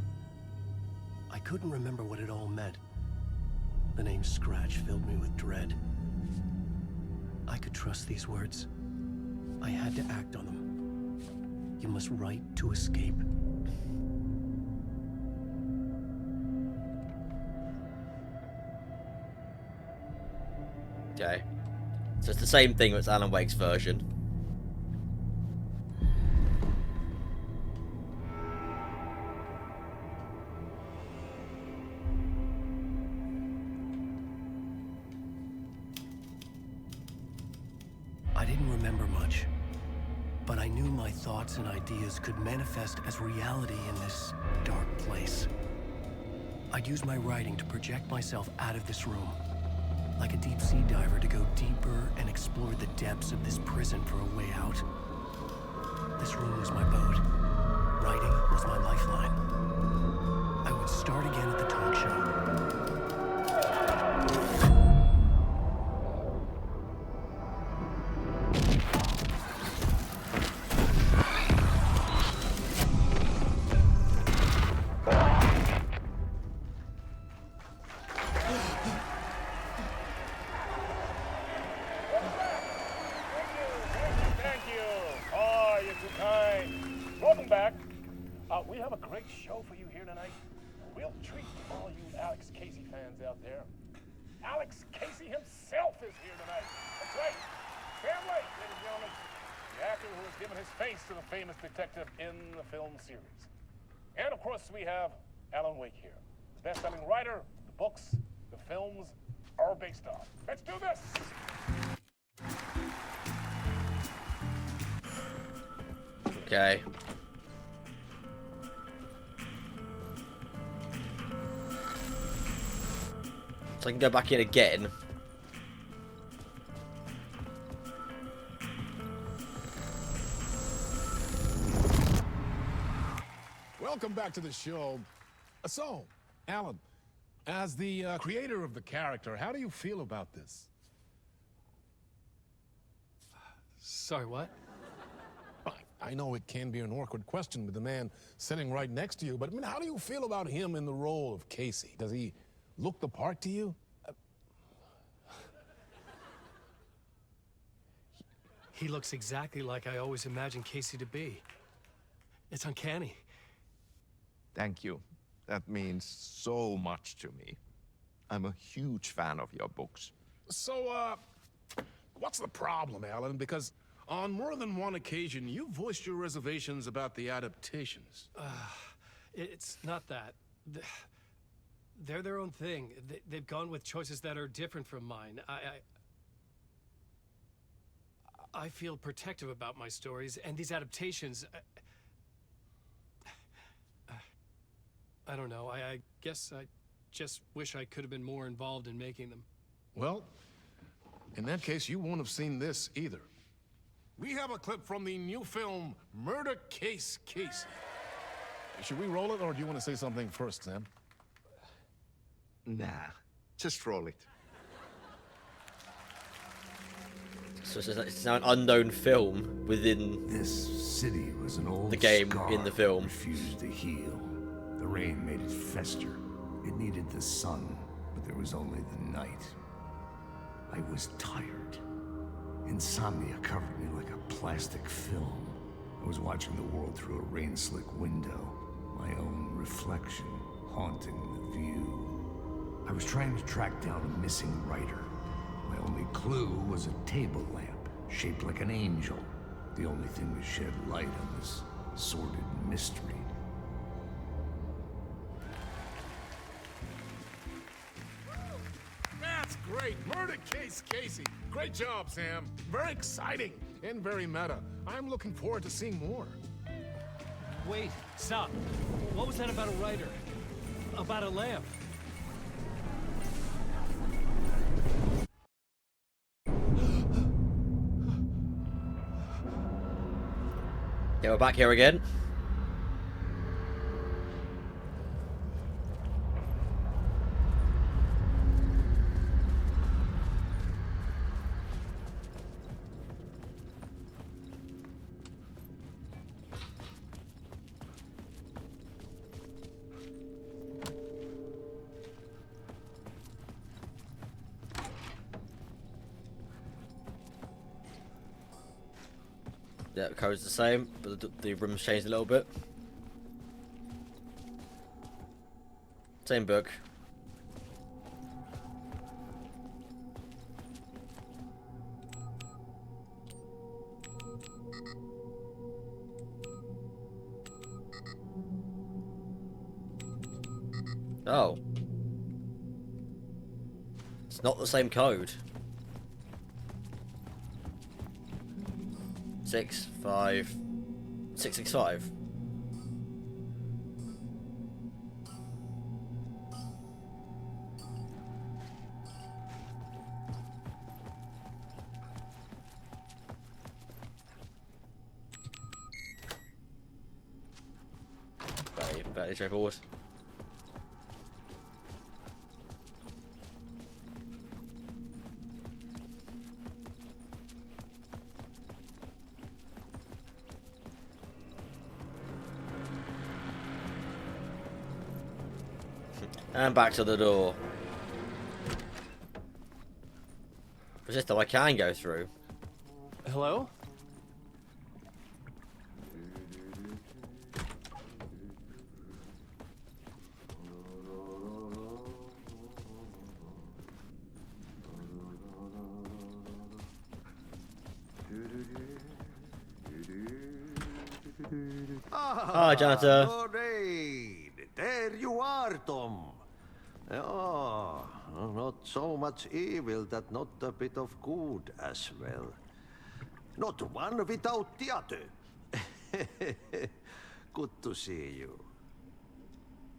Speaker 2: I couldn't remember what it all meant. The name Scratch filled me with dread. I could trust these words. I had to act on them. You must write to escape.
Speaker 1: Okay. So it's the same thing, but it's Alan Wake's version.
Speaker 2: remember much, but I knew my thoughts and ideas could manifest as reality in this dark place. I'd use my writing to project myself out of this room, like a deep sea diver to go deeper and explore the depths of this prison for a way out. This room was my boat. Writing was my lifeline. I would start again at the talk show.
Speaker 3: Thank you. Oh, you're too kind. Welcome back. We have a great show for you here tonight. A real treat for all you Alex Casey fans out there. Alex Casey himself is here tonight. That's right. Sam Lake, ladies and gentlemen. The actor who has given his face to the famous detective in the film series. And of course, we have Alan Wake here. The best-selling writer, the books, the films are based on. Let's do this!
Speaker 1: Okay. So I can go back in again.
Speaker 7: Welcome back to the show. So, Alan, as the creator of the character, how do you feel about this?
Speaker 2: Sorry, what?
Speaker 7: I know it can be an awkward question with the man sitting right next to you, but I mean, how do you feel about him in the role of Casey? Does he look the part to you?
Speaker 2: He looks exactly like I always imagined Casey to be. It's uncanny.
Speaker 13: Thank you. That means so much to me. I'm a huge fan of your books.
Speaker 7: So, what's the problem, Alan? Because on more than one occasion, you voiced your reservations about the adaptations.
Speaker 2: It's not that. They're their own thing. They've gone with choices that are different from mine. I feel protective about my stories, and these adaptations... I don't know. I guess I just wish I could have been more involved in making them.
Speaker 7: Well, in that case, you won't have seen this either. We have a clip from the new film, Murder Case Casey. Should we roll it, or do you want to say something first, Sam?
Speaker 13: Nah, just roll it.
Speaker 1: So it's now an unknown film within
Speaker 4: this city was an old
Speaker 1: the game
Speaker 4: scar
Speaker 1: in the film.
Speaker 4: Refused to heal. The rain made it fester. It needed the sun, but there was only the night. I was tired. Insomnia covered me like a plastic film. I was watching the world through a rain-slick window, my own reflection haunting the view. I was trying to track down a missing writer. My only clue was a table lamp, shaped like an angel. The only thing to shed light on this sordid mystery.
Speaker 7: That's great! Murder Case Casey! Great job, Sam. Very exciting and very meta. I'm looking forward to seeing more.
Speaker 2: Wait, stop. What was that about a writer? About a lamp?
Speaker 1: Yeah, we're back here again. Yeah, the code's the same, but the room's changed a little bit. Same book. Oh. It's not the same code. 665. Very straightforward. And back to the door. But this time I can go through.
Speaker 2: Hello?
Speaker 1: Hi, janitor.
Speaker 8: Lorraine, there you are, Tom. Oh, not so much evil that not a bit of good as well. Not one without the other. Good to see you.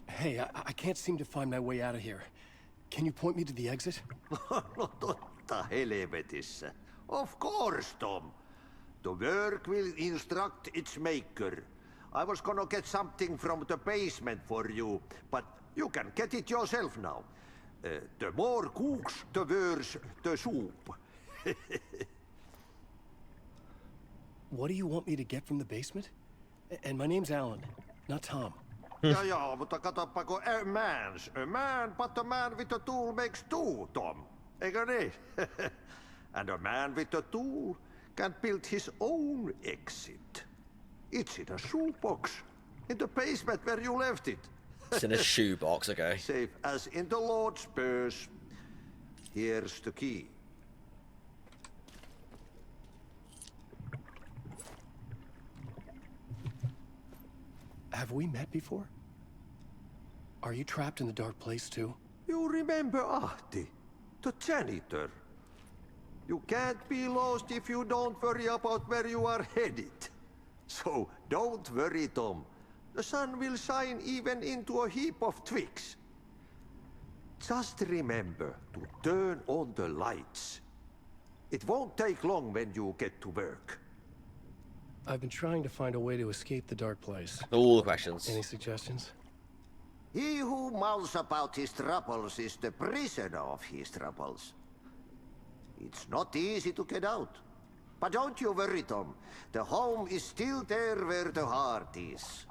Speaker 2: Hey, I can't seem to find my way out of here. Can you point me to the exit?
Speaker 8: No totta helvetissä. Of course, Tom. The work will instruct its maker. I was gonna get something from the basement for you, but you can get it yourself now. The more cooks, the worse the soup.
Speaker 2: What do you want me to get from the basement? And my name's Alan, not Tom.
Speaker 8: Ja, mutta katoppa kun a man, but a man with a tool makes two, Tom. Eikö niin? And a man with a tool can build his own exit. It's in a shoebox. In the basement where you left it.
Speaker 1: It's in a shoebox, okay.
Speaker 8: Safe as in the Lord's purse. Here's the key.
Speaker 2: Have we met before? Are you trapped in the dark place too?
Speaker 8: You remember Ahti, the janitor. You can't be lost if you don't worry about where you are headed. So don't worry, Tom. The sun will shine even into a heap of twigs. Just remember to turn on the lights. It won't take long when you get to work.
Speaker 2: I've been trying to find a way to escape the dark place.
Speaker 1: All the questions.
Speaker 2: Any suggestions?
Speaker 8: He who mouths about his troubles is the prisoner of his troubles. It's not easy to get out. But don't you worry, Tom. The home is still there where the heart is.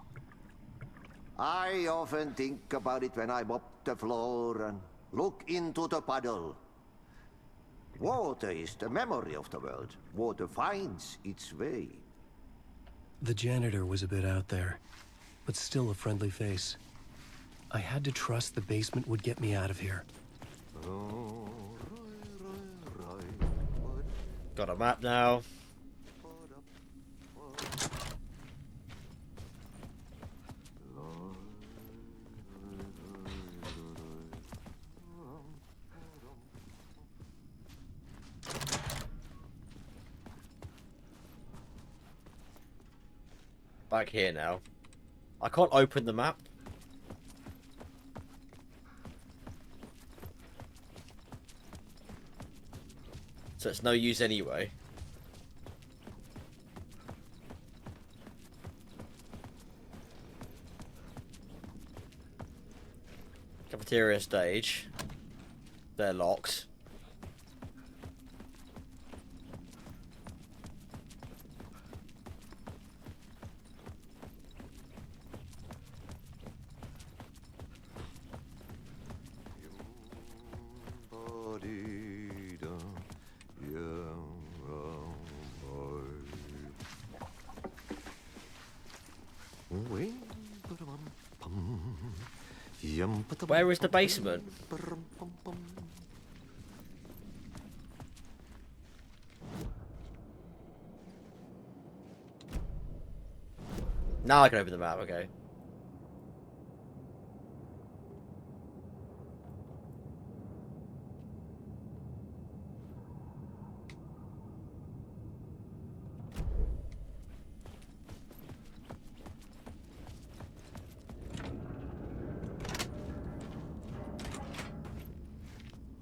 Speaker 8: I often think about it when I mop the floor and look into the puddle. Water is the memory of the world. Water finds its way.
Speaker 2: The janitor was a bit out there, but still a friendly face. I had to trust the basement would get me out of here.
Speaker 1: Got a map now. Back here now. I can't open the map. So it's no use anyway. Cafeteria stage. They're locked. Where is the basement? Now I can open the map, okay.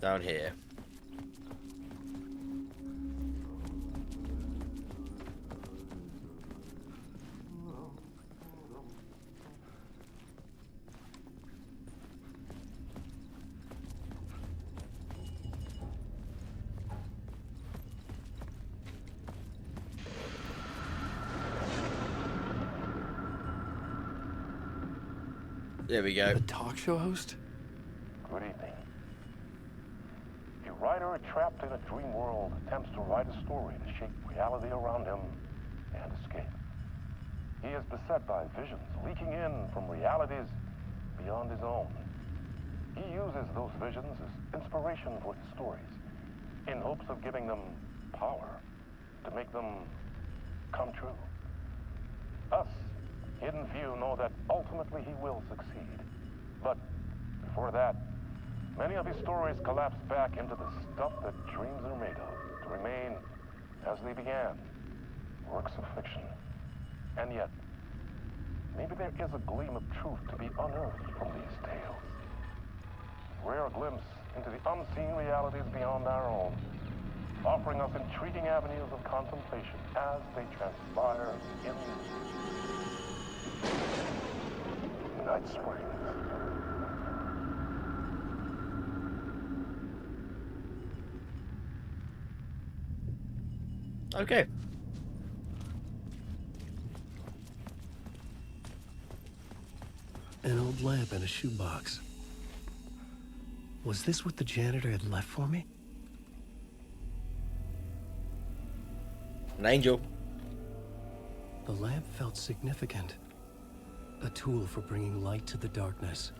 Speaker 1: Down here. There we go.
Speaker 2: A talk show host?
Speaker 3: Good evening. A writer trapped in a dream world attempts to write a story to shape reality around him and escape. He is beset by visions leaking in from realities beyond his own. He uses those visions as inspiration for his stories, in hopes of giving them power to make them come true. Us, hidden few, know that ultimately he will succeed. But before that, many of his stories collapse back into the stuff that dreams are made of, to remain as they began, works of fiction. And yet, maybe there is a gleam of truth to be unearthed from these tales. A rare glimpse into the unseen realities beyond our own, offering us intriguing avenues of contemplation as they transpire in Night Springs.
Speaker 1: Okay.
Speaker 2: An old lamp and a shoebox. Was this what the janitor had left for me?
Speaker 1: An angel.
Speaker 2: The lamp felt significant. A tool for bringing light to the darkness.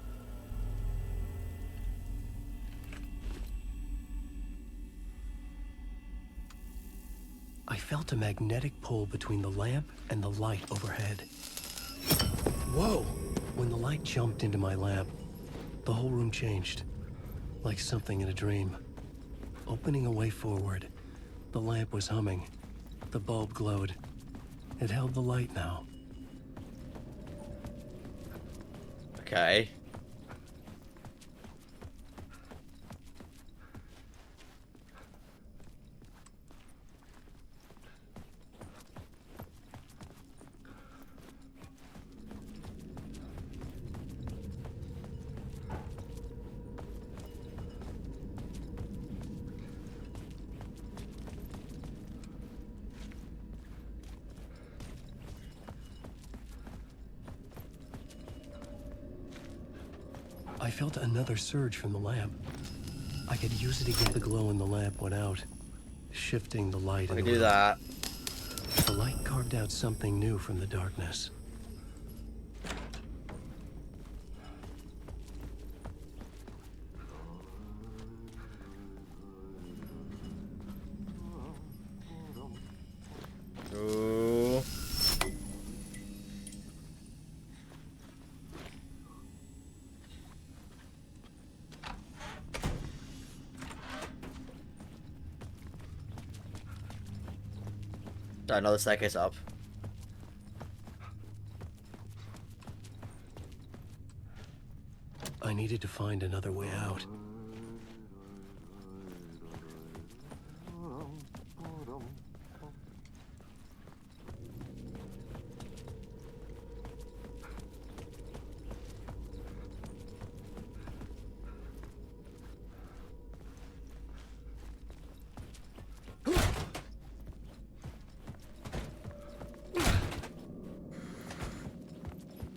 Speaker 2: I felt a magnetic pull between the lamp and the light overhead. Whoa! When the light jumped into my lamp, the whole room changed, like something in a dream. Opening a way forward, the lamp was humming. The bulb glowed. It held the light now.
Speaker 1: Okay.
Speaker 2: I felt another surge from the lamp. I could use it again. The glow in the lamp went out, shifting the light.
Speaker 1: I can do that.
Speaker 2: The light carved out something new from the darkness.
Speaker 1: Ooh. Another staircase up.
Speaker 2: I needed to find another way out.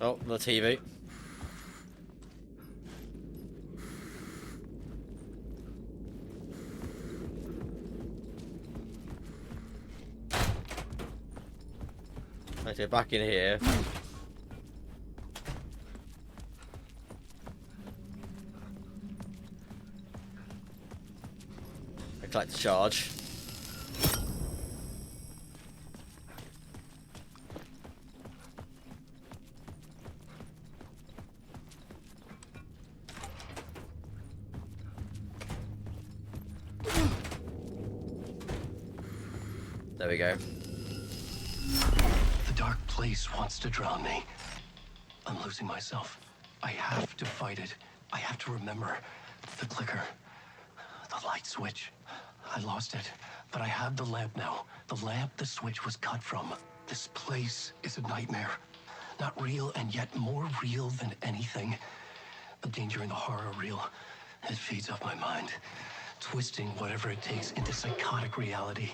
Speaker 1: Oh, the TV. Let's get back in here. I collect the charge. There we go.
Speaker 2: The dark place wants to drown me. I'm losing myself. I have to fight it. I have to remember the clicker. The light switch. I lost it, but I have the lamp now. The lamp the switch was cut from. This place is a nightmare. Not real, and yet more real than anything. The danger and the horror are real. It feeds off my mind, twisting whatever it takes into psychotic reality.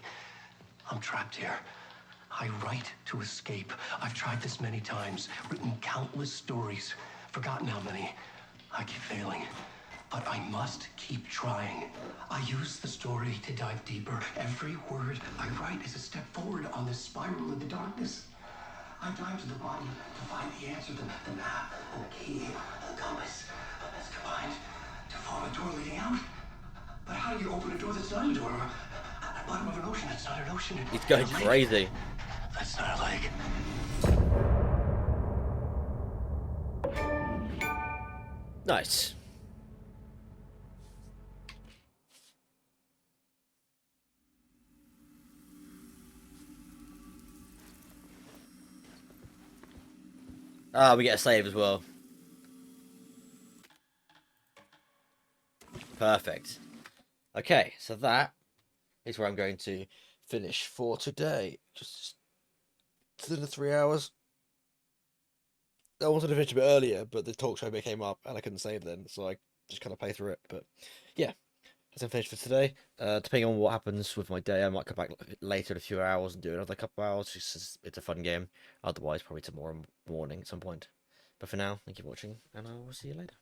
Speaker 2: I'm trapped here. I write to escape. I've tried this many times, written countless stories, forgotten how many. I keep failing, but I must keep trying. I use the story to dive deeper. Every word I write is a step forward on this spiral in the darkness. I dive to the body to find the answer, the map, and the key, and the compass. It's combined to form a door leading out. But how do you open a door that's not a door? At the bottom of an ocean that's not an ocean.
Speaker 1: He's going crazy.
Speaker 2: That's not a lake.
Speaker 1: Nice. Ah, we get a save as well. Perfect. Okay, so that is where I'm going to finish for today. Just within the 3 hours. I wanted to finish a bit earlier, but the talk show bit came up and I couldn't save then, so I just kind of play through it. But yeah, that's gonna finish for today. Depending on what happens with my day, I might come back later in a few hours and do another couple of hours. It's a fun game. Otherwise, probably tomorrow morning at some point. But for now, thank you for watching, and I will see you later.